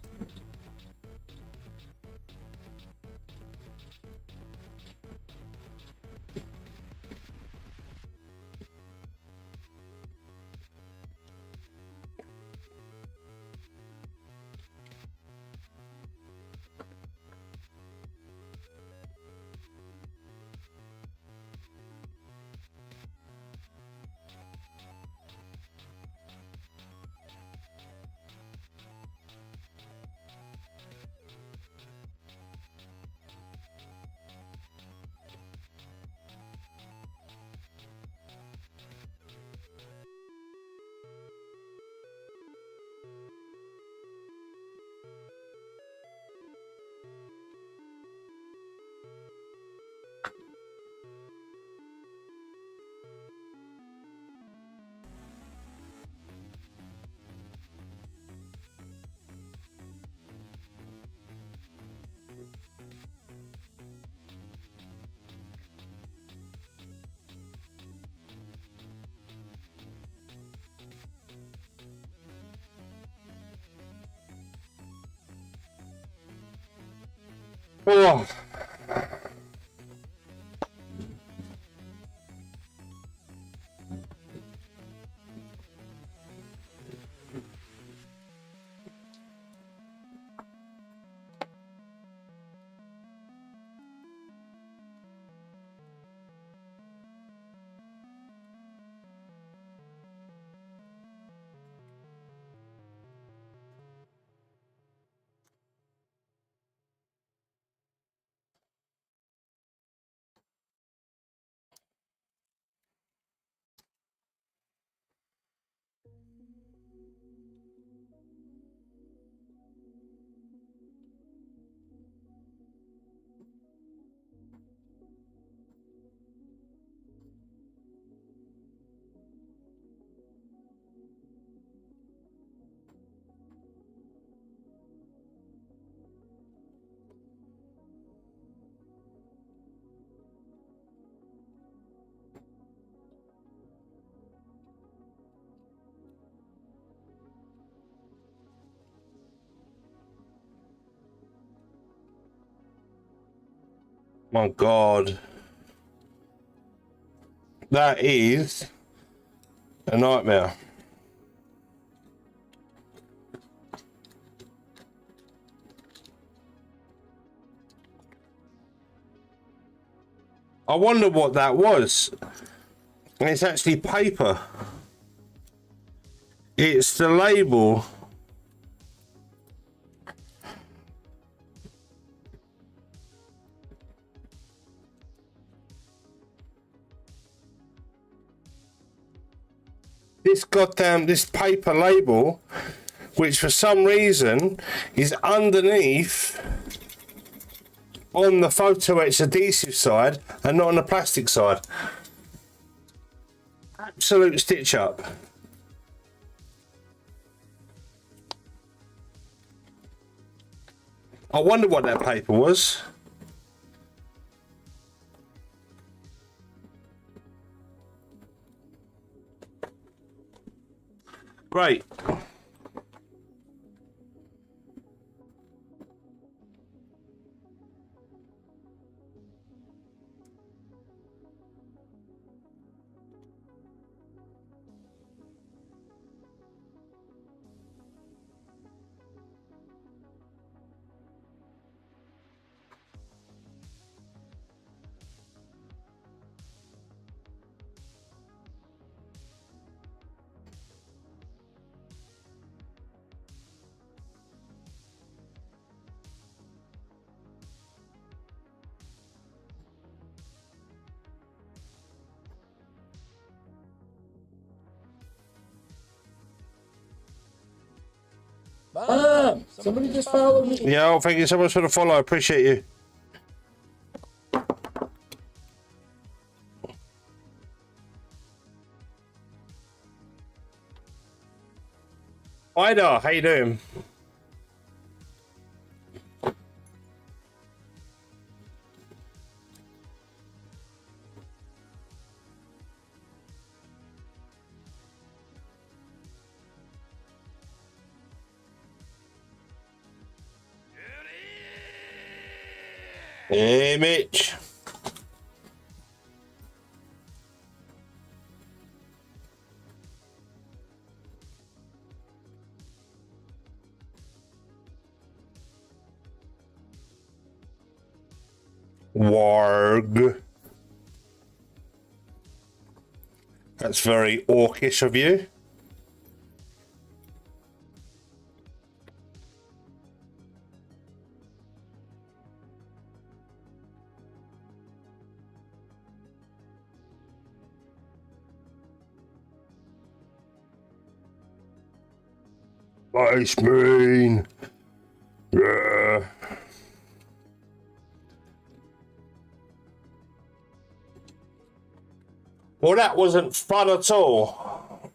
Oh. My God. That is a nightmare. I wonder what that was. It's actually paper. It's the label. This paper label, which for some reason is underneath on the photo etch adhesive side and not on the plastic side. Absolute stitch up. I wonder what that paper was. Great. Somebody just followed me. Yeah, well, thank you so much for the follow. I appreciate you. Ida, how you doing? Hey, Mitch. Warg. That's very orcish of you. Ice mean. Yeah. Well, that wasn't fun at all.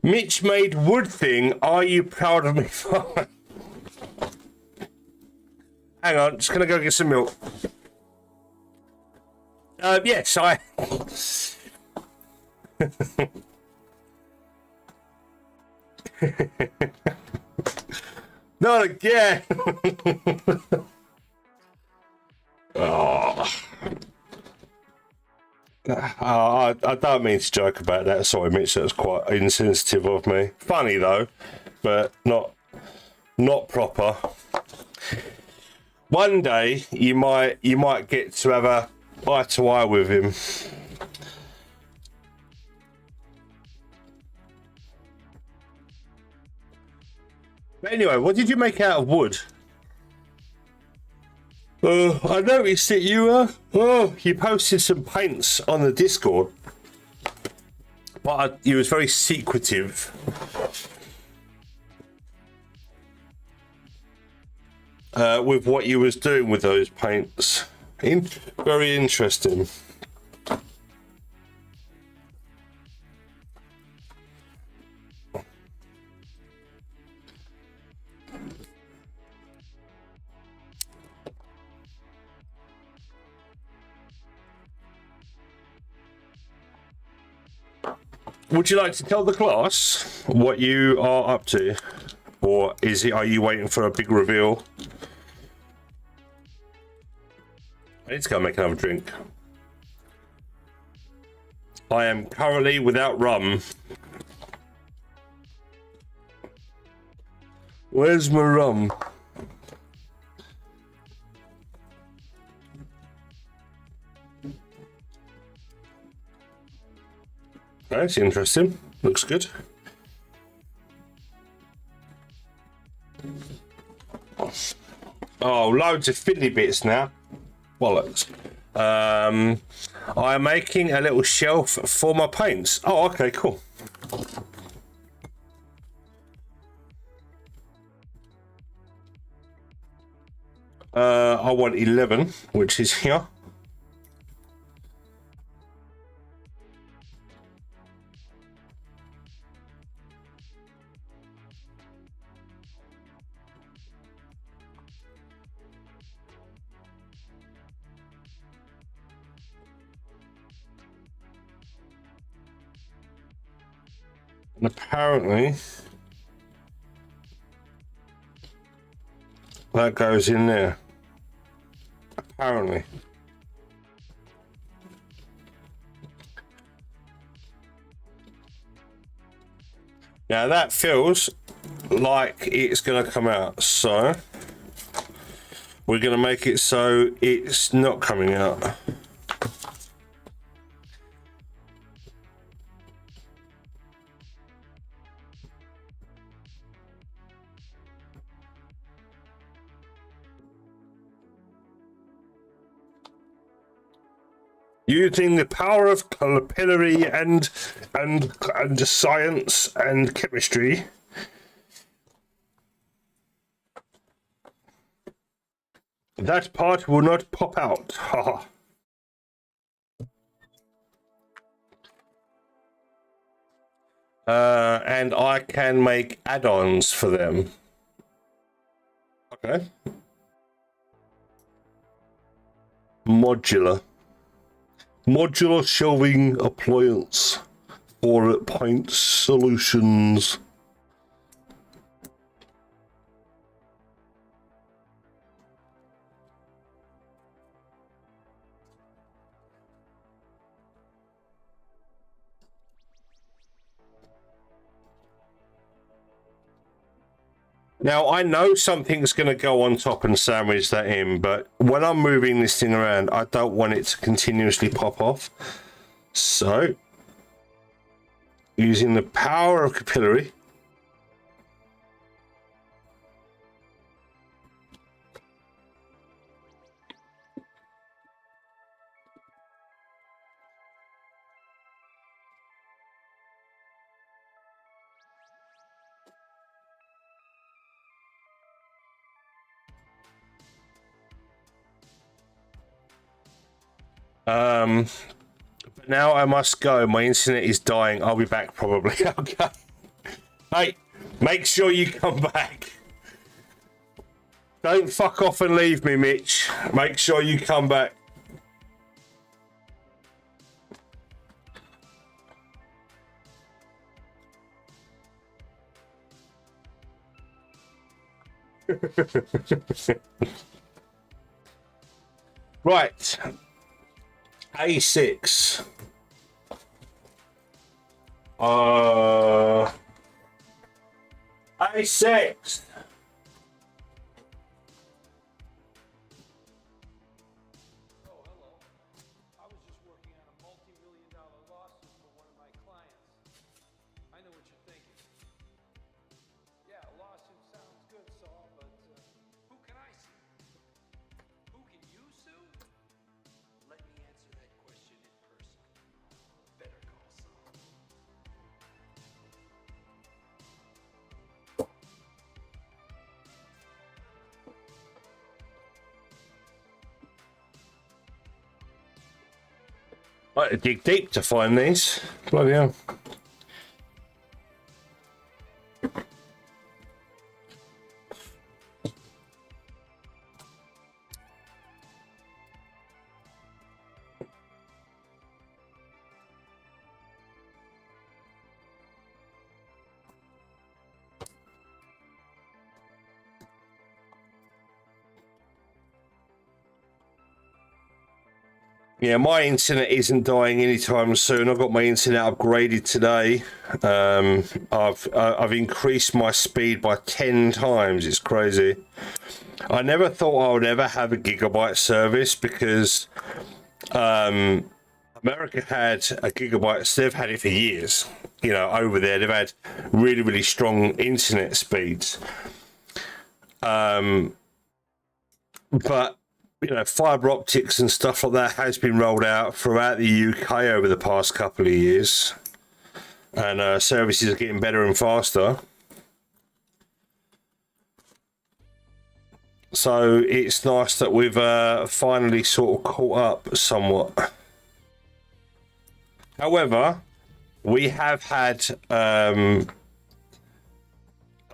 Mitch made wood thing. Are you proud of me? Hang on, just gonna go get some milk. Yes, I. Not again. Oh. I don't mean to joke about that. Sorry, Mitch, that was quite insensitive of me. Funny though, but not proper. One day you might get to have a eye to eye with him. But anyway, what did you make out of wood? I noticed that you posted some paints on the Discord, but you was very secretive. With what you was doing with those paints. Very interesting. Would you like to tell the class what you are up to? Or is it? Are you waiting for a big reveal? I need to go make another drink. I am currently without rum. Where's my rum? That's interesting. Looks good. Oh, loads of fiddly bits now. Bollocks. I'm making a little shelf for my paints. Oh, okay, cool. I want 11, which is here. And apparently that goes in there. Apparently. Now that feels like it's going to come out, so we're going to make it so it's not coming out. Using the power of capillary and science and chemistry, that part will not pop out. Haha. And I can make add-ons for them. Okay. Modular shelving appliance for paint solutions. Now, I know something's going to go on top and sandwich that in, but when I'm moving this thing around, I don't want it to continuously pop off. So, using the power of capillary, but now I must go. My internet is dying. I'll be back probably. Okay. Hey, make sure you come back. Don't fuck off and leave me, Mitch. Make sure you come back. Right. A6. A6. I had to dig deep to find these. Bloody hell. Yeah, my internet isn't dying anytime soon. I got my internet upgraded today. I've increased my speed by 10 times. It's crazy. I never thought I would ever have a gigabyte service because America had a gigabyte. They've had it for years. You know, over there they've had really, really strong internet speeds. But you know, fiber optics and stuff like that has been rolled out throughout the UK over the past couple of years, and services are getting better and faster. So it's nice that we've finally sort of caught up somewhat. However, we have had a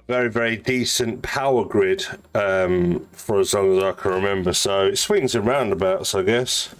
very, very decent power grid for as long as I can remember. So it swings and roundabouts, I guess.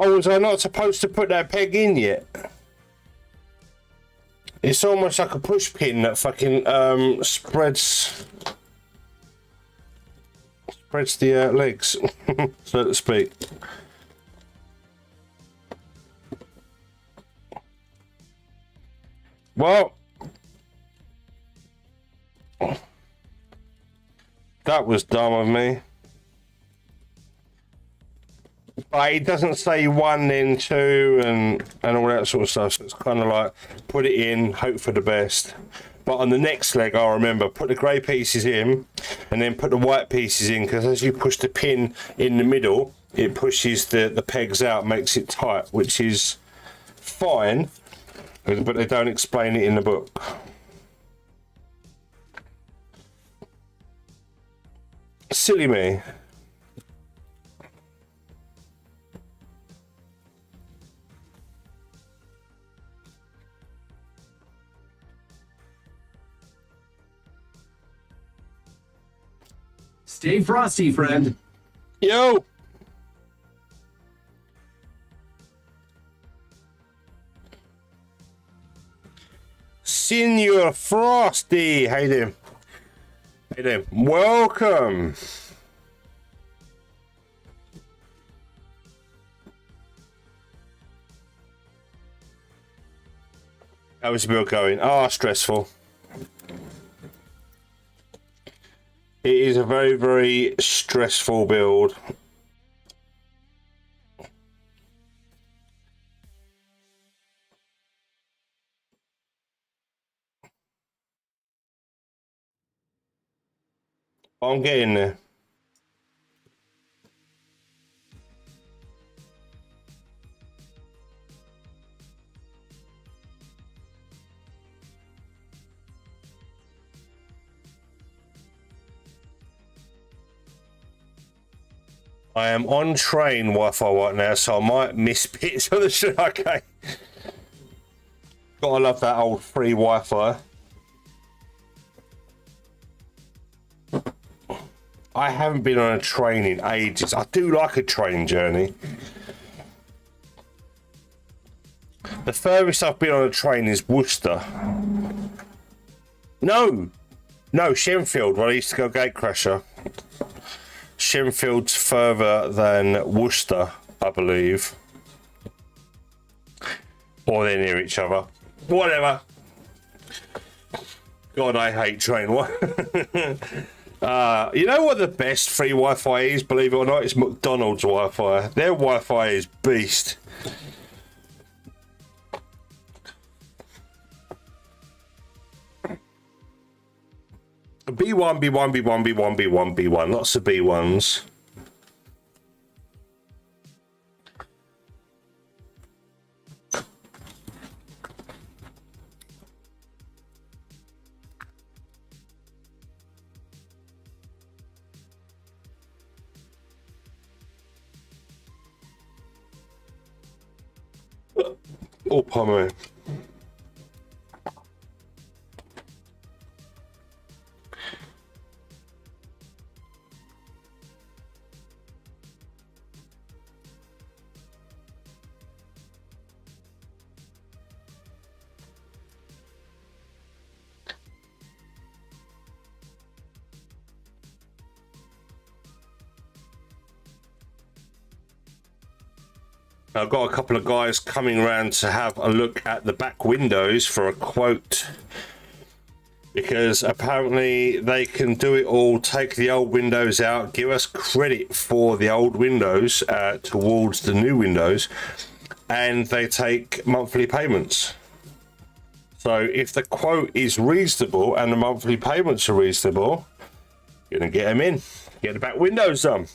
Oh, was I not supposed to put that peg in yet? It's almost like a push pin that fucking spreads the legs, so to speak. Well, that was dumb of me. But it doesn't say one, then two, and all that sort of stuff. So it's kind of like put it in, hope for the best. But on the next leg, I'll remember put the grey pieces in, and then put the white pieces in. Because as you push the pin in the middle, it pushes the pegs out, makes it tight, which is fine. But they don't explain it in the book. Silly me. Stay frosty, friend. Yo! Senior Frosty! How you doing? How you doing? Welcome! How was the build going? Ah, stressful. It is a very, very stressful build. I'm getting there. I am on train Wi-Fi right now, so I might miss bits of the show. Okay. Gotta love that old free Wi-Fi. I haven't been on a train in ages. I do like a train journey. The furthest I've been on a train is Worcester. No, Shenfield, where I used to go Gatecrasher. Shenfield's further than Worcester, I believe. Or they're near each other. Whatever. God, I hate train. You know what the best free Wi-Fi is, believe it or not? It's McDonald's Wi-Fi. Their Wi-Fi is beast. B1, B1, B1, B1, B1, B1. Lots of B1s. Oh, pardon me. I've got a couple of guys coming around to have a look at the back windows for a quote, because apparently they can do it all, take the old windows out, give us credit for the old windows towards the new windows, and they take monthly payments. So if the quote is reasonable and the monthly payments are reasonable, you're gonna get them in, get the back windows done.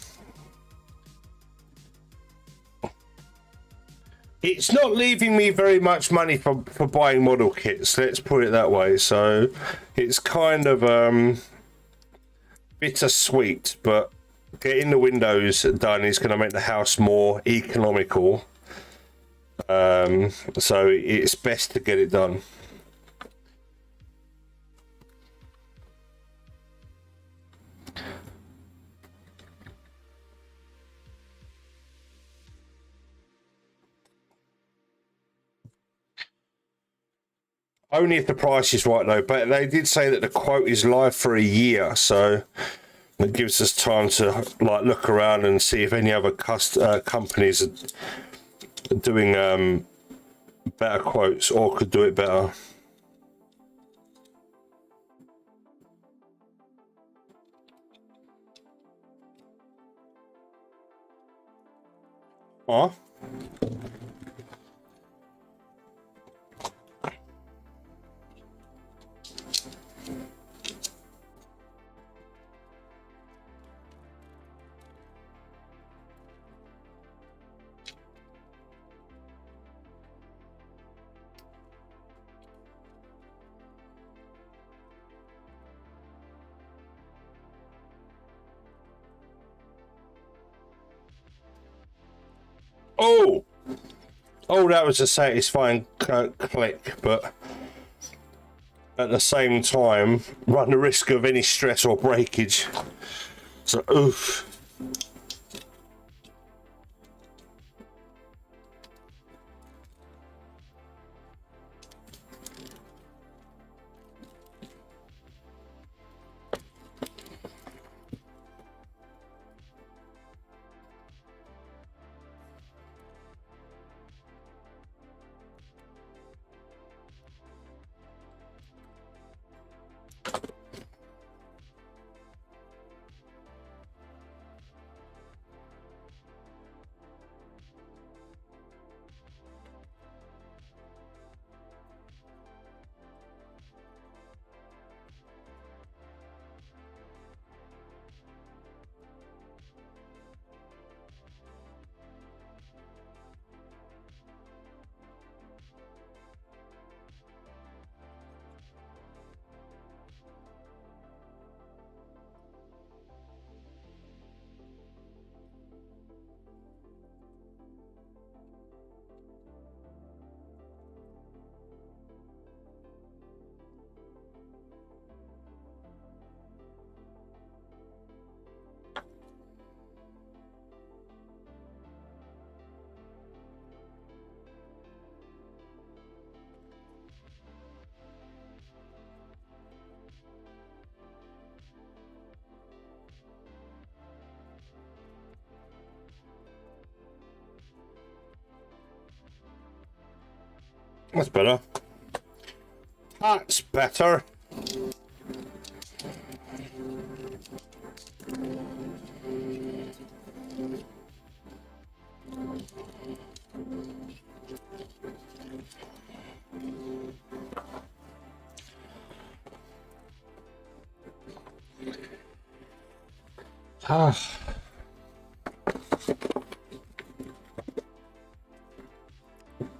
It's not leaving me very much money for buying model kits, let's put it that way. So it's kind of bittersweet, but getting the windows done is going to make the house more economical. So it's best to get it done. Only if the price is right, though. But they did say that the quote is live for a year, so it gives us time to like look around and see if any other companies are doing better quotes or could do it better. Huh? Oh, that was a satisfying click, but at the same time, run the risk of any stress or breakage. So, oof. That's better. That's better.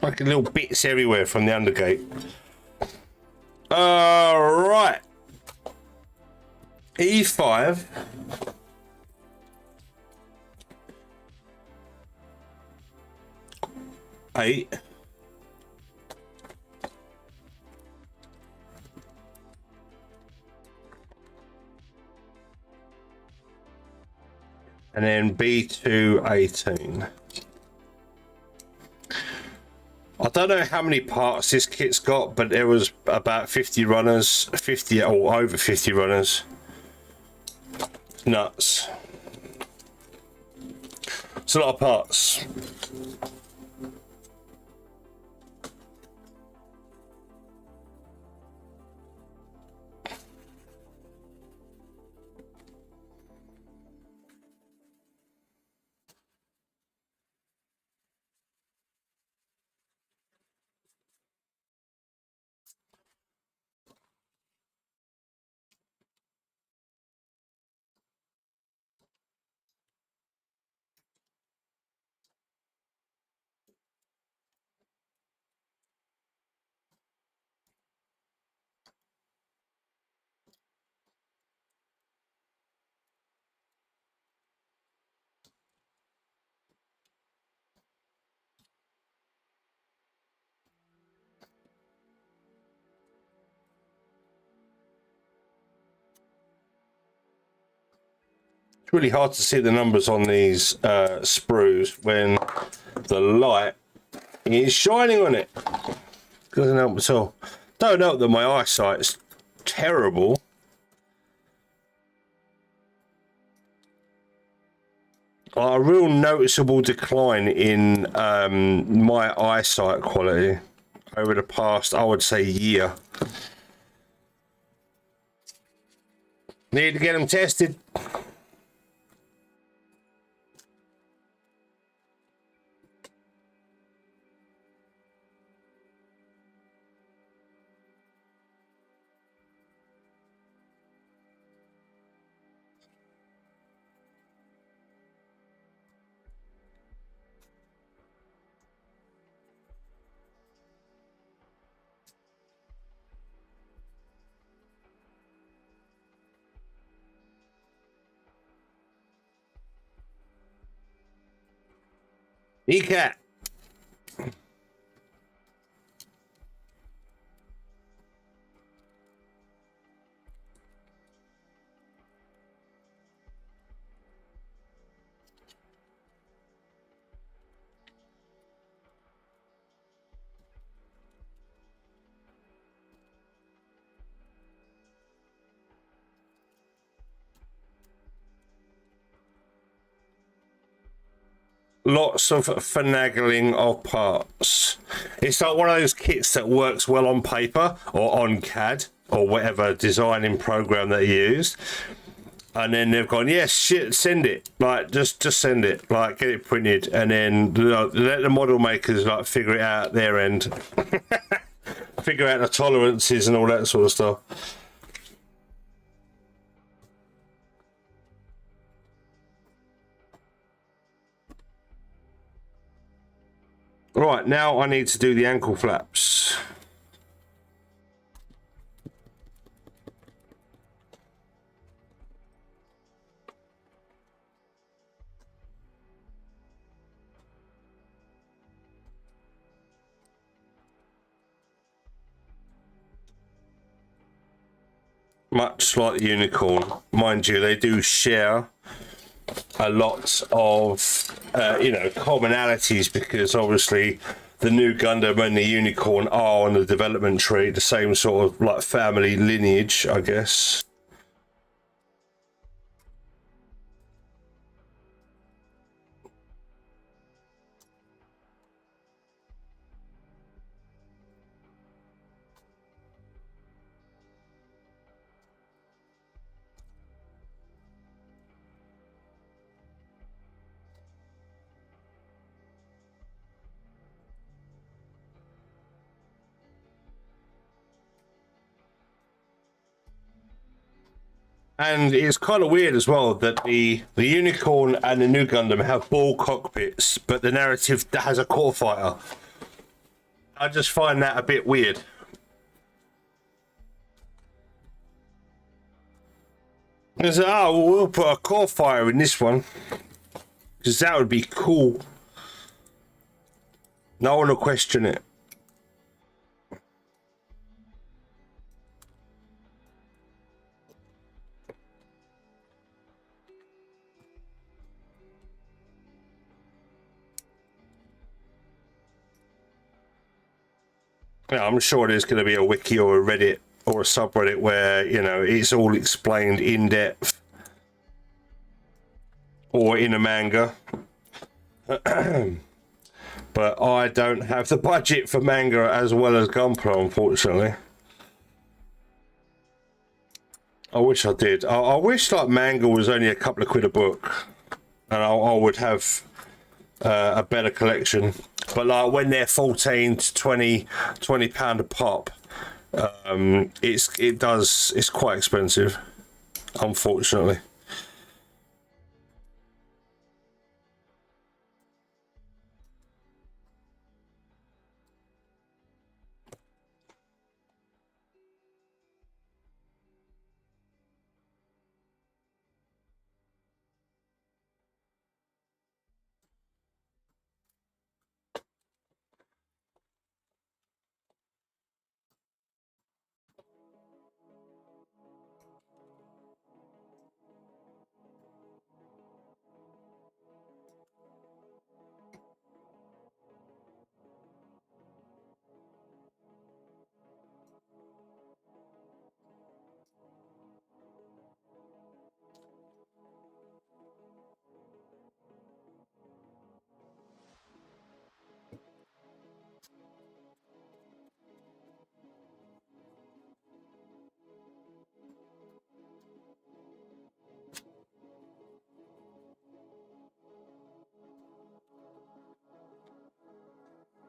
Like little bits everywhere from the undergate. Right. E5. Eight. And then B2 18. I don't know how many parts this kit's got, but there was about 50 runners, 50 or over 50 runners. It's nuts. It's a lot of parts. It's really hard to see the numbers on these sprues when the light is shining on it. Doesn't help at all. Don't help that my eyesight's terrible. A real noticeable decline in my eyesight quality over the past, I would say, year. Need to get them tested. ECAT. Lots of finagling of parts. It's like one of those kits that works well on paper or on CAD or whatever designing program they used. And then they've gone, yes, shit, send it. Like, just send it. Like, get it printed. And then let the model makers, like, figure it out at their end. Figure out the tolerances and all that sort of stuff. Right, now I need to do the ankle flaps. Much like the unicorn, mind you, they do share a lot of commonalities, because obviously the Nu Gundam and the unicorn are on the development tree, the same sort of like family lineage, I guess. And it's kind of weird as well that the Unicorn and the Nu Gundam have ball cockpits, but the narrative has a core fighter. I just find that a bit weird. It's like, oh, well, we'll put a core fighter in this one because that would be cool. No one will question it. Yeah, I'm sure there's going to be a wiki or a Reddit or a subreddit where, you know, it's all explained in depth, or in a manga. But I don't have the budget for manga as well as Gunpla, unfortunately. I wish I did. I wish like manga was only a couple of quid a book, and I would have a better collection. But like when they're 14 to 20 pound a pop, it's quite expensive, unfortunately.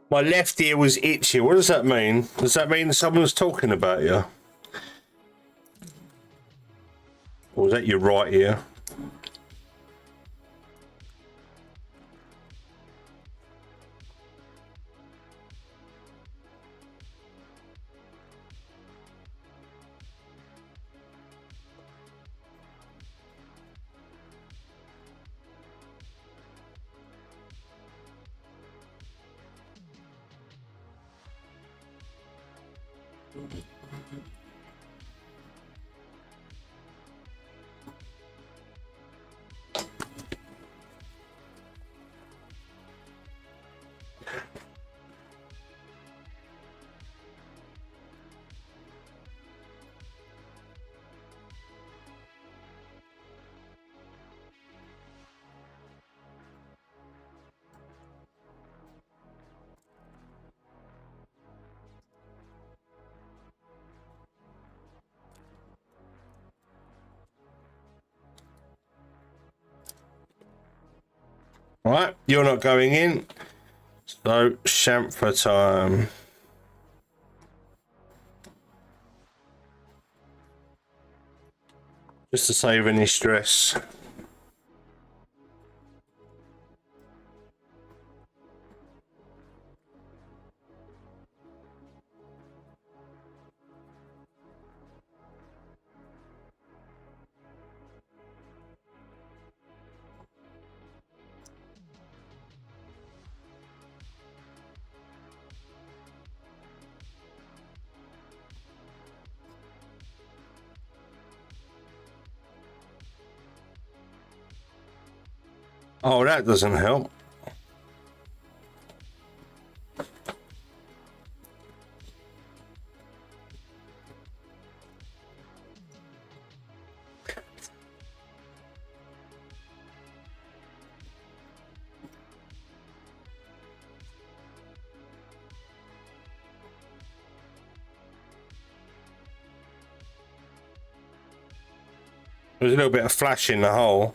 My left ear was itchy. What does that mean? Does that mean someone's talking about you? Or was that your right ear? Right, you're not going in. So, chamfer time. Just to save any stress. Oh, that doesn't help. There's a little bit of flash in the hole.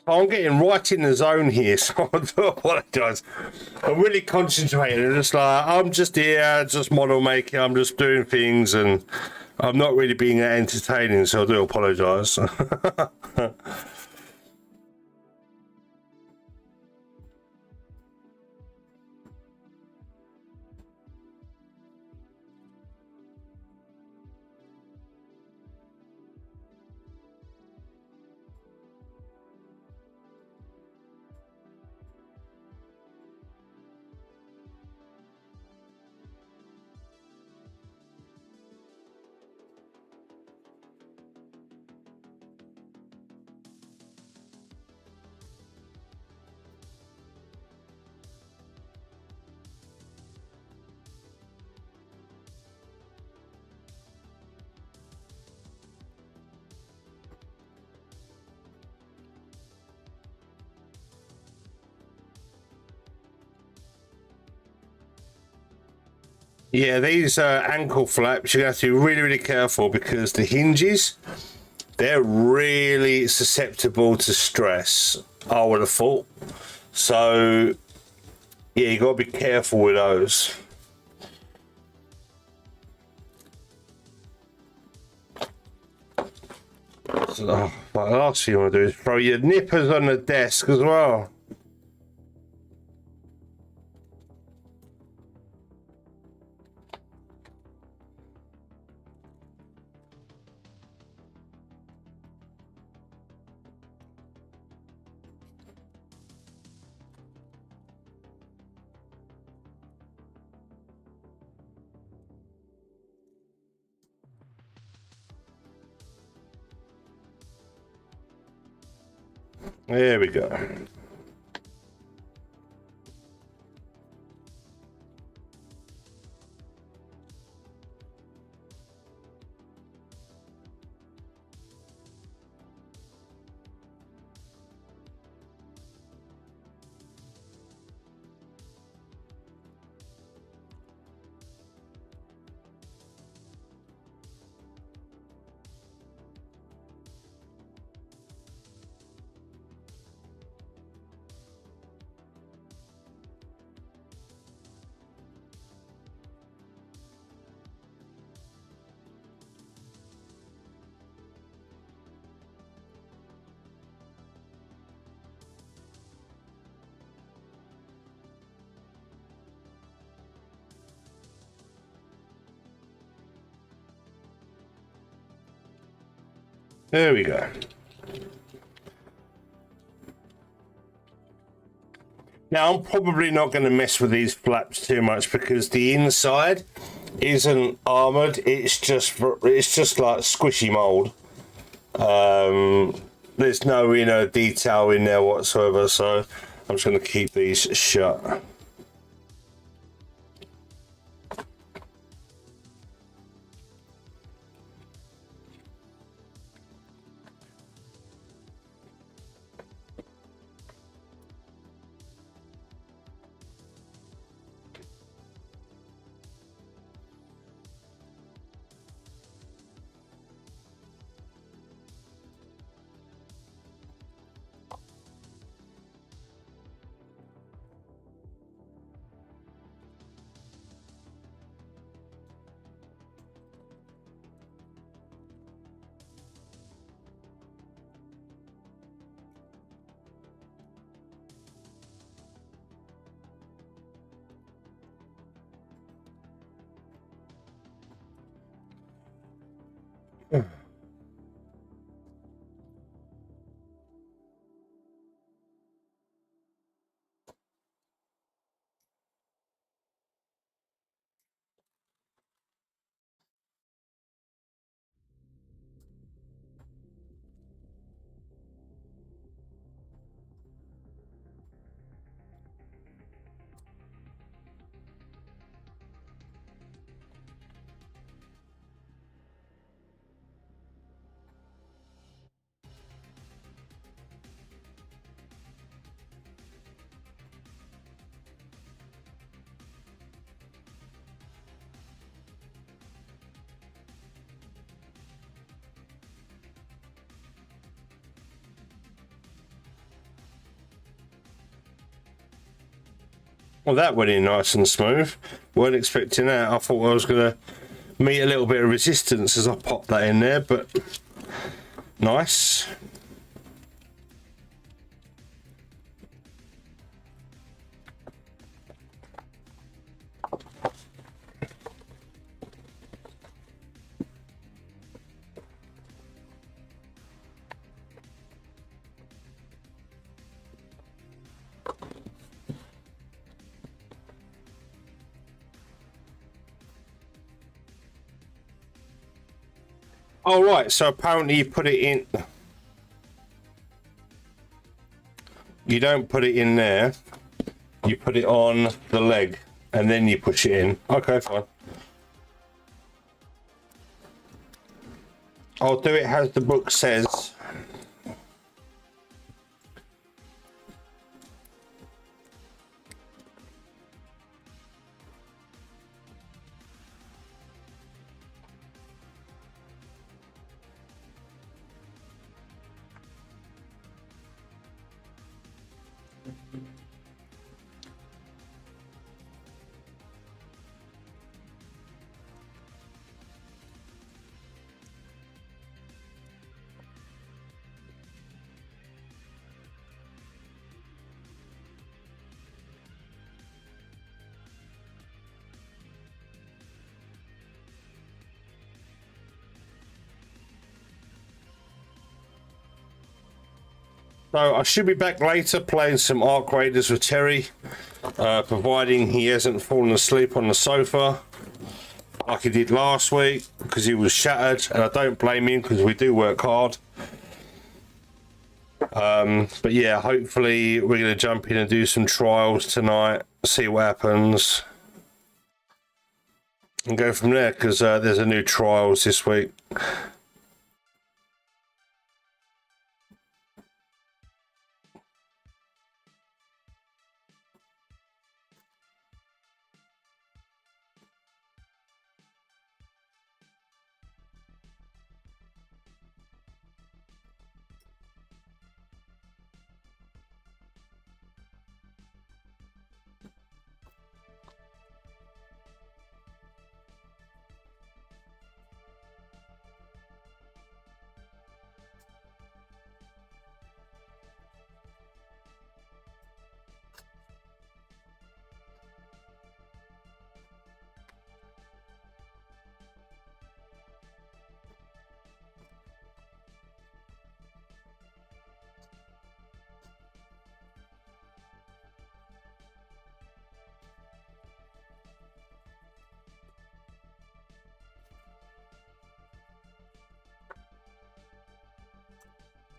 I'm getting right in the zone here, so I do apologise. I'm really concentrating. I'm just here, just model making. I'm just doing things, and I'm not really being entertaining, so I do apologise. Yeah, these ankle flaps, you have to be really, really careful because the hinges, they're really susceptible to stress, I would have thought. So, yeah, you got to be careful with those. So, the last thing you want to do is throw your nippers on the desk as well. There we go. There we go. Now, I'm probably not going to mess with these flaps too much because the inside isn't armored. It's just like squishy mold. There's no inner detail in there whatsoever, so I'm just going to keep these shut. Well, that went in nice and smooth. Weren't expecting that. I thought I was going to meet a little bit of resistance as I popped that in there, but nice. Oh, right, so apparently you put it in... You don't put it in there. You put it on the leg, and then you push it in. Okay, fine. I'll do it as the book says. So I should be back later playing some Arc Raiders with Terry, providing he hasn't fallen asleep on the sofa like he did last week because he was shattered, and I don't blame him because we do work hard. But yeah, hopefully we're going to jump in and do some trials tonight, see what happens, and go from there because there's a new trials this week.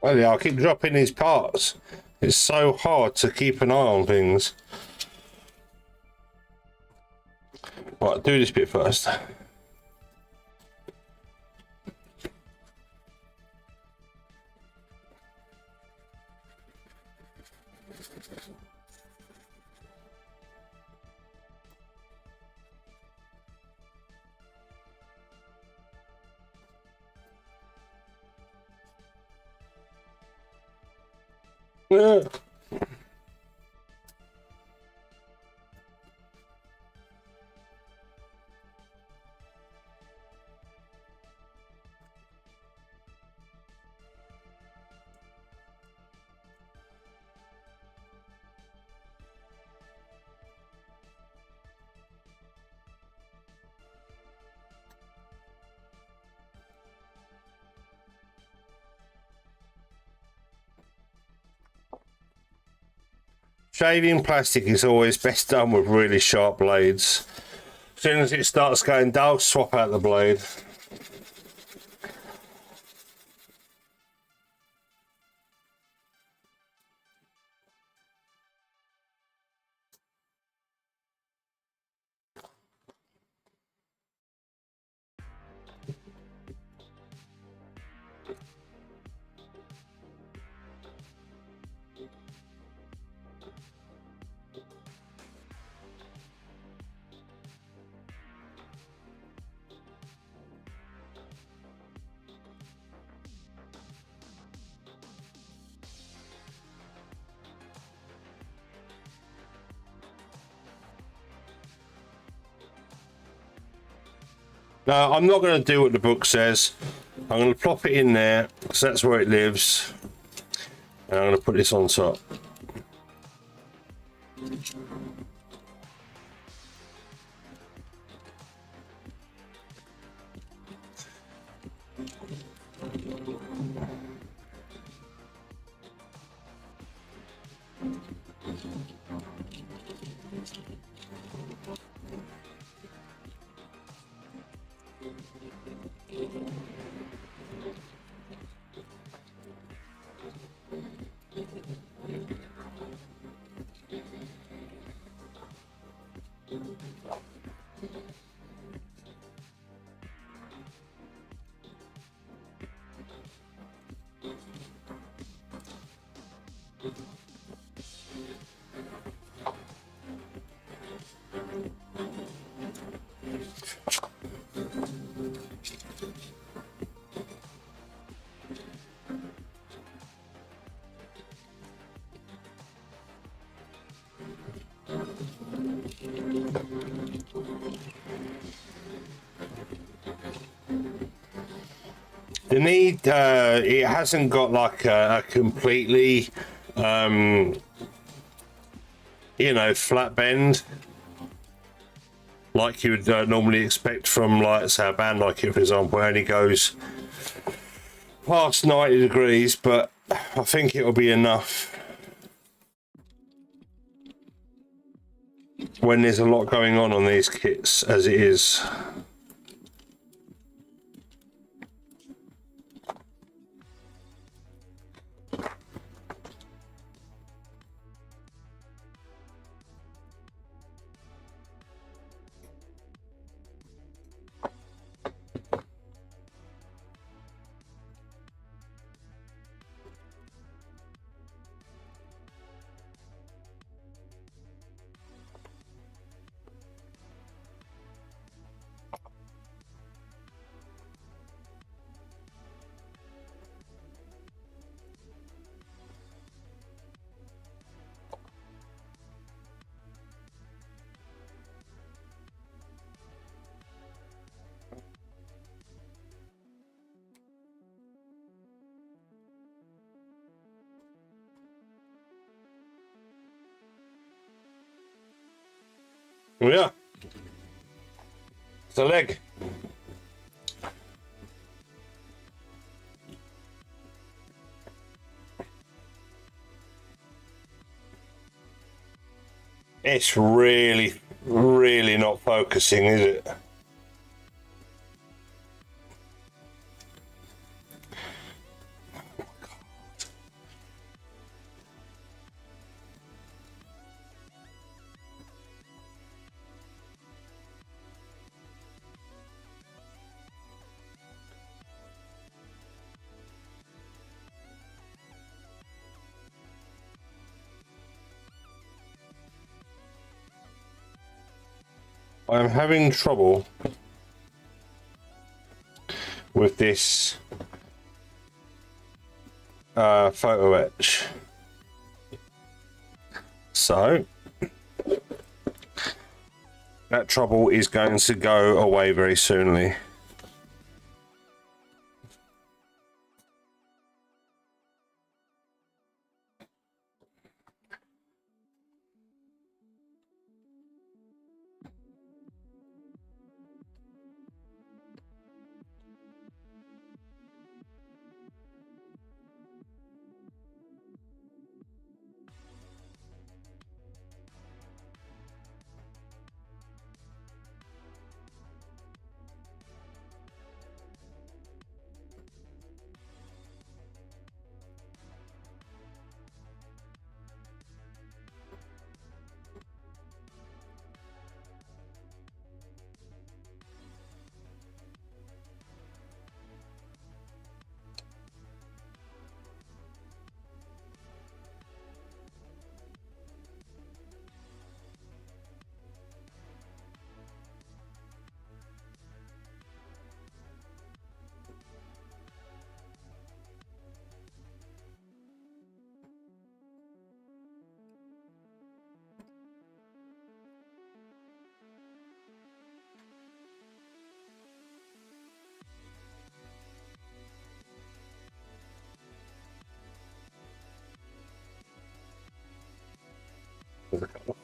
Well, yeah, I keep dropping these parts. It's so hard to keep an eye on things. Right, do this bit first. Yeah. Shaving plastic is always best done with really sharp blades. As soon as it starts going dull, swap out the blade. No, I'm not going to do what the book says. I'm going to plop it in there because that's where it lives. And I'm going to put this on top. The need, it hasn't got like a completely, you know, flat bend like you would normally expect from, like, say, a band like it, for example, it only goes past 90 degrees, but I think it'll be enough when there's a lot going on these kits as it is. Yeah, it's a leg. It's really, really not focusing, is it? I'm having trouble with this photo etch. So that trouble is going to go away very soonly.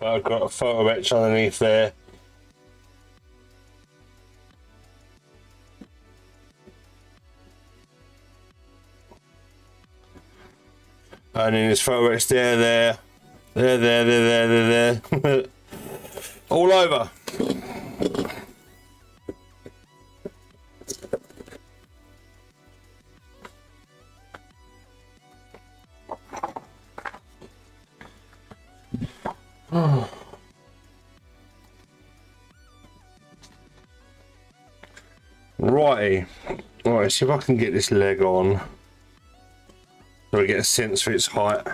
I've got a photo etch underneath there. And then there's photo etch there. All over. Righty. Alright, see if I can get this leg on so I get a sense for its height.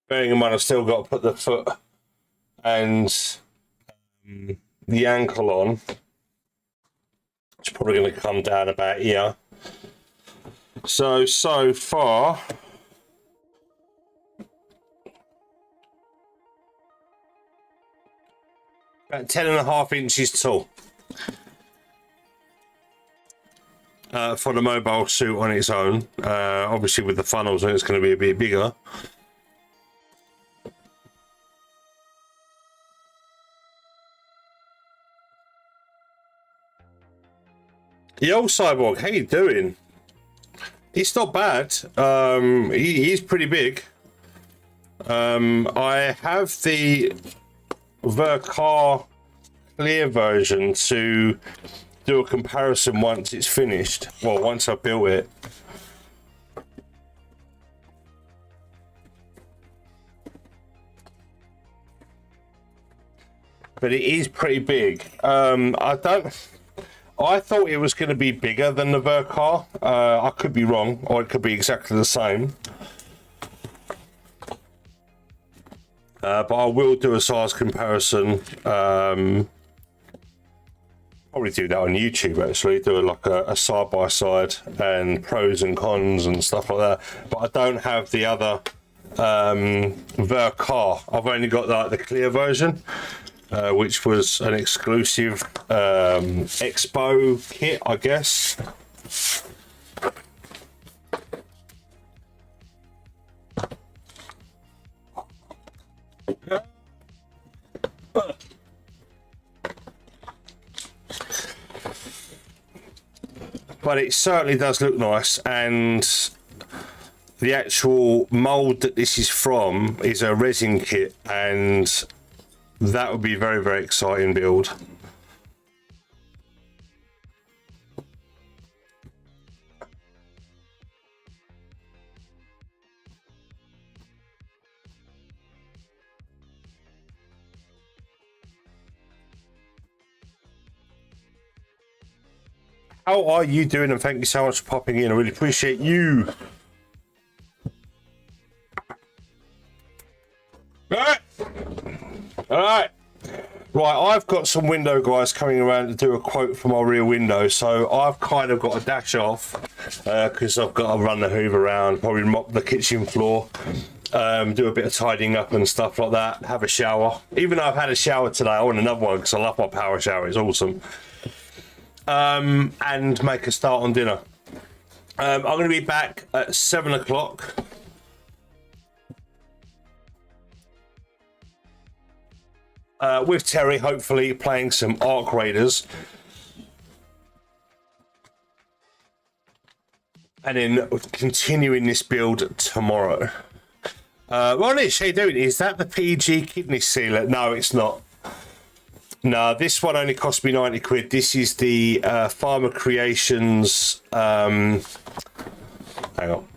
Bearing in mind I've still got to put the foot and the ankle on. It's probably going to come down about here. So far, about 10.5 inches tall. For the mobile suit on its own. Obviously with the funnels on it's going to be a bit bigger. Yo, Cyborg, how you doing? He's not bad. He's pretty big. I have the Vercar clear version to do a comparison once it's finished. Well, once I've built it. But it is pretty big. I thought it was going to be bigger than the Vercar. I could be wrong, or it could be exactly the same. But I will do a size comparison. Probably do that on YouTube, actually. Do like a side-by-side and pros and cons and stuff like that. But I don't have the other Vercar. I've only got like the clear version. Which was an exclusive expo kit, I guess. But it certainly does look nice, and the actual mold that this is from is a resin kit, and that would be a very, very exciting build. How are you doing? And thank you so much for popping in. I really appreciate you. All right. Right, I've got some window guys coming around to do a quote for my rear window, so I've kind of got to dash off because I've got to run the hoover around, probably mop the kitchen floor, do a bit of tidying up and stuff like that, have a shower. Even though I've had a shower today, I want another one because I love my power shower, it's awesome. And make a start on dinner. I'm going to be back at 7 o'clock. With Terry, hopefully playing some Arc Raiders. And then continuing this build tomorrow. Ronish, how you doing? Is that the PG kidney sealer? No, it's not. No, this one only cost me 90 quid. This is the Farmer Creations. Hang on.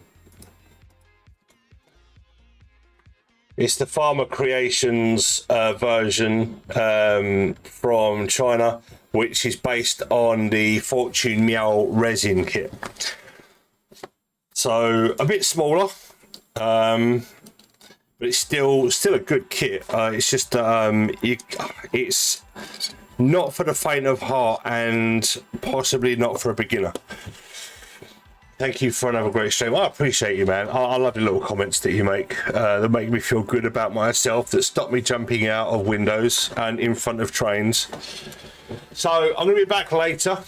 It's the Farmer Creations version from China, which is based on the Fortune Meow resin kit. So a bit smaller, but it's still a good kit. It's just not for the faint of heart, and possibly not for a beginner. Thank you for another great stream. I appreciate you, man. I love the little comments that you make. That make me feel good about myself, that stop me jumping out of windows and in front of trains. So I'm going to be back later.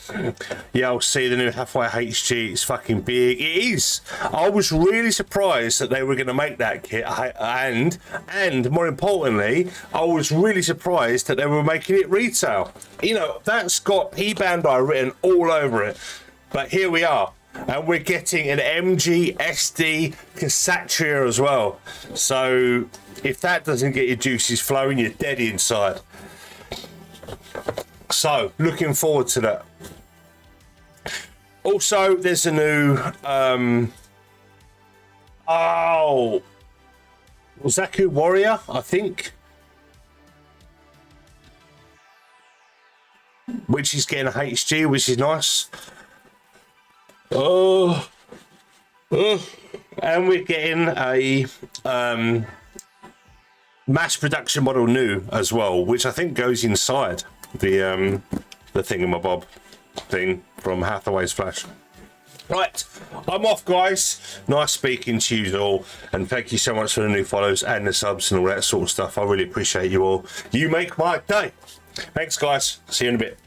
Yeah, I'll see the new Halfway HG. It's fucking big. It is. I was really surprised that they were going to make that kit, and more importantly, I was really surprised that they were making it retail. You know, that's got P-Bandai written all over it. But here we are. And we're getting an MG SD Kshatriya as well. So if that doesn't get your juices flowing, you're dead inside. So looking forward to that. Also, there's a new Zaku Warrior, I think, which is getting a HG, which is nice. And we're getting a mass production model Nu as well, which I think goes inside the thingamabob thing from Hathaway's Flash. Right, I'm off, guys. Nice speaking to you all, and thank you so much for the new follows and the subs and all that sort of stuff. I really appreciate you all. You make my day. Thanks, guys. See you in a bit.